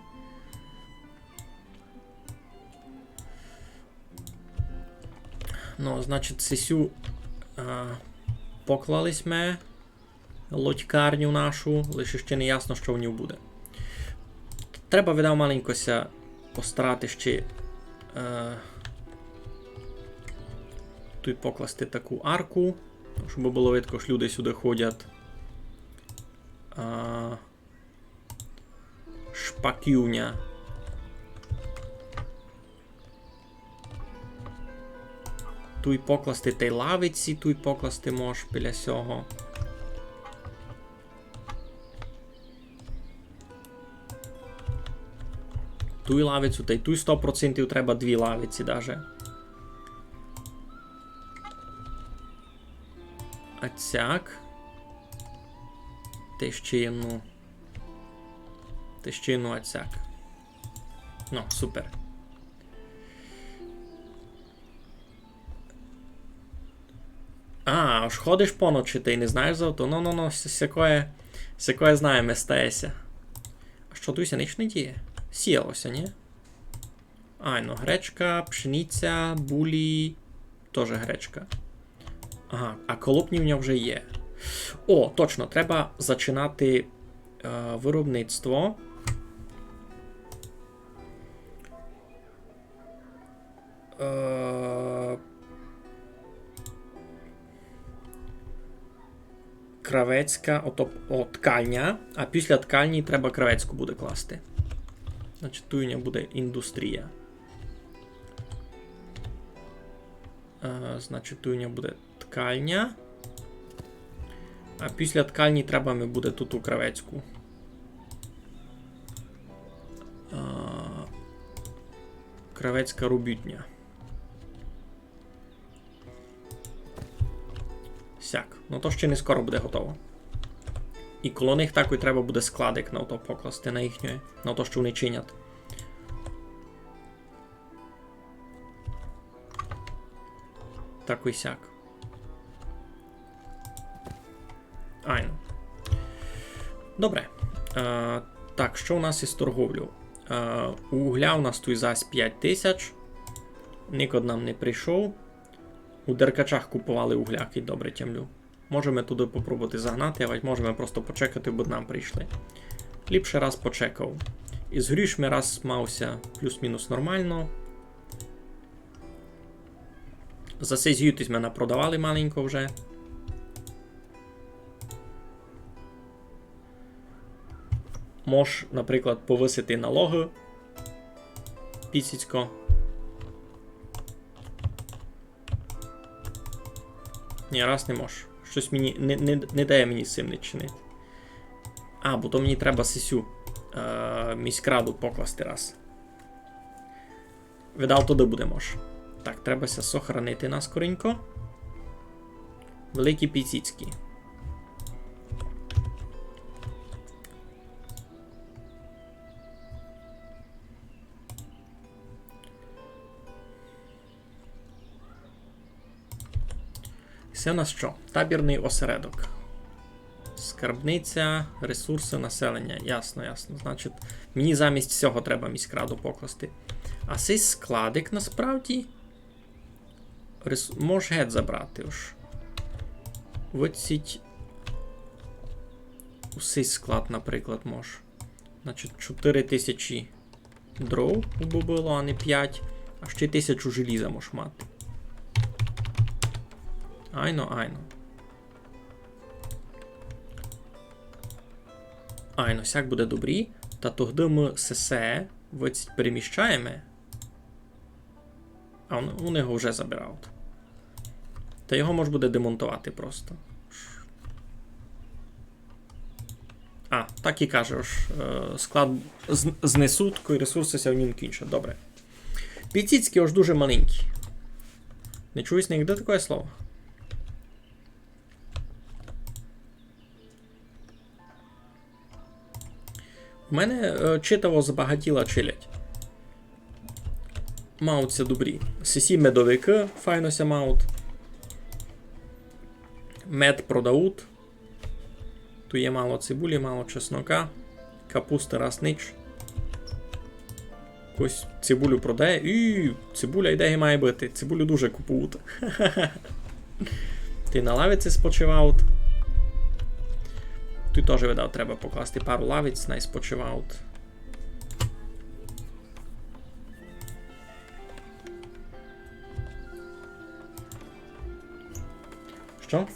[SPEAKER 1] Ну, значить, сесю поклались ми лодькарню нашу, лише ще не ясно, що в ній буде. Треба, видав, маленькося постарати ще тут покласти таку арку, щоб було видно, що люди сюди ходять. Шпаківня. Тут покласти tej лавиці, тут покласти можеш біля сього. Ту лавицю, та й ту 100% треба дві лавиці даже. А цяк. Те ще одну ацяк. Ну, супер. А, аж ходиш поночі, ти не знаєш за то? Ну, всякое знаємо, стається. А що туся ніч не діє? Сіялося, ні? Ай, ну, гречка, пшениця, булі, теж гречка. Ага, а колопнівня вже є. О, точно, треба зачинати виробництво. Кравецька, ткальня, а після ткальні треба кравецьку буде класти. Значить, тут у нього буде індустрія. Значить, тут у нього буде ткальня. А після ткальні треба ми буде тут у кравецьку. Кравецька робітня. Сяк. Ну то ще не скоро буде готово. І коло них також треба буде складик на то покласти на їхнє, на то, що вони чинять. Так і сяк. Айно. Добре. Так, що у нас із торговлю? Угля у нас тут зась 5000. Нікод нам не прийшов. У Деркачах купували угляки, добре тямлю. Можемо туди попробувати загнати, а можемо просто почекати, бо нам прийшли. Ліпше раз почекав. Із грішми раз мався плюс-мінус нормально. За сезютись мене продавали маленько вже. Мож, наприклад, повисити налоги. Пісіцько. Ні, раз не можу. Щось мені не дає мені з цим не чинити. А, бо то мені треба сесю міськраду покласти раз. Видав, туди буде мож. Так, требася сохранити нас скоренько. Великі піціцькі. Це у нас що? Табірний осередок. Скарбниця, ресурси, населення. Ясно, ясно. Значить, мені замість цього треба міськраду покласти. А цей складик, насправді, може геть забрати уж. Виціть усей склад, наприклад, може. Значить, 4000 дров би було, а не 5. А ще 1000 желіза може мати. Айно. Айно, сяк буде добрі. Та тоді ми сесе переміщаємо. А вони його вже забирають. Та його можна буде демонтувати просто. А, так і кажеш. Склад знесуть, і ресурси ся в нім кінчать. Добре. Піціцькі аж дуже маленькі. Не чуєш нігде таке слово? У мене читаво збагатіла чилять. Мауться добрі. Сесі медовики файно ся маут. Мед продаут. Тут є мало цибулі, мало чеснока. Капуста раз нич. Ось цибулю продає. І цибуля ідеї має бути. Цибулю дуже купують. Ти на лавиці спочивав. Тут теж, видав, треба покласти пару лавиць, най спочивав. Що?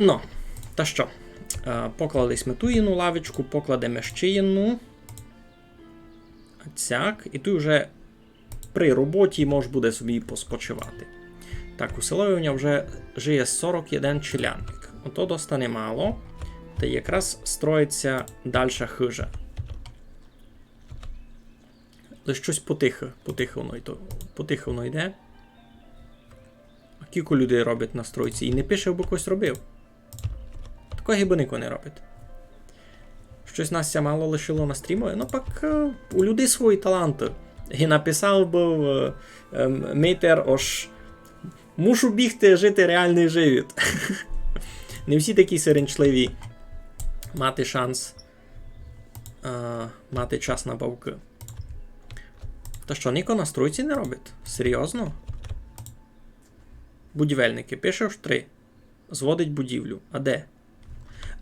[SPEAKER 1] Ну, та що? Поклали ми ту інну лавочку, покладемо ще інну. Цяк. І тут вже при роботі може буде собі поспочивати. Так, у селі вже жиє 41 челянник. Ото достане мало. Та якраз строїться дальша хижа. Лише щось потихо воно йде. А кілька людей робить на стройці. І не пише, бо когось робив. Такого хіба ніхто не робить. Щось нас ся мало лишило на стрімові. Ну, пак у людей свої таланти. І написав би мейтер, ож мушу бігти, жити реальний живіт. Не всі такі сиренчливі мати шанс мати час на бавки. Та що, ніко на стройці не робить? Серйозно? Будівельники. Пише ж 3. Зводить будівлю. А де?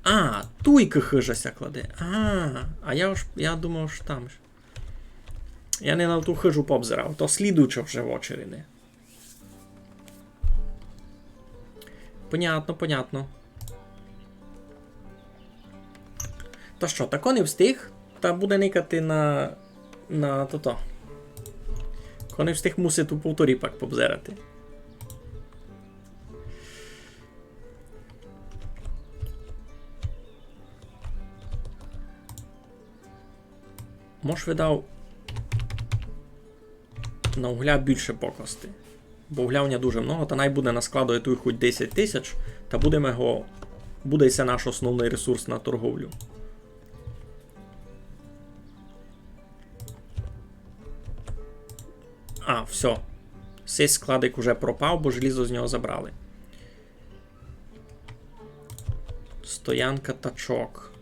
[SPEAKER 1] А, туйка хижася кладе. А я думав, що там ж. Я не на ту хижу побзирав. То слідучо вже в очереди. Понятно. Та що, тако не встиг? Та буде никати на то-то. Ко не встиг мусить у повторі пак побзирати. Може видав на угля більше покласти. Бо угля у нього дуже много, та най буде на складу той хоч 10 тисяч, та буде це наш основний ресурс на торговлю. А, все. Цей складик уже пропав, бо желізо з нього забрали. Стоянка тачок.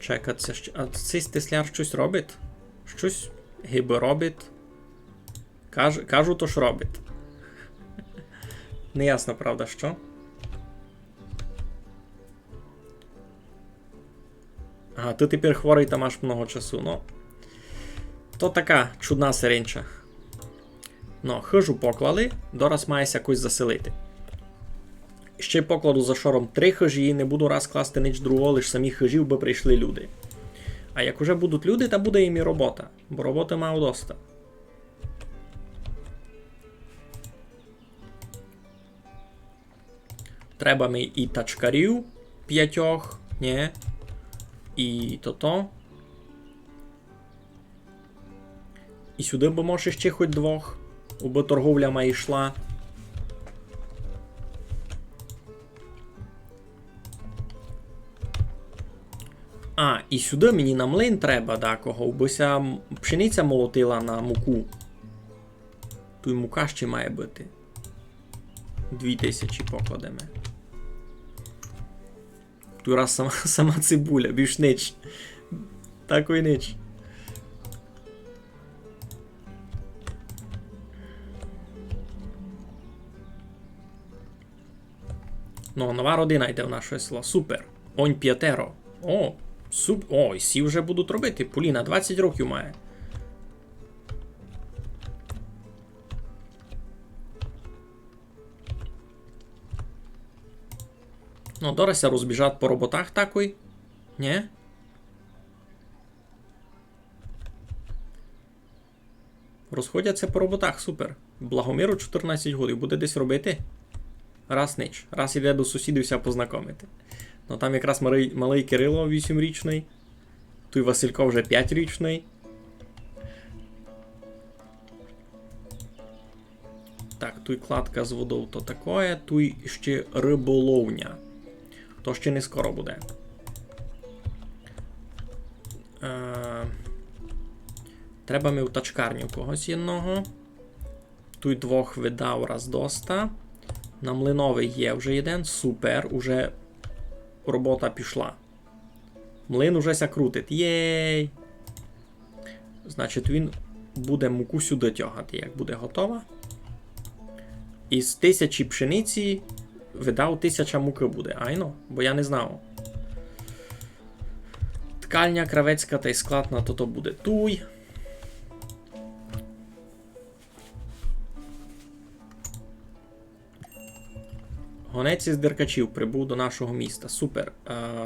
[SPEAKER 1] Чекай, а цей стесляр щось робить? Щось гиби робить. Кажу, то ж робить. Неясно, правда, що? Ага, ти тепер хворий та маєш много часу, ну. То така чудна сиренча. Ну, хижу поклали, дораз маєся якось заселити. Ще покладу за шором 3 хижі і не буду раз класти ніч другого, лиш самі хижів, бо прийшли люди. А як уже будуть люди, та буде їм і робота. Бо роботи мав доста. Треба ми і тачкарів 5, ні. І то. І сюди б може ще хоч двох, аби торговля має йшла. А, і сюди мені на млин треба декого, бося пшениця молотила на муку. Тут мука ще має бути. 2000 покладемо. Тут раз сама цибуля, більш нич. Такий нич. Ну, нова родина йде в наше село. Супер. Онь п'ятеро. О, О, і сі вже будуть робити. Поліна 20 років має. Ну, дорася розбіжать по роботах такой. Ні? Розходяться по роботах, супер. Благоміру 14 годин. Буде десь робити? Раз нич. Раз іде до сусідівся познайомити. Ну там якраз малий Кирило 8-річний. Той Василько вже 5-річний. Так, тут кладка з водою то таке, тут ще риболовня. То ще не скоро буде. Треба ми в тачкарню когось єдного. Тут двох видав раз доста. На млиновий є вже один. Супер, уже робота пішла. Млин уже ся крутить. Єй! Значить, він буде муку сюди тягати, як буде готова. Із 1000 пшениці видав 1000 муки буде. Айно, бо я не знав. Ткальня, кравецька та й складна, то буде туй. Гонець із деркачів прибув до нашого міста. Супер.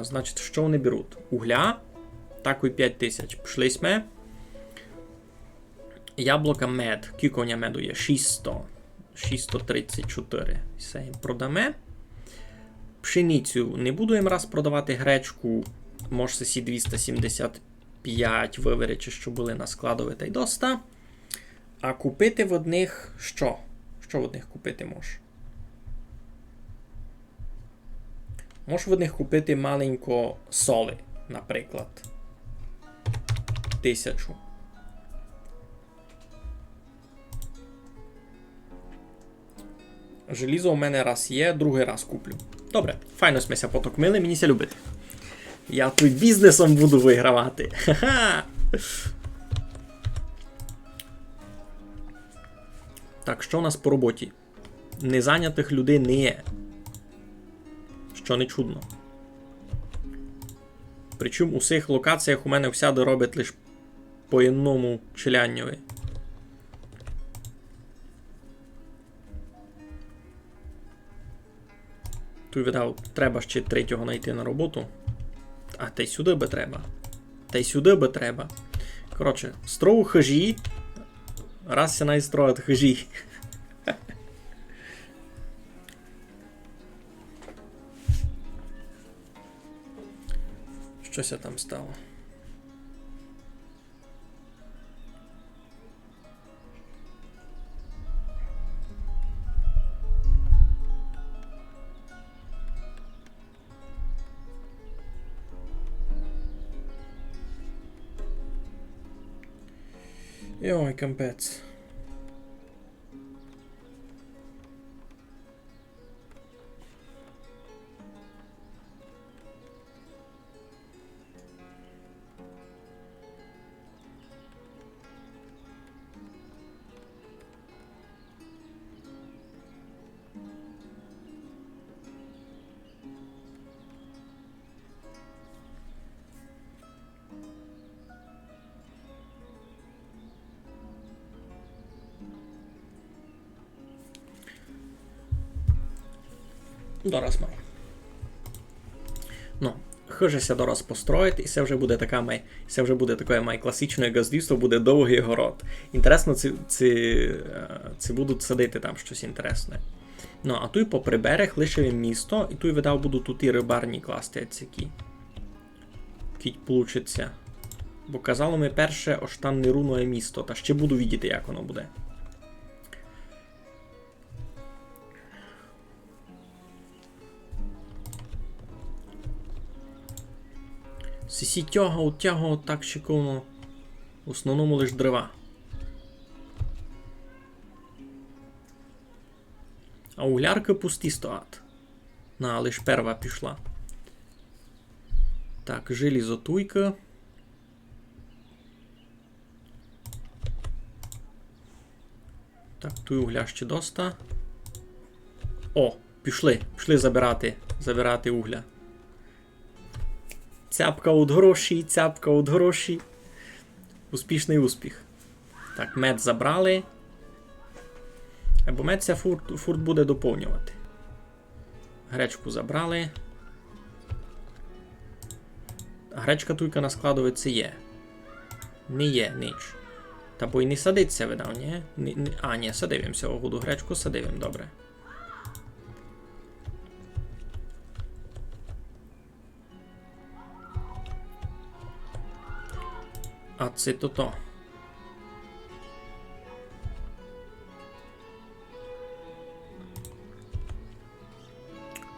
[SPEAKER 1] Значить, що вони беруть? Угля. Такий 5000. Пішли сме. Яблука мед. Кіконя меду є 600. 634. Все їм продаме. Пшеницю не буду їм раз продавати гречку. Може сі 275 виверечі, що були на складові та й доста. А купити в одних що? Що в одних купити можеш? Можеш в одних купити маленько соли, наприклад. 1000. Желізо у мене раз є, другий раз куплю. Добре, файно смеся потокмили, мені ся любити. Я тут бізнесом буду вигравати. Ха-ха! Так, що у нас по роботі? Незайнятих людей не є. Що не чудно. Причому у всіх локаціях у мене всяди роблять лише по одному челянньові. Тут видав, треба ще третього знайти на роботу. А та й сюди би треба. Та й сюди би треба. Коротше, строю хижі. Раз ся найстроїть хижі. Щося там стало. Йой, капець. Дораз має. Ну, хижеся дораз построїть, і це вже буде така це вже буде таке класичне газдівство, буде довгий город. Інтересно, ці будуть садити там щось інтересне. Ну, а тут попри берег лише місто, і тут, видав, будуть тут і рибарні класти цікі. кіть получиться. Бо казало ми перше оштанне руное місто, та ще буду видіти, як воно буде. Сісі тягав так шиковно. В основному лиш дрова. А углярки пусті стоять. На, лиш перва пішла. Так, желізотуйка. Так, тут угля ще доста. О, пішли забирати угля. Цяпка от гроші. Успішний успіх. Так, мед забрали. Або мед ця фурт буде доповнювати. Гречку забрали. А гречка туйка на складовиці є. Не є, ніч. Та бо й не садиться, видав, ні? Ні, садивимося огоду гречку, садивим, добре. А це то.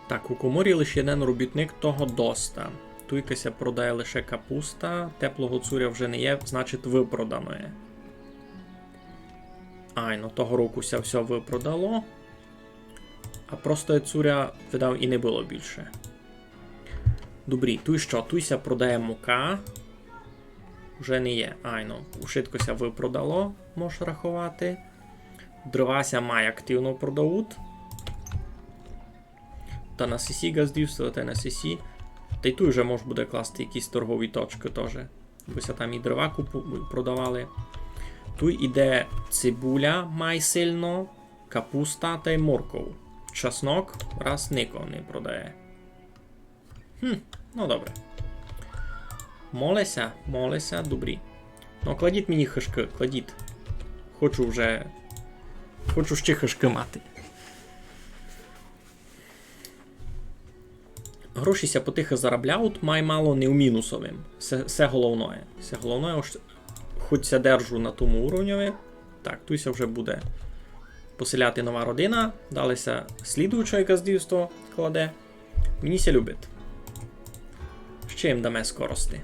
[SPEAKER 1] Так, у коморі лише один робітник, того доста. Туйкася продає лише капуста, теплого цуря вже не є, значить випродано є. Ну того року все випродало. А просто цуря, видав, і не було більше. Добрі, туй що? Туйся продає мука. Вже не є. Швидкося випродало, можеш рахувати. Дровася має активно продають. Та на сісі газдівство, та на сісі. Та й тут вже може буде класти якісь торгові точки теж. Бося там і дрова продавали. Тут іде цибуля май сильно, капуста та й морков. Часнок раз нико не продає. Ну добре. Молися, добрі. Ну, кладіть мені хишки, кладіть. Хочу ще хишки мати. Грошіся потихо заробляють, май мало не в мінусовим. Це головне. Це головне, хоч ся держу на тому уровневі. Так, туйся вже буде поселяти нова родина. Далися слідуюче газдівство кладе. Мені ся любить. Ще їм даме скорости.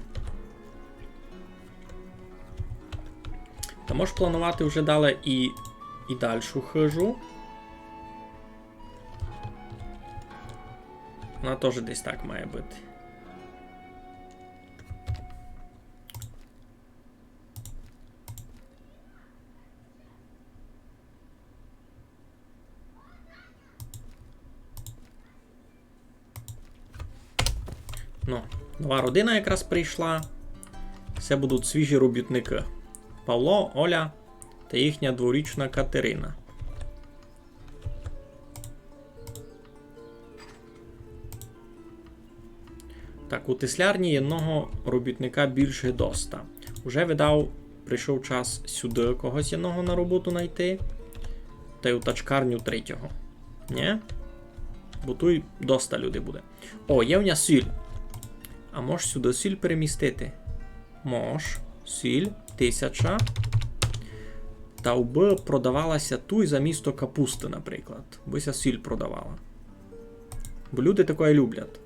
[SPEAKER 1] Та можеш планувати вже далі і дальшу хижу. Вона теж десь так має бути. Ну, нова родина якраз прийшла. Це будуть свіжі робітники. Павло, Оля та їхня дворічна Катерина. Так, у теслярні одного робітника більше доста. Уже, видав, прийшов час сюди когось одного на роботу знайти. Та й у тачкарню третього. Ні? Бо тут доста людей буде. О, є в нього сіль. А можеш сюди сіль перемістити? Мож. Сіль. 1000. Та би продавалася тут за місто капусти, наприклад. Бися сіль продавала. Бо люди таке люблять.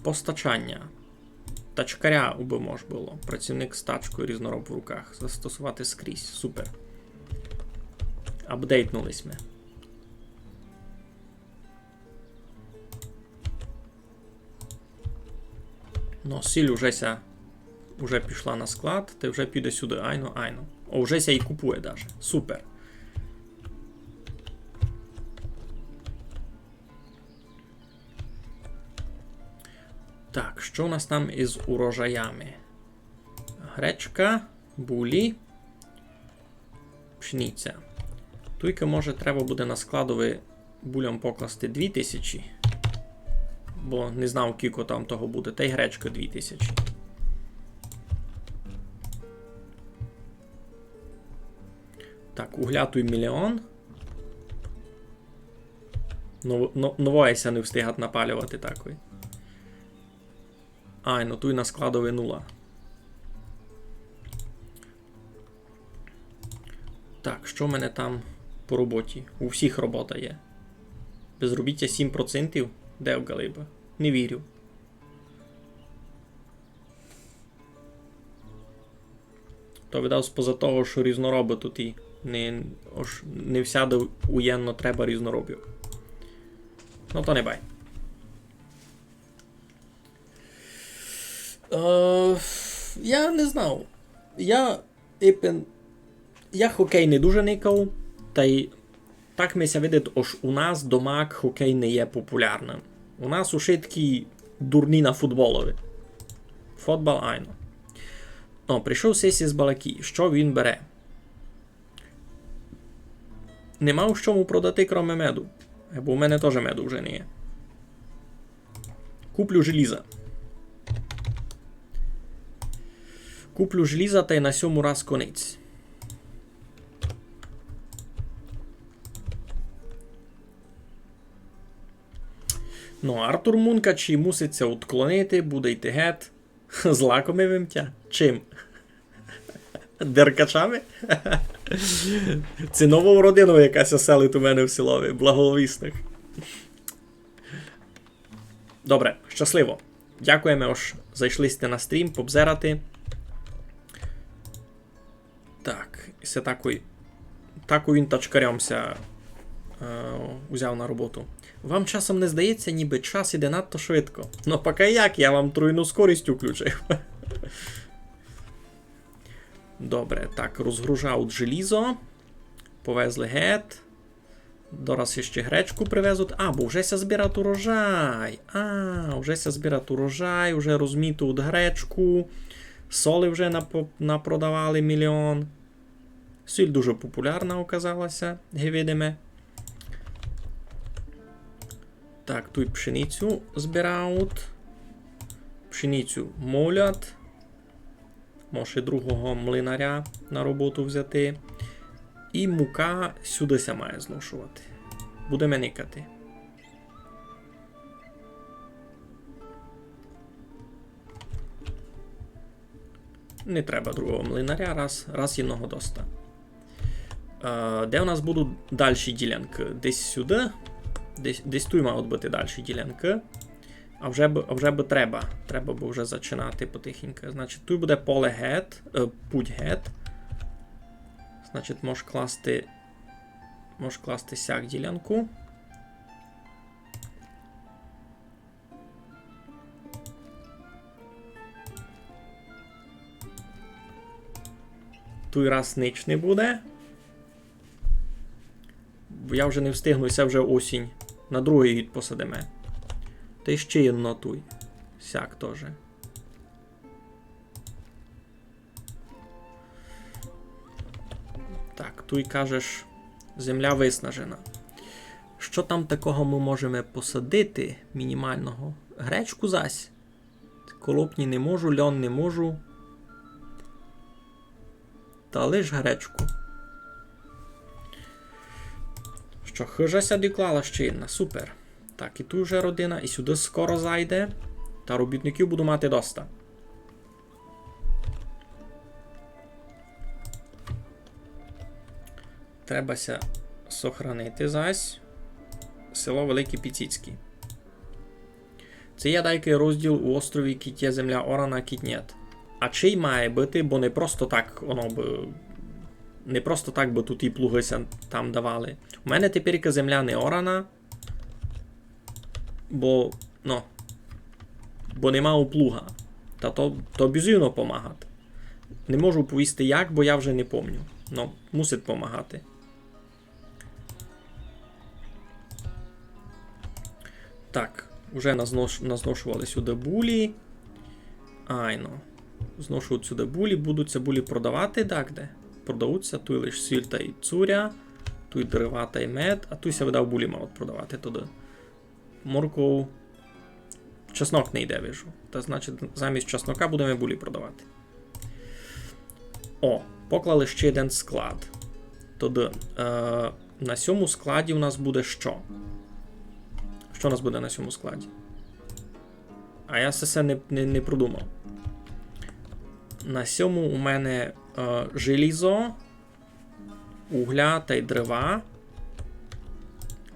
[SPEAKER 1] Постачання. Тачкаря уби мож було. Працівник з тачкою різнороб в руках. Застосувати скрізь. Супер. Апдейтнулись ми. Ну, сіль уже пішла на склад, ти вже піде сюди. Айно. О, вже ся і купує даже. Супер. Так, що у нас там із урожаями? Гречка, булі, пшениця. Туйка, може, треба буде на складові булям покласти 2000. Бо не знав, кілько там того буде. Та й гречка 2000. Так, угля туй 1 000 000. Новоється не встигать напалювати такої. Ай, ну тут на складові 0. Так, що в мене там по роботі? У всіх робота є. Безробіття 7%? Де в Галиба? Не вірю. То видав споза того, що різнороби тут і не всяде уєнно треба різноробів. Ну то не бай. Я не знав. Я хокей не дуже никав, та й так ми ся видить, ось у нас дома хокей не є популярним. У нас уже такі дурні на футболові. Футбол, айно. О, прийшов сесі з балакі. Що він бере? Нема у чому продати, кроме меду. Бо у мене теж меду вже не є. Куплю желіза. Куплю желіза та й на сьому раз конець. Ну, Артур Мункач муситься утклонити, буде йти гет. З лакомивим тя. Чим? Деркачами? Це нову родину якась оселить у мене в селові. Благовісних. Добре, щасливо. Дякуємо, що зайшли сте на стрім, побзерати. Так, і все таку він тачкарямся узяв на роботу. Вам часом не здається, ніби час іде надто швидко. Ну поки як, я вам тройну скорість включив. Добре, так, розгружають желізо. Повезли гет. Дораз ще гречку привезуть. Бо вже ся збирать урожай. Вже ся збирать урожай, вже розмітують гречку. Соли вже напродавали мільйон. Сіль дуже популярна оказалася, видимо. Так, тут пшеницю збирають. Пшеницю молять. Може другого млинаря на роботу взяти. І мука сюди ся має зношувати. Будемо никати. Не треба другого млинаря, раз одного доста. Де у нас будуть дальші ділянки? Десь сюди. Десь тут мають бути дальші ділянки. А вже би треба. Треба б вже починати потихеньку. Значить, тут буде поле гет, путь гет. Значить, можеш класти сяк ділянку. Тут раз ніч не буде. Бо я вже не встигнуся, вже осінь. На другий гід посадимо. Та ще одно туй. Сяк теж. Так, туй кажеш, земля виснажена. Що там такого ми можемо посадити мінімального? Гречку зась. Колопні не можу, льон не можу. Та лиш гречку. Що, хижася доклала ще одна, супер. Так, і тут вже родина, і сюди скоро зайде. Та робітників буду мати доста. Требася сохранити зась. Село Великі Піціцькі. Це є дайкий розділ у острові, кіт є земля орана, кіт нет. А чий має бути, бо не просто так воно би... Не просто так би тут і плугися там давали. У мене тепер земля не орана, бо нема у плуга. Та то безумно помагати. Не можу повісти як, бо я вже не помню. Ну, мусить помагати. Так, вже назношували сюди булі. Зношують сюди булі, будуть ці булі продавати, так, де? Продаються, тут лише сіль та й цуря, тут дерева та й мед, а тут ся видав булі мають продавати туди. Морков, чеснок не йде, вижу. Та значить, замість чеснока будемо булі продавати. Поклали ще один склад. Тоді, на цьому складі у нас буде що? Що у нас буде на цьому складі? А я все не продумав. На цьому у мене желізо, угля та й дерева.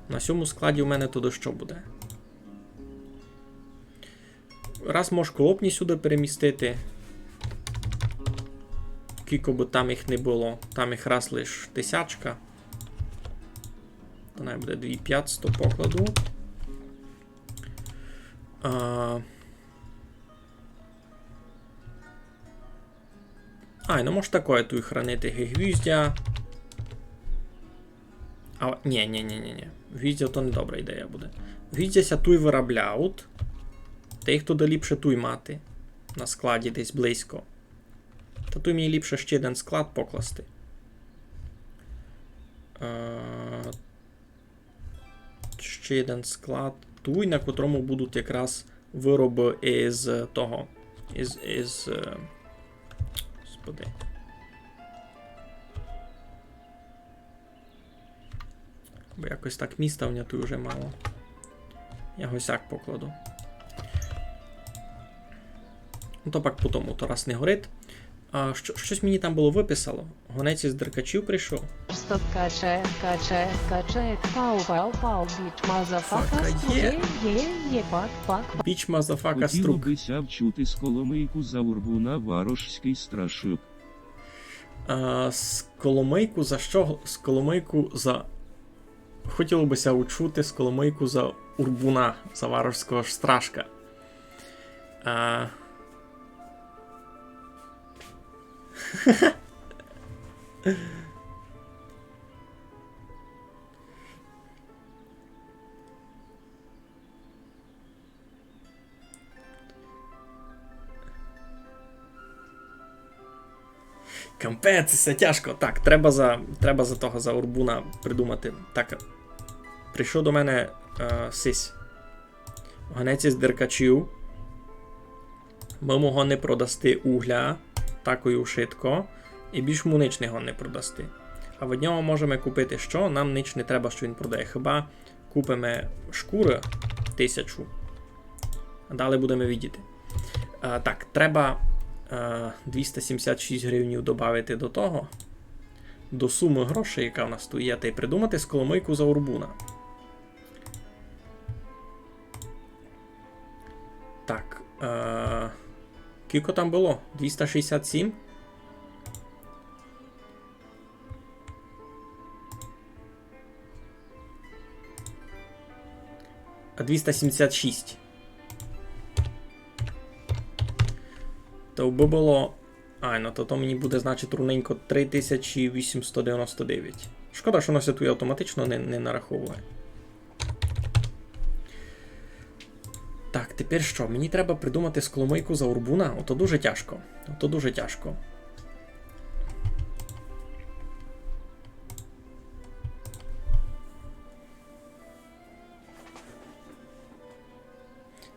[SPEAKER 1] На цьому складі у мене туди що буде? Раз можеш колопні сюди перемістити. Кілько би там їх не було. Там їх раз лиш 1000. То навіть буде 2500 покладу. Ну може такое тут хранити гвіздя. Ні. Гвіздя то не добра ідея буде. Гвіздя туй виробляють. Та їх туди ліпше туй мати. На складі десь близько. Та туй мені ліпше ще один склад покласти. Ще один склад туй, на котрому будуть якраз вироби із того. Господи. Бо якось так міста в нього тут вже мало. Я госяк покладу. Ну то пак по тому, то раз не горить. Щось мені там було виписало. Гонець із деркачів прийшов.
[SPEAKER 2] Стоп, качає, пау, біч, мазафака, є, пак.
[SPEAKER 1] Біч мазафака
[SPEAKER 3] Хотіло
[SPEAKER 1] струк.
[SPEAKER 3] бися вчути з Коломийку за Урбуна Варошський страшок.
[SPEAKER 1] З Коломийку за що? З Коломийку за... Хотіло бися учути з Коломийку за Урбуна, за Варошського страшка. Кампець, це тяжко. Так, треба за того, за Урбуна придумати. Так, прийшов до мене сись. Гонець із деркачів. Ми мого не продасти угля такою швидко. І більш му нич не продасти. А від нього можемо купити що? Нам нич не треба, що він продає. Хіба купимо шкури 1000. А далі будемо видіти. Так, треба 276 гривень додати до того. До суми грошей, яка в нас тут є, та й придумати з Коломийку за Урбуна. Так. Кілько там було? 267? А 276. То би було... то мені буде, значить, рівненько 3899. Шкода, що воно все тут автоматично не нараховує. Так, тепер що? Мені треба придумати з Коломийку за Урбуна? Ото дуже тяжко.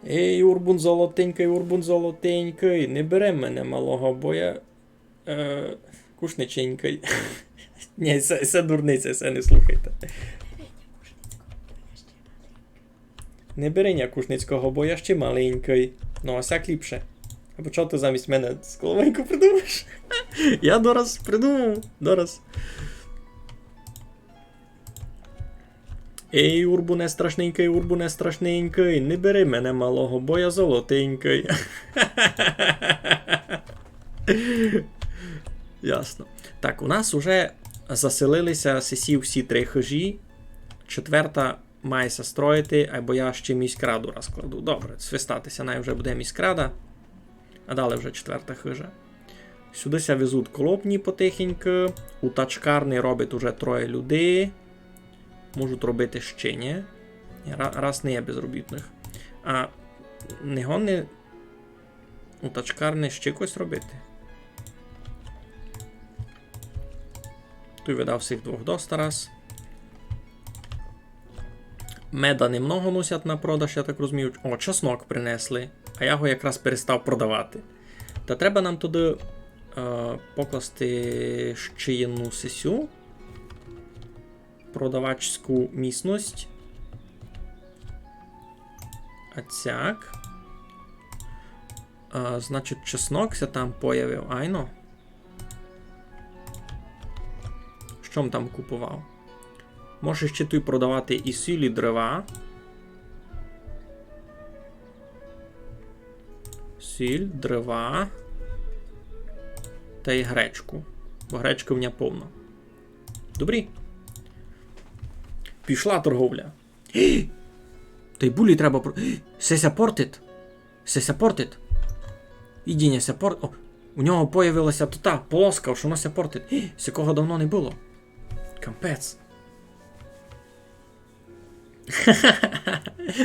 [SPEAKER 1] Ей, Урбун золотенький, не бере мене малого, бо я кушниченький. Ні, це дурниця, це не слухайте. Не бери ня Кушницького, бо я ще маленький. Ну, ось як ліпше. Або чого ти замість мене з Коломийку придумаєш? Я дораз придумав, дораз. Ей, Урбуне страшненький, не бери мене малого, бо я золотенький. Ясно. Так, у нас уже заселилися сесів всі 3 хижі. 4 мається строїти, або я ще міськраду розкладу. Добре, свистатися, най вже буде міськрада. А далі вже 4 хижа. Сюди ся везуть колопні потихеньку. У тачкарні робить уже 3 людей. Можуть робити ще, ні? Раз не є безробітних. А не гонне у тачкарні ще когось робити. Тут видав всіх 2 доста раз. Меда немного носять на продаж, я так розумію. О, чеснок принесли. А я його якраз перестав продавати. Та треба нам туди покласти ще одну сесю. Продавачську місність. А цяк. Значить, чеснок ся там появив, айно. Що м там купував? Можеш ще тут продавати і сіль, і дрова. Сіль, дрова. Та й гречку. Бо гречки в мене повно. Добрі. Пішла торговля. Та й булі треба... Сеся портит. Сеся портит. Ідіння ся портит. О, у нього появилася тута полоска, що воно ся портит. Сякого давно не було. Капець.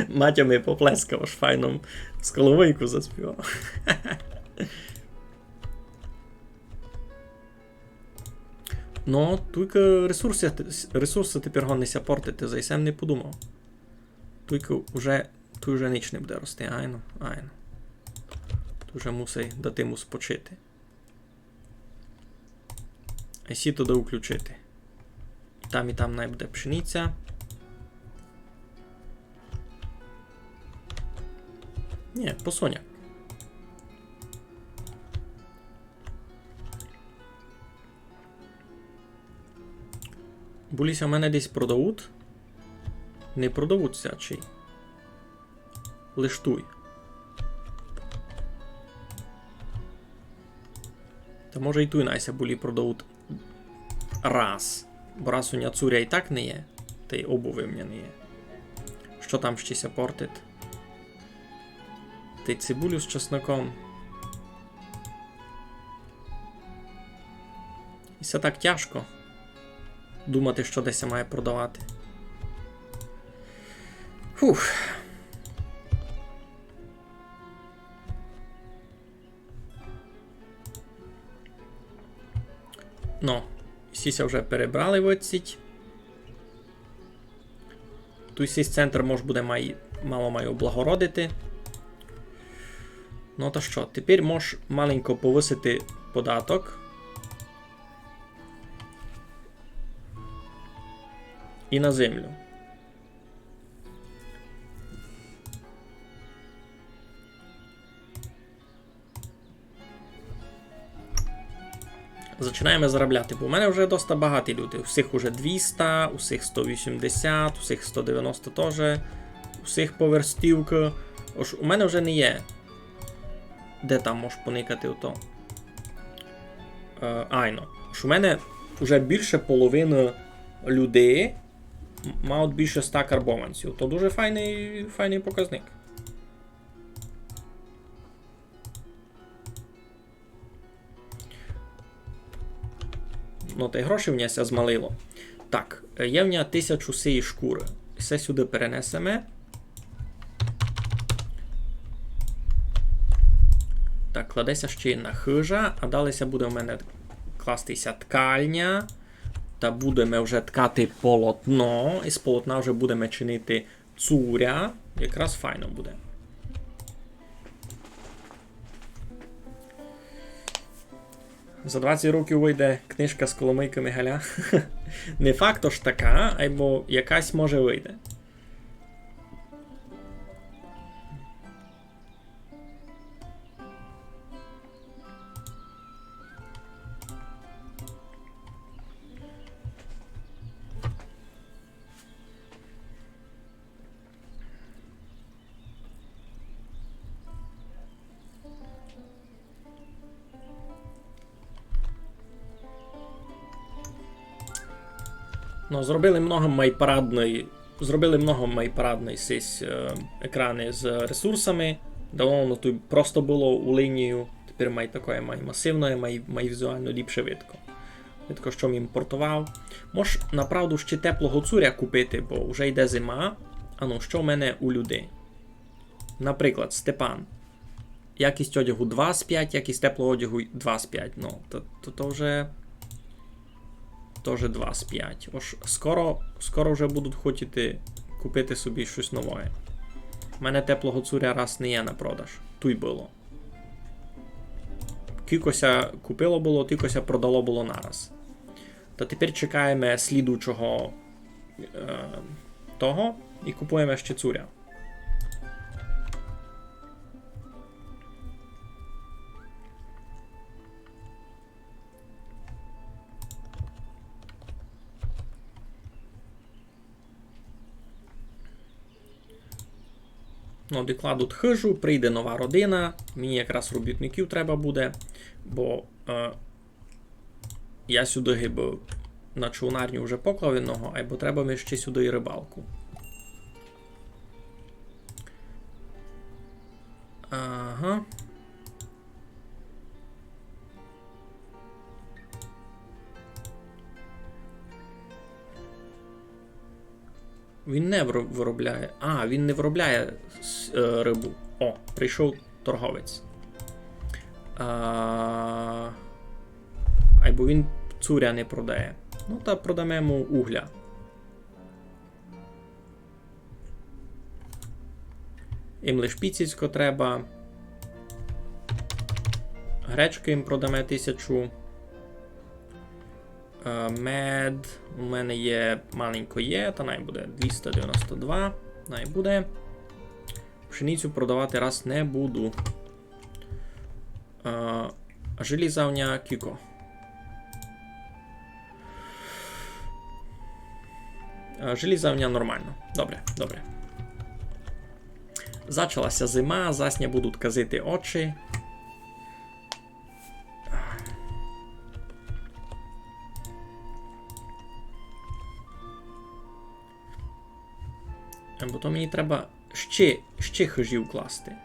[SPEAKER 1] Матя ми поплескав, аж файно з коловийку заспівав. Ну, тільки ресурси тепер гонися портити, за сам не подумав. Тільки вже ніч не буде рости, айно. Тут вже мусить дати му спочити. А сі туди включити. І там най буде пшениця. Ні, посоняк. Буліся, в мене десь продають. Не продавуться чи. Лиш туй. Та може і туй найся булі продають раз. Бо раз у ня цуря і так не є, та й обуви в мене не є. Що там щеся портить? Та й цибулю з чесноком. І це так тяжко думати, що десь має продавати. Фух. Ну, всіся вже перебрали в оціть. Тут сій центр може буде мало має облагородити. Ну то що, тепер можеш маленько повисити податок. І на землю. Починаємо заробляти, бо в мене вже досить багаті люди. У всіх уже 200, у всіх 180, у всіх 190 теж, у всіх поверстівка. Ось у мене вже не є. Де там можеш поникати ото? Айно. Ось у мене вже більше половини людей мають більше 100 карбованців. То дуже файний показник. Ну, та й гроші в нього змалило. Так, є в нього 1000 сиї шкури. Все сюди перенесемо. Так, кладеться ще на хижа, а далі буде в мене кластися ткальня. Та будемо вже ткати полотно. І з полотна вже будемо чинити цуря. Якраз файно буде. За 20 років вийде книжка з коломийками Галя. Не факт ж така, або якась може вийде. Ну, зробили много майпарадної сись екрани з ресурсами. Давно воно тут просто було у лінію. Тепер май таке масивне, май візуально ліпше видко. Видко, що я імпортував. Мож, направду, ще теплого цуря купити, бо вже йде зима. А ну, що в мене у людей? Наприклад, Степан. Якість одягу 2 з 5, якість теплого одягу 2 з 5. Ну, то вже... Тоже 2 з 5. Ось скоро вже будуть хотіти купити собі щось нове. У мене теплого цуря раз не є на продаж. Туй було. Кількося купило було, кількося продало було нараз. Та тепер чекаємо слідучого того і купуємо ще цуря. Ну, докладуть хижу, прийде нова родина, мені якраз робітників треба буде, бо я сюди гибу на човнарню вже поклав одного, або треба ми ще сюди і рибалку. Ага. Він не виробляє. А, він не виробляє рибу. О, прийшов торговець. Або він цуря не продає. Ну, та продамо йому угля. Їм лиш піцівсько треба. Гречки їм продамо 1000. Мед. У мене є маленько є, та най буде 292. Най буде. Пшеницю продавати раз не буду. Желізавня кіко. Желізавня нормально. Добре, добре. Зачалася зима, засня будуть казити очі. Бо то мені треба ще хижів класти.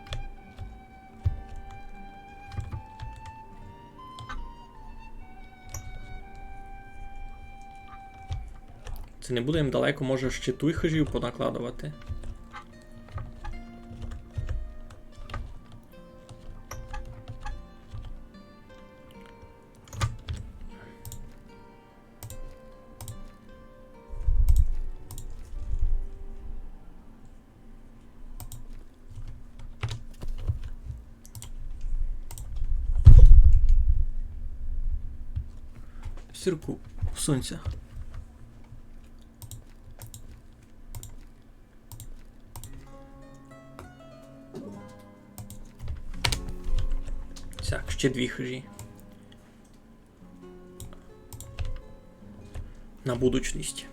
[SPEAKER 1] Це не буде їм далеко, може ще той хижів понакладувати. Сірку, сонця. Так, ще 2 хижі. На будучність.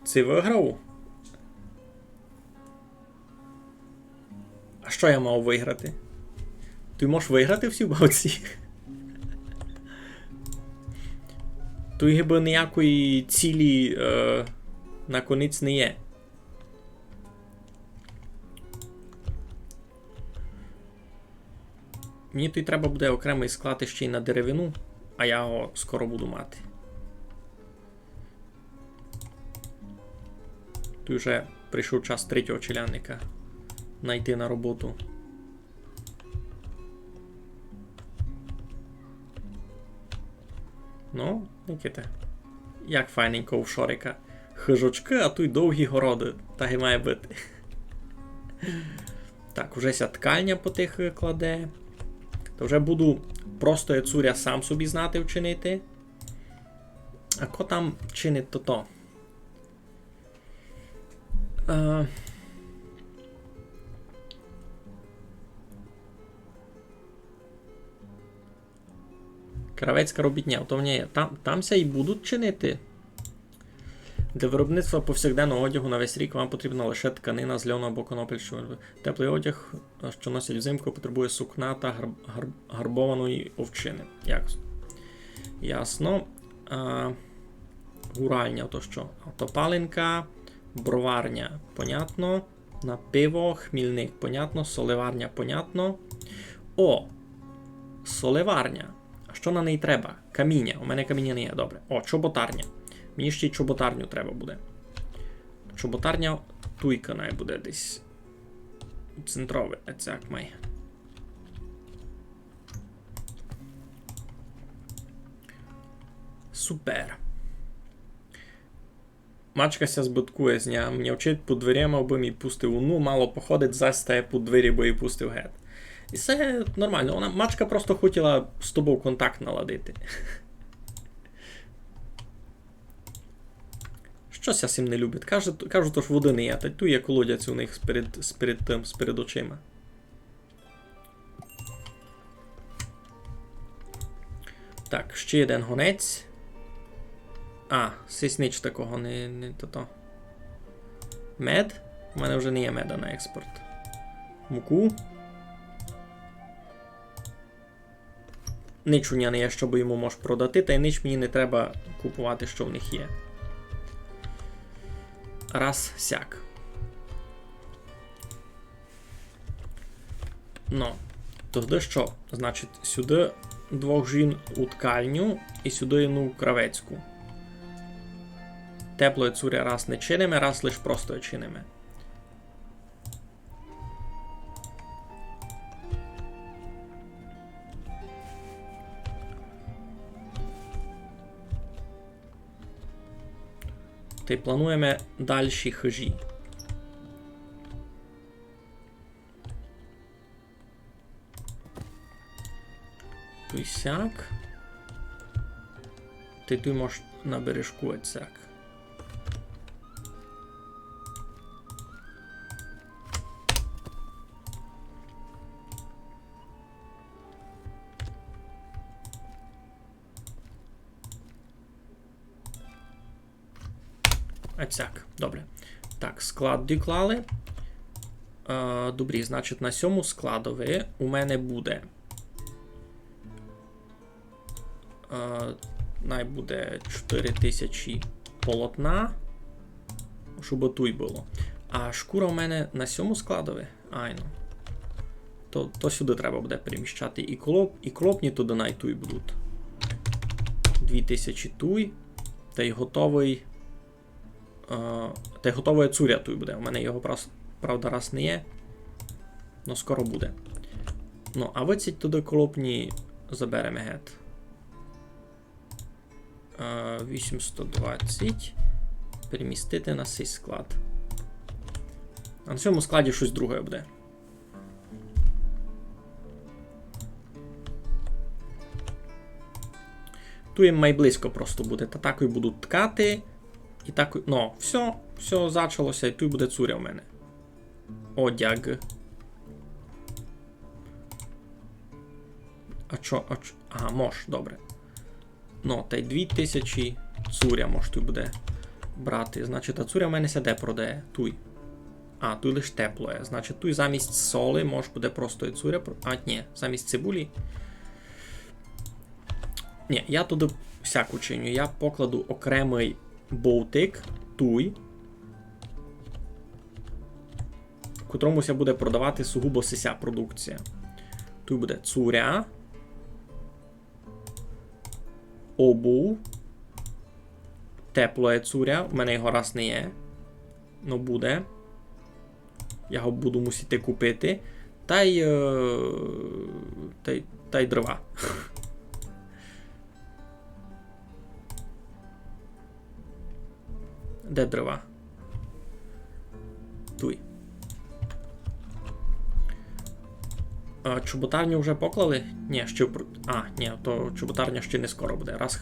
[SPEAKER 1] Це виграв? А що я мав виграти? Ти можеш виграти всі бавці? Тут гиби ніякої цілі на конець не є. Мені тут треба буде окремий склад ще й на деревину, а я його скоро буду мати. Тут вже прийшов час 3-го челянника найти на роботу. Ну, Нікіта. Як файненько у Шорика. Хижочки, а тут довгі городи. Так і має бути. Так, вже ся ткальня по тих кладе. То вже буду просто я цуря сам собі знати вчинити. А ко там чинить то-то? Кравецька робітня, то в неї тамся і будуть чинити. Для виробництва повсякденного одягу на весь рік вам потрібна лише тканина з льону або конопель. Теплий одяг, що носять взимку, потребує сукна та гарбованої овчини. Ясно. Гуральня, то що? Автопалинка, броварня, понятно. На пиво, хмільник, понятно. Соливарня, понятно. О! Соливарня. А що на неї треба? Каміння. У мене каміння не є, добре. О, чоботарня. Мені ще й чоботарню треба буде. Чоботарня туйка най буде десь. Центрове, як має. Супер. Мачка ся збиткує з дня. Мені вчить по дверям, аби мій пустив. Ну, мало походить, застає по двері, бо і пустив гет. І все нормально. Мачка просто хотіла з тобою контакт наладити. Щось я сим не любить. Кажуть, то ж води не є, та ту є колодязь у них перед очима. Так, ще один гонець. А, сіснич такого не то. Мед? У мене вже не є меда на експорт. Муку. Нич у не є, щоб йому можеш продати, та й нич мені не треба купувати, що в них є. Раз сяк. Ну, тоді що? Значить, сюди 2 жін у ткальню і сюди 1 кравецьку. Теплої цуря раз не чиниме, раз лиш просто чиниме. Та й плануємо дальші хижі. Туй сяк. Ти тут можеш на бережку отсяк. Отсяк. Добре. Так, склад доклали. Добрі, значить, на сьому складові у мене буде. Буде 4000 полотна, щоб туй було. А шкура у мене на сьому складові. Айно. То сюди треба буде переміщати і клопні туди найтуй будуть. 2000 туй. Та й готовий. Та й готовий цуря туй буде. У мене його, правда, раз не є. Но скоро буде. Ну, а ви ці туди клопні заберемо гет. 820. Перемістити на цей склад. А на цьому складі щось друге буде. Тут їм майблизько просто буде. Та такою будуть ткати. І так. Ну, все зачалося, і тут буде цуря в мене. Одяг. Ага, мож, добре. Ну, та й 2000 цуря, може, тут буде брати. Значить, а цуря в мене сяде продає. Туй. А, тут лише тепло є. Значить, тут замість соли може буде просто і цуря. А, ні, замість цибулі. Ні, я туди всяку чиню. Я покладу окремий болтик, туй, в котромуся буде продавати сугубо сися продукція. Тут буде цуря, обув, тепло є цуря, у мене його раз не є, ну буде. Я його буду мусити купити, та й дрова. Де дрова? Туй. Чоботарню вже поклали? Ні, ще... ні, то чоботарня ще не скоро буде. Раз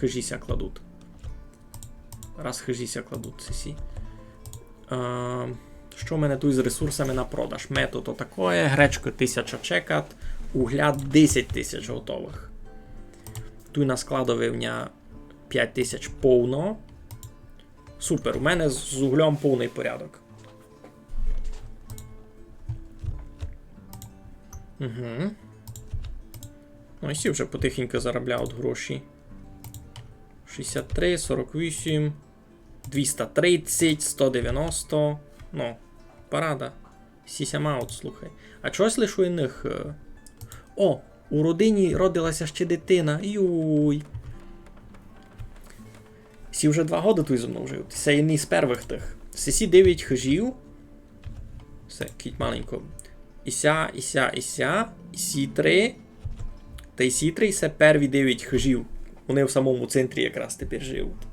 [SPEAKER 1] хижіся кладуть. Сісі. Що в мене тут з ресурсами на продаж? Метод отакое, гречко 1000 чекат, угля 10 тисяч готових. Тут на складові в мене 5000 повно. Супер, у мене з углем повний порядок. Угу. Ну, і всі вже потихеньку заробляють гроші. 63, 48, 230, 190. Ну, парада. Сіся маут, слухай. А чогось лише у них... О, у родині родилася ще дитина. Юй. Сі вже 2 роки тут зі мною жив. Це одні з перших тих. Сі 9 хижів. Все, кіть маленько. І сі 3. Та й сі 3 це перві 9 хижів. Вони в самому центрі якраз тепер живуть.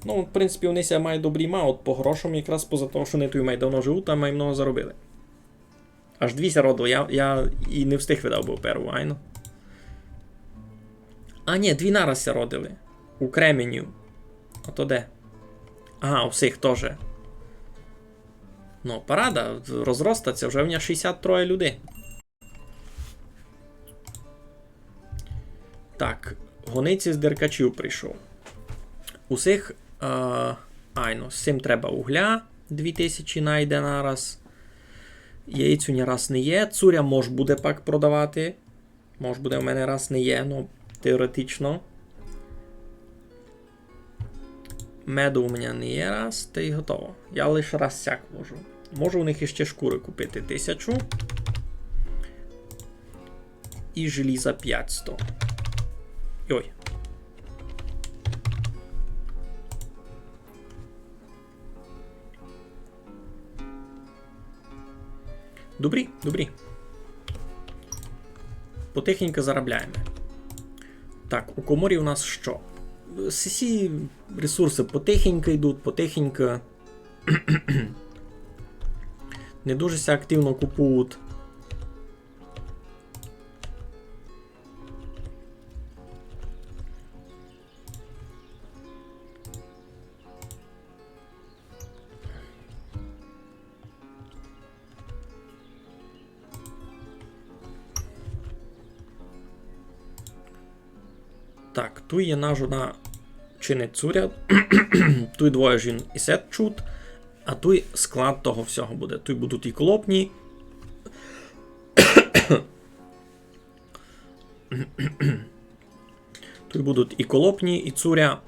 [SPEAKER 1] Ну, в принципі, вони ся мають добрий маут по грошам, якраз поза того, що вони тут мають давно живуть, там мають много заробили. Аж 200 родив, я і не встиг видав був перву, айно. А, ні, 2 наразі родили. У Кременю. А то де? Ага, у всіх теж. Ну, парада, розростаться, вже в мене 63 людей. Так, гониці з деркачів прийшов. Усіх, з цим треба угля, 2000 найде нараз. Яєць у мене раз не є. Цуря може буде пак продавати. Може буде у мене раз не є, ну теоретично. Меду у мене не є раз, та й готово. Я лише раз сяк можу. Можу у них іще шкури купити 1000. І желіза 500. Ой. Добрі, добрі. Потихеньку заробляємо. Так, у коморі у нас що? Всі ресурси потихеньку йдуть, потихеньку. Не дуже ся активно купують. Так, тут є наш одна чинить цуря, тут двоє жін і сет чут, а тут склад того всього буде. Тут будуть і колопні. Тут будуть і колопні, і цуря,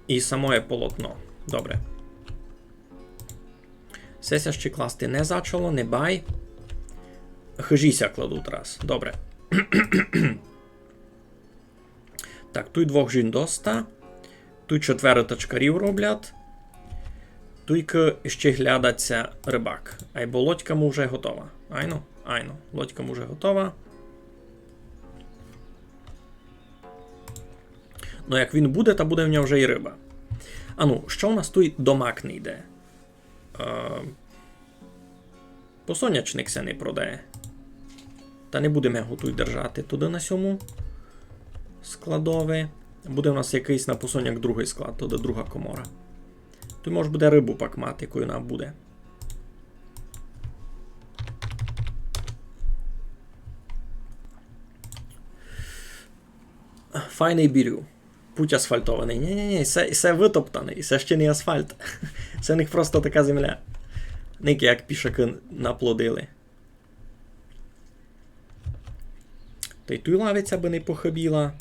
[SPEAKER 1] і самое полотно. Добре. Сеся ще класти не зачало, не бай. Хижіся кладуть раз. Добре. Так, тут двох жін доста. Тут 4 тачкарів роблять. Тут ще глядаться рибак. Айбо лодька му вже готова. Айно. Лодька му вже готова. Ну, як він буде, то буде в нього вже і риба. А ну, що у нас тут домак не йде? Посонячник се не продає. Та не будемо його тут держати туди на сьому. Складове. Буде у нас якийсь на посоняк другий склад, туди друга комора. Тут може буде рибу пак мати, якою нам буде. Файний бірю. Путь асфальтований. Ні, це витоптаний, це ще не асфальт. Це в них просто така земля. Ники як пішаки наплодили. Та й тут лавиця би не похибіла.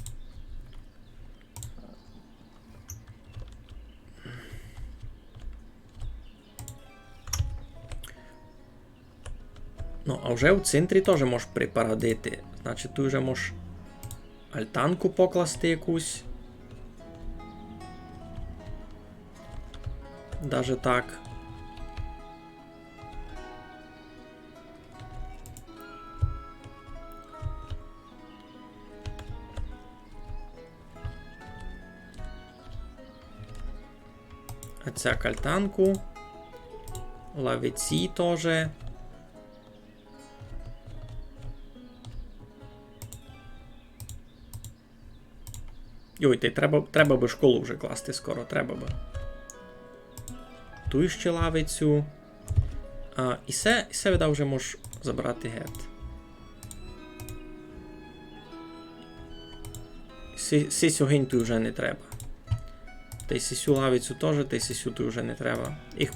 [SPEAKER 1] Ну, а вже в центрі теж можеш припарадити. Значить, тут вже можеш альтанку покласти якусь. Даже так. А ця альтанку. Лавиці теж. Йой, треба би школу вже класти скоро, треба би. Ту ще лавицю. І все віддав вже можеш забрати гет. Сисю гинь тут вже не треба. Та й сисю лавицю теж, та й сисю тут вже не треба. Їх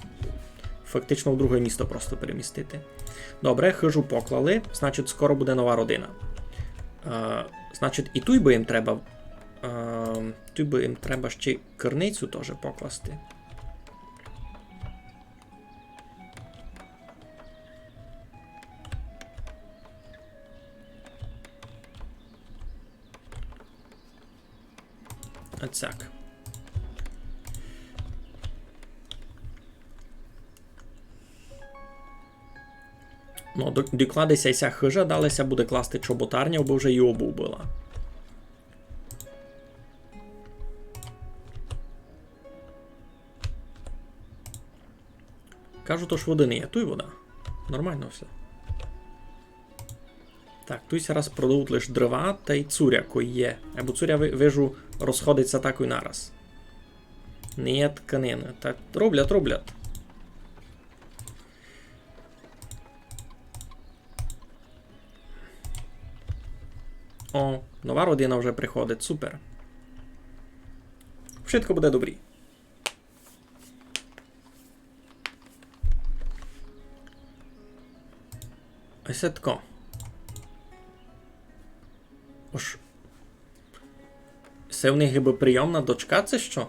[SPEAKER 1] фактично в друге місто просто перемістити. Добре, хижу поклали, значить скоро буде нова родина. Значить і тут би їм треба... Тут би їм треба ще керницю теж покласти. Оцяк. Ну, докладися і ся хижа, далися буде класти чоботарня, бо вже і обув була. Кажу, то ж води не є. Туй вода. Нормально все. Так, тут зараз продають лише дрова та й цуря, кої є. Або цуря, вижу, розходиться так і нараз. Не є тканини. Так, роблять. О, нова родина вже приходить, супер. Швидко буде добрі. Ось це тако. Ож. Це в них гиби прийомна дочка, це що?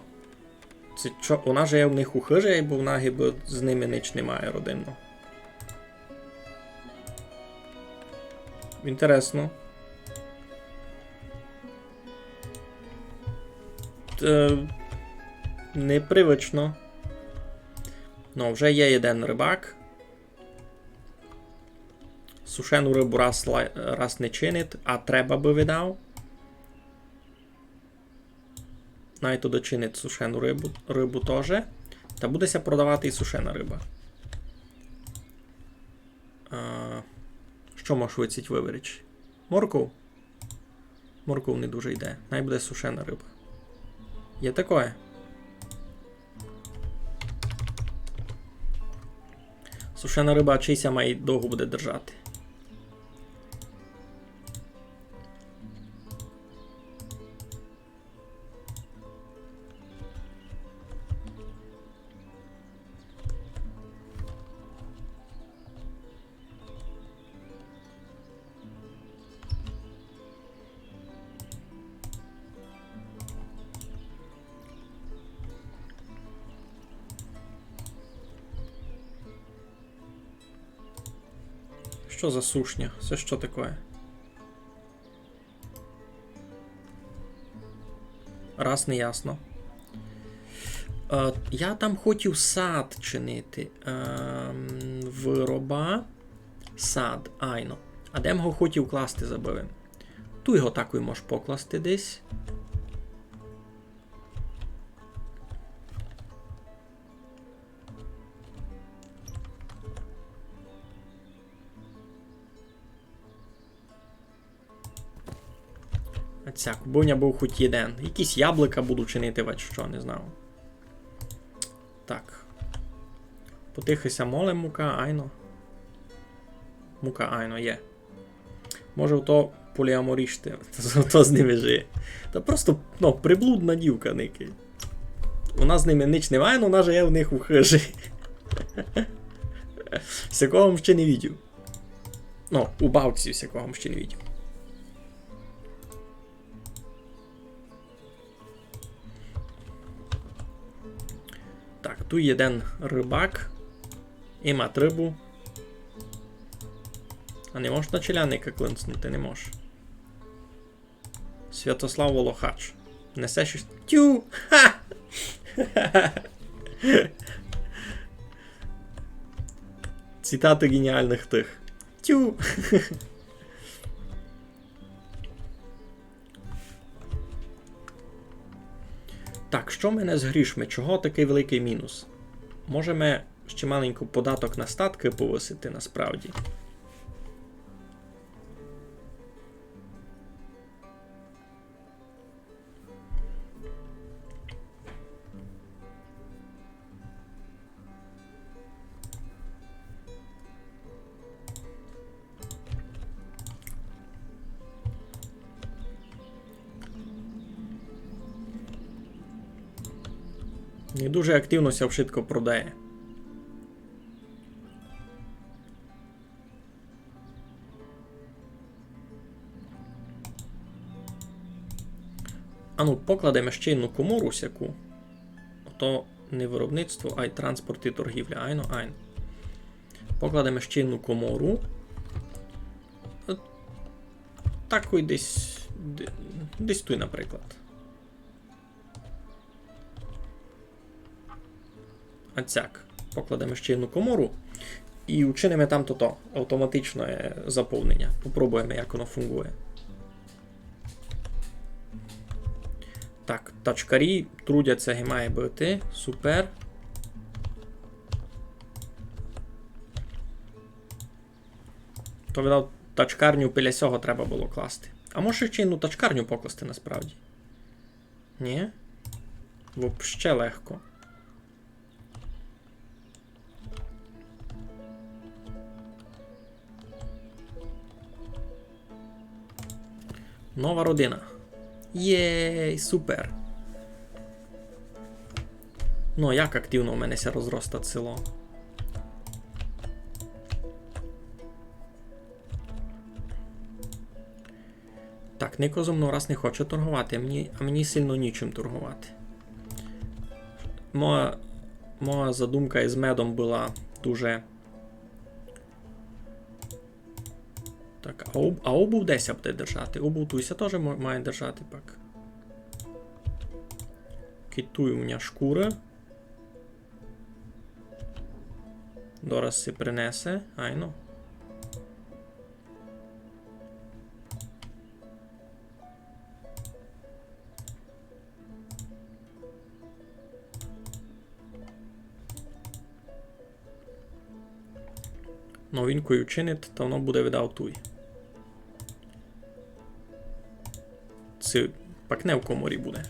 [SPEAKER 1] Це що? Вона же є в них у хижі, бо вона гиби з ними ніч немає родинно. Інтересно. Непривично. Ну, вже є один рибак. Сушену рибу раз не чинить, а треба би видав. Найто дочинить сушену рибу теж. Та будеся продавати і сушена риба. Що можеш виціть виверич? Морков? Морков не дуже йде. Най буде сушена риба. Є таке. Сушена риба чийся має довго буде держати. Що за сушня? Це що таке? Раз не ясно. Я там хотів сад чинити. Вироба. Сад. Айно. А де його хотів класти забили? Ту його такою можеш покласти десь. Ця кубовня був хоч один. Якісь яблука буду чинити, бач що, не знав. Так. Потихися молем мука, айно. Мука, айно, є. Може то поліаморішти, то з ними жиє. Та просто, ну, приблудна дівка ники. Вона з ними ніч не має, но вона живе в них у хижі. Всякого ще не видів. Ну, у бабці всякого ще не видів. Так, тут є один рибак. І мат рибу. А не можеш на челяника клинцнути, не можеш. Святослав Волохач. Несе щось. Тю! Ха! Цитати геніальних тих. Тю! Так, що в мене з грішми? Чого такий великий мінус? Можемо ще маленько податок на статки повисити насправді. Не дуже активно ся вшитко продає. А ну, покладемо ще одну комору всяку. То не виробництво, а й транспорт і торгівля. Айно, айно. Покладемо ще одну комору. Такий десь тут, наприклад. Ацяк. Покладемо ще одну комору і учинимо там то автоматичне заповнення. Попробуємо, як воно функує. Так, тачкарі трудяться, має бути. Супер. То, видав, тачкарню біля сього треба було класти. А може ще одну тачкарню покласти насправді? Ні? Вообще легко. Нова родина. Єй, супер. Ну, як активно у мене ся розросте село? Так, Нико зо мною раз не хоче торгувати, а мені сильно нічим торгувати. Моя задумка із медом була дуже... Так, а обув десь буде держати? Обув туйся теж має держати, пак. Китуй у мене шкура. Дораз си принесе, айно. Новинкою чинить, то воно буде видав туй. Це пак не в коморі буде.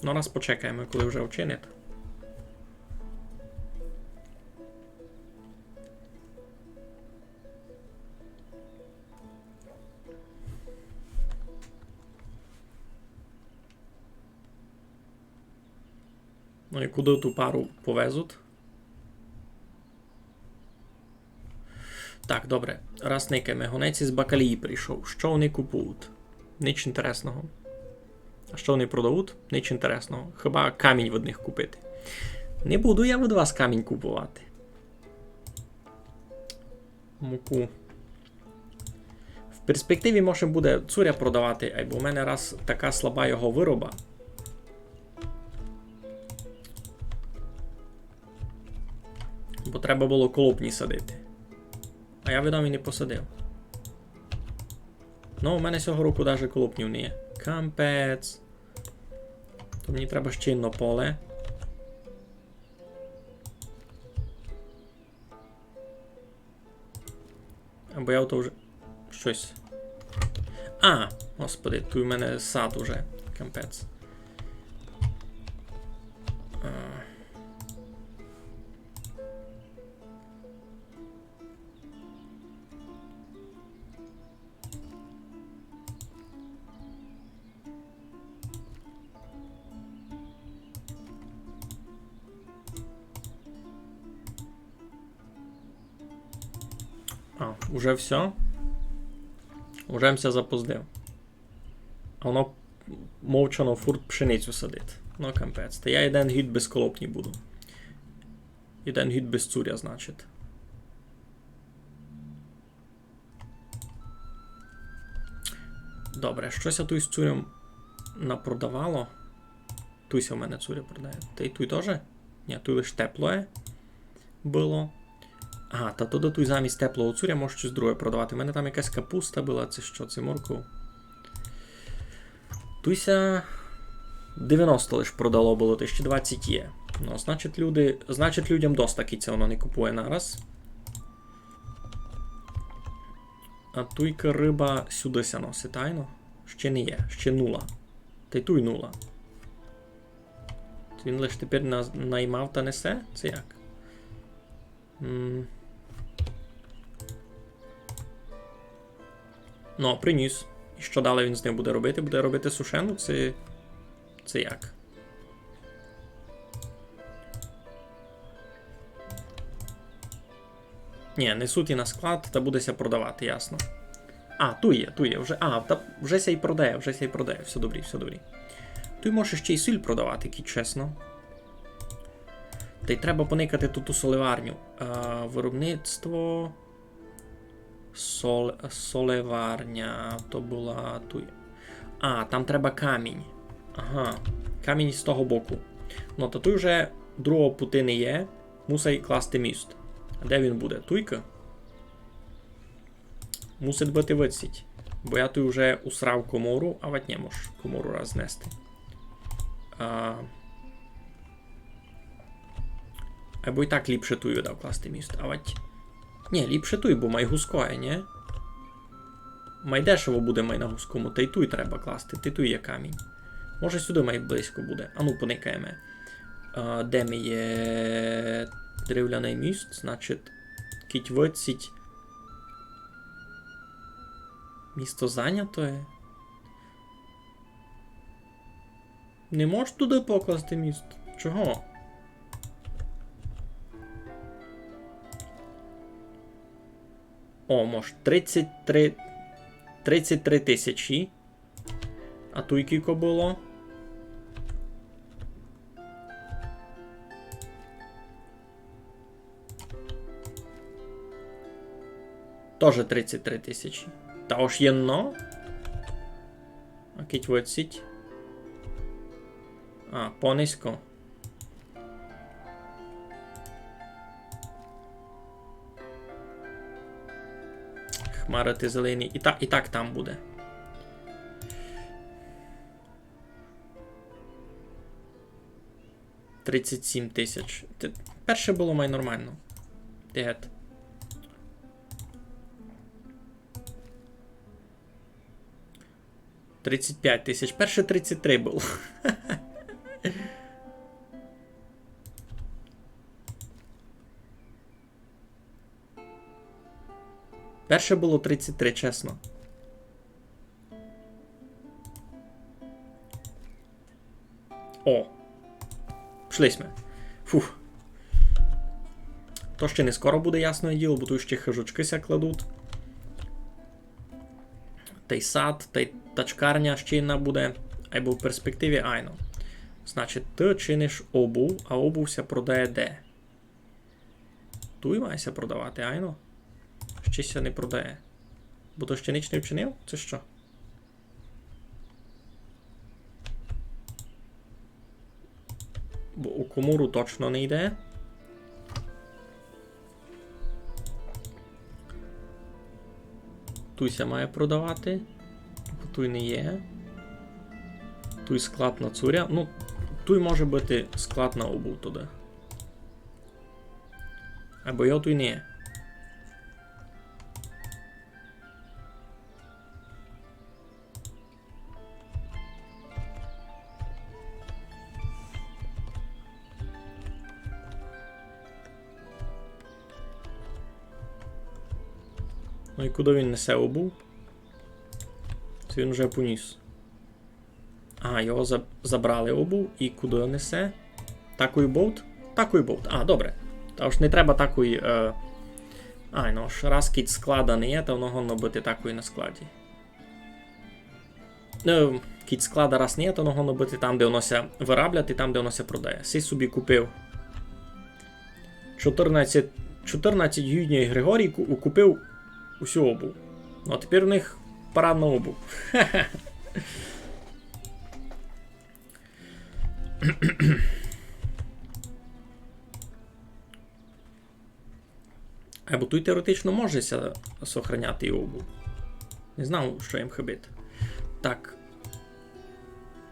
[SPEAKER 1] Ну раз почекаємо, коли вже вчинить. Ну і куди ту пару повезуть? Так, добре. Раз никаємо. Гонець із Бакалії прийшов. Що вони купують? Ніч інтересного. А що вони продають? Ніч інтересного. Хіба камінь в одних купити. Не буду я від вас камінь купувати. Муку. В перспективі може буде цуря продавати, або у мене раз така слаба його вироба. Бо треба було колопні садити. А я відомий не посадив. Ну, у мене цього року навіть колопнів не є. Кампець. То мені треба ще одне поле. Або я ото вже щось. А! Господи, тут у мене сад уже. Кампець. Уже все. Уже мся запоздив. А воно мовчано фурт пшеницю садить. Ну, кампець. Та я один гід без колопні буду. Один гід без цуря, значить. Добре, щось я тут з цурем напродавало. Туйся в мене цуря продає. Та й туй теж? Ні, туй лише теплое було. Ага, та то тут замість теплого цуря може щось друге продавати. У мене там якась капуста була, це що, це морква. Туйся 90 лише продало було, то ще 20 є. Ну, значить людям доста кіця воно не купує нараз. А туйка риба сюди ся носить, тайно? Ще не є, ще нула. Та й туй нула. Він лише тепер наймав та несе? Це як? Ну, приніс. І що далі він з ним буде робити? Буде робити сушену? Це як? Ні, несуть і на склад, та будеся продавати, ясно. А, ту є, вже. А, та вже ся й продає, Все добрі, все добрі. Тут може ще й сіль продавати, кіть чесно. Та й треба поникати тут у соливарню. Виробництво... Соливарня, то була тут. А, там треба камінь. Ага, камінь з того боку. Ну, то тут вже другого пути не є. Мусить класти міст. А де він буде? Туйка? Мусить бути висіть. Бо я тут вже усрав комору, а вать не можу комору раз знести. Або і так ліпше туй видав класти міст, а вать... Ні, ліпше туй, бо май гускоє, ні? Май дешево буде май на гускому, та й туй треба класти, ти туй є камінь. Може сюди май близько буде. А ну, поникаємо. Де ми є дерев'яний міст, значить, кіть виціть. Місто зайнято є. Не можеш туди покласти міст? Чого? О, може, 33 тисячі. А тут кілько було? Тоже 33 тисячі. Та уж єнно. А кіть виціть. А, понизько. Хмарити зелений. І так там буде. $37 000. Перше було май нормально. Дегет. $35 000. Перше 33 було. Перше було 33, чесно. О! Пішли ми. Фух. То ще не скоро буде, ясне діло, бо тут ще хижучки ся кладуть. Та й сад, та й тачкарня ще одна буде. Або в перспективі айно. Значить, ти чиниш обув, а обув ся продає де? Тут мається продавати, айно? Ще ся не продає. Бо то ще ніч не вчинив? Це що? Бо у комуру точно не йде. Туйся має продавати. Туй не є. Туй склад на цуря. Ну, туй може бути склад на обув туди. Або його туй не є. Ну і куди він несе обув? Це він вже поніс. А, його забрали обув. І куди несе? Такий болт? Такий болт. А, добре. Та ж не треба такий... ну ж, раз кіт склада не є, то воно гонно бути такий на складі. Ну, кіт склада раз не є, то воно гонно бути там, де воно ся вироблять, і там, де воно ся продає. Си собі купив 14 Юдній Григорій купив усю обув. Ну, а тепер у них парадна обув. Або тут теоретично може сохраняти і обув. Не знав, що їм хибити. Так.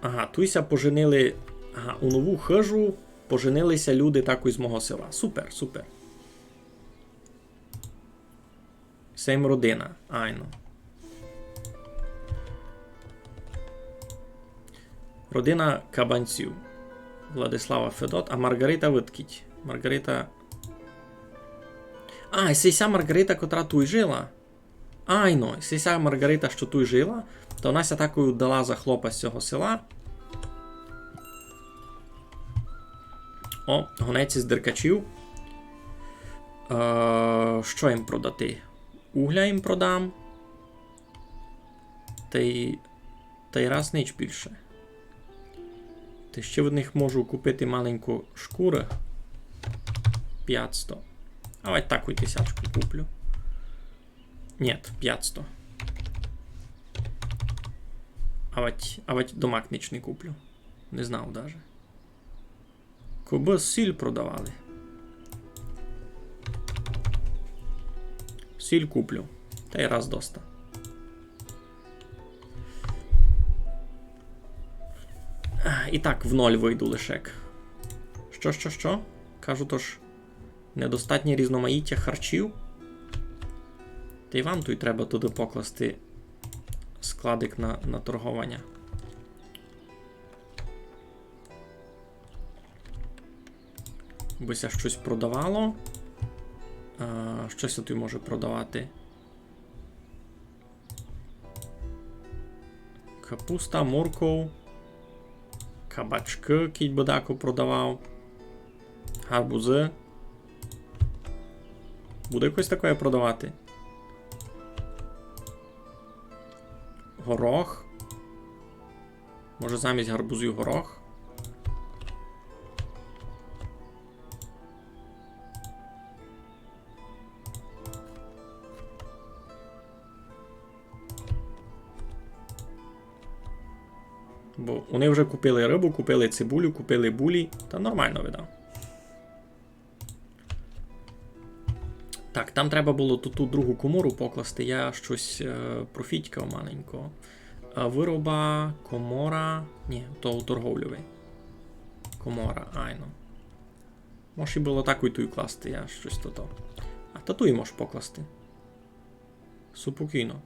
[SPEAKER 1] Ага, туйся поженили. Ага, у нову хижу поженилися люди так з мого села. Супер, супер. Сейм родина. Айно. Родина Кабанців. Владислава Федот, а Маргарита Виткіть. Маргарита... А, і ця Маргарита, котра тут жила. Айно, і ця Маргарита, що тут жила, то вона ся такою дала за хлопа з цього села. О, гонець із деркачів. Що їм продати? Угля їм продам. Та й раз ніч більше. Та ще в них можу купити маленьку шкуру. 500. А ось таку тисячку куплю. Ні, 500. А ось домак ніч не куплю. Не знав даже. Коби сіль продавали. Сіль куплю. Та й раз доста. І так в ноль вийду лишек. Що? Кажу, тож недостатнє різноманіття харчів. Та й вам тут треба туди покласти складик на торговання. Бися щось продавало. Щось тут може продавати. Капуста, морков. Кабачки кіть бодако продавав. Гарбузи. Буде якось таке продавати? Горох. Може замість гарбузів горох? Бо вони вже купили рибу, купили цибулю, купили булі. Та нормально видав. Так, там треба було ту другу комору покласти. Я щось профітькав маленького. Вироба, комора. Ні, то у торговльовий. Комора, айно. Може і було так і ту класти, я щось то. А тату і можеш покласти. Супокійно.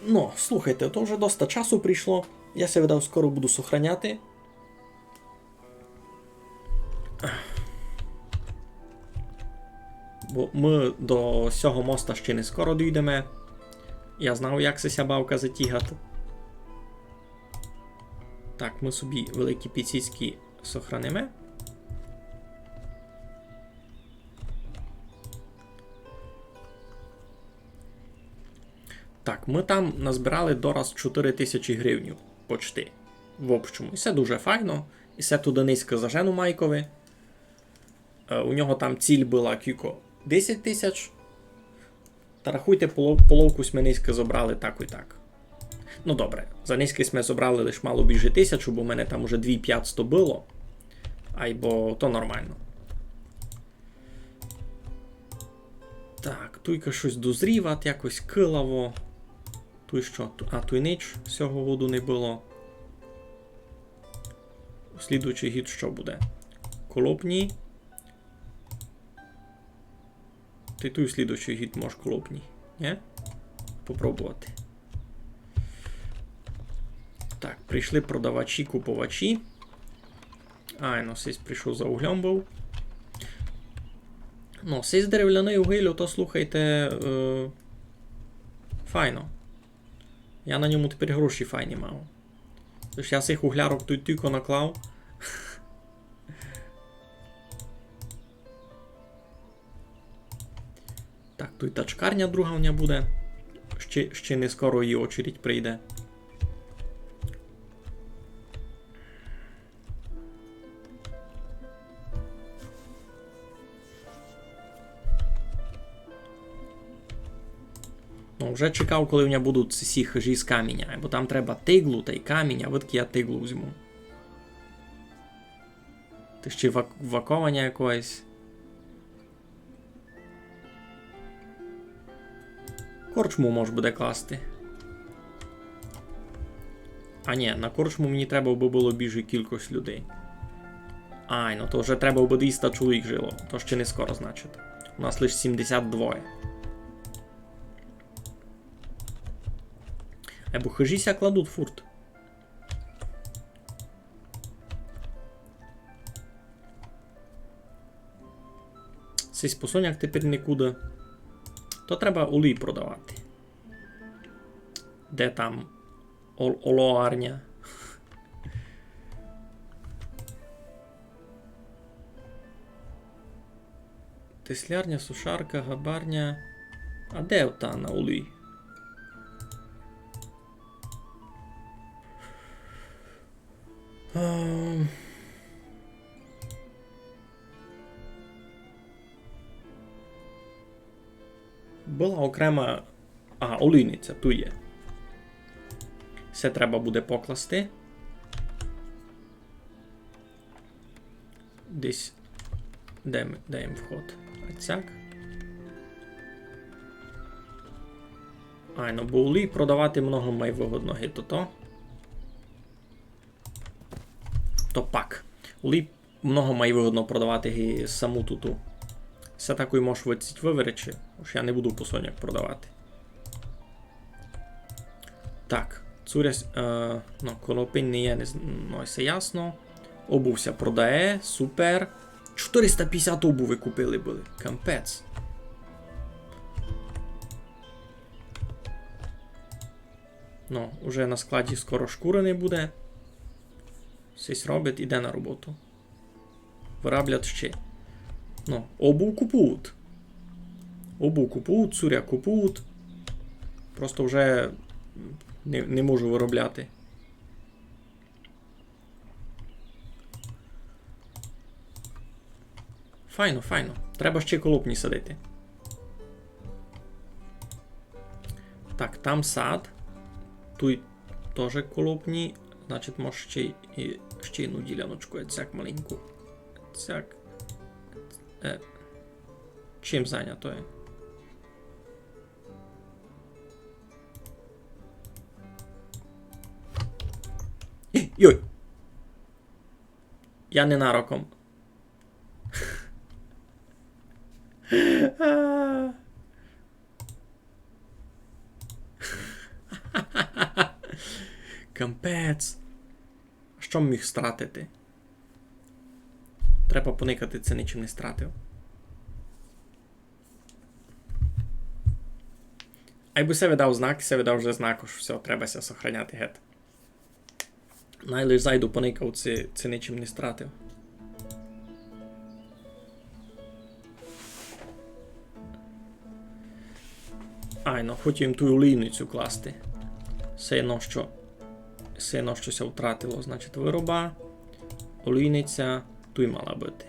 [SPEAKER 1] Ну, слухайте, то вже доста часу прийшло. Я себе видав, скоро буду сохраняти. Бо ми до цього моста ще не скоро дійдемо. Я знав, як ся бавка затігати. Так, ми собі великі піціцькі сохранимо. Так, ми там назбирали дораз 4000 гривень почти. В общому. І це дуже файно. І це туди низько зажену Майкові. У нього там ціль була кілько 10 тисяч. Та рахуйте, половку ми низько забрали так і так. Ну добре, за низько ми забрали лише мало більше 1000, бо в мене там уже 2500 було. Айбо то нормально. Так, туйка щось дозрівати, якось килаво. Туй що? А, туй ніч всього воду не було. Слідуючий гід що буде? Колопні. Ти туй слідуючий гід можеш колопні. Ні? Попробувати. Так, прийшли продавачі, купувачі. Ну, сись прийшов за углем був. Ну, сись дерев'яний угилю, то слухайте. Файно. Я на ньому тепер гроші файні мав. Тож я цих углярок тут тільки наклав. Так, тут тачкарня друга в мене буде. Ще не скоро її очередь прийде. Ну, вже чекав, коли в мене будуть ці хижі з каміння, бо там треба тиглу та й камінь, а видки я тиглу візьму. Ти ще ваковання якоїсь. Корчму може буде класти. А ні, на корчму мені треба би було більше кількість людей. Ну то вже треба би 200 чоловік жило, то ще не скоро, значить. У нас лише 72. Або хижіся кладуть фурт. Сись посоняк тепер нікуди. То треба олій продавати. Де там олоарня? Теслярня, сушарка, габарня. А де та на олій? Була окрема... олійниця, тут є. Все треба буде покласти. Десь... Даємо вход. Цяк. Ну, бо олій продавати много має вигодно гито-то. То пак. Олій много має вигодно продавати саму туту. Все такої можеш виверечі, що я не буду посоняк продавати. Так, цурясь, конопень не є, ну, все ясно. Обувся продає, супер. 450 обуви купили були, кампець. Ну, уже на складі скоро шкури не буде. Щось робить, іде на роботу. Вироблять ще. Ну, обув купують. Обув купують, цуря купують. Просто вже не можу виробляти. Файно, файно. Треба ще колопні садити. Так, там сад. Тут теж колопні. Значить, може ще одну діляночку, цяк маленьку. Цяк. Чим зайнято є? Йой! Я ненароком. Кампець. Що міг стратити? Треба поникати, це нічим не стратив. А якби се видав знак, се видав вже знак, що все, треба ся сохраняти гет. Найлиш зайду поникав, це нічим не стратив. Айно, хотів ту олійницю класти. Все одно щось втратило. Значить, вироба, олійниця, тут мала бути.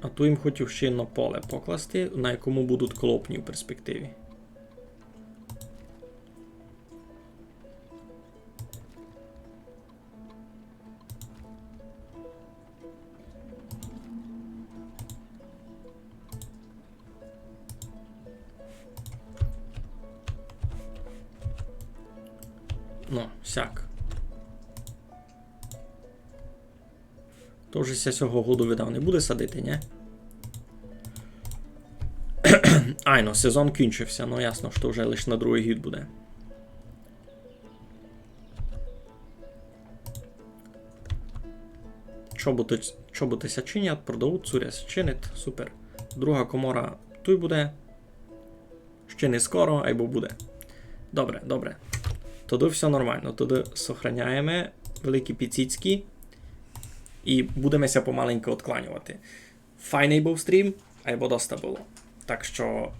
[SPEAKER 1] А тут їм хотів ще на поле покласти, на якому будуть колопні в перспективі. Ну, сяк. То вже ся цього году видав не буде садити, ні? Ай, ну, сезон кінчився, ну ясно, що вже лише на другий гід буде. Чоботися чинять, продають, цурясь чинить, супер. Друга комора тут буде. Ще не скоро, або буде. Добре, добре. Тоді все нормально, тоді сохраняємо великі піціцькі і будемося помаленьку відкланювати. Файний був стрім, або доста було. Так що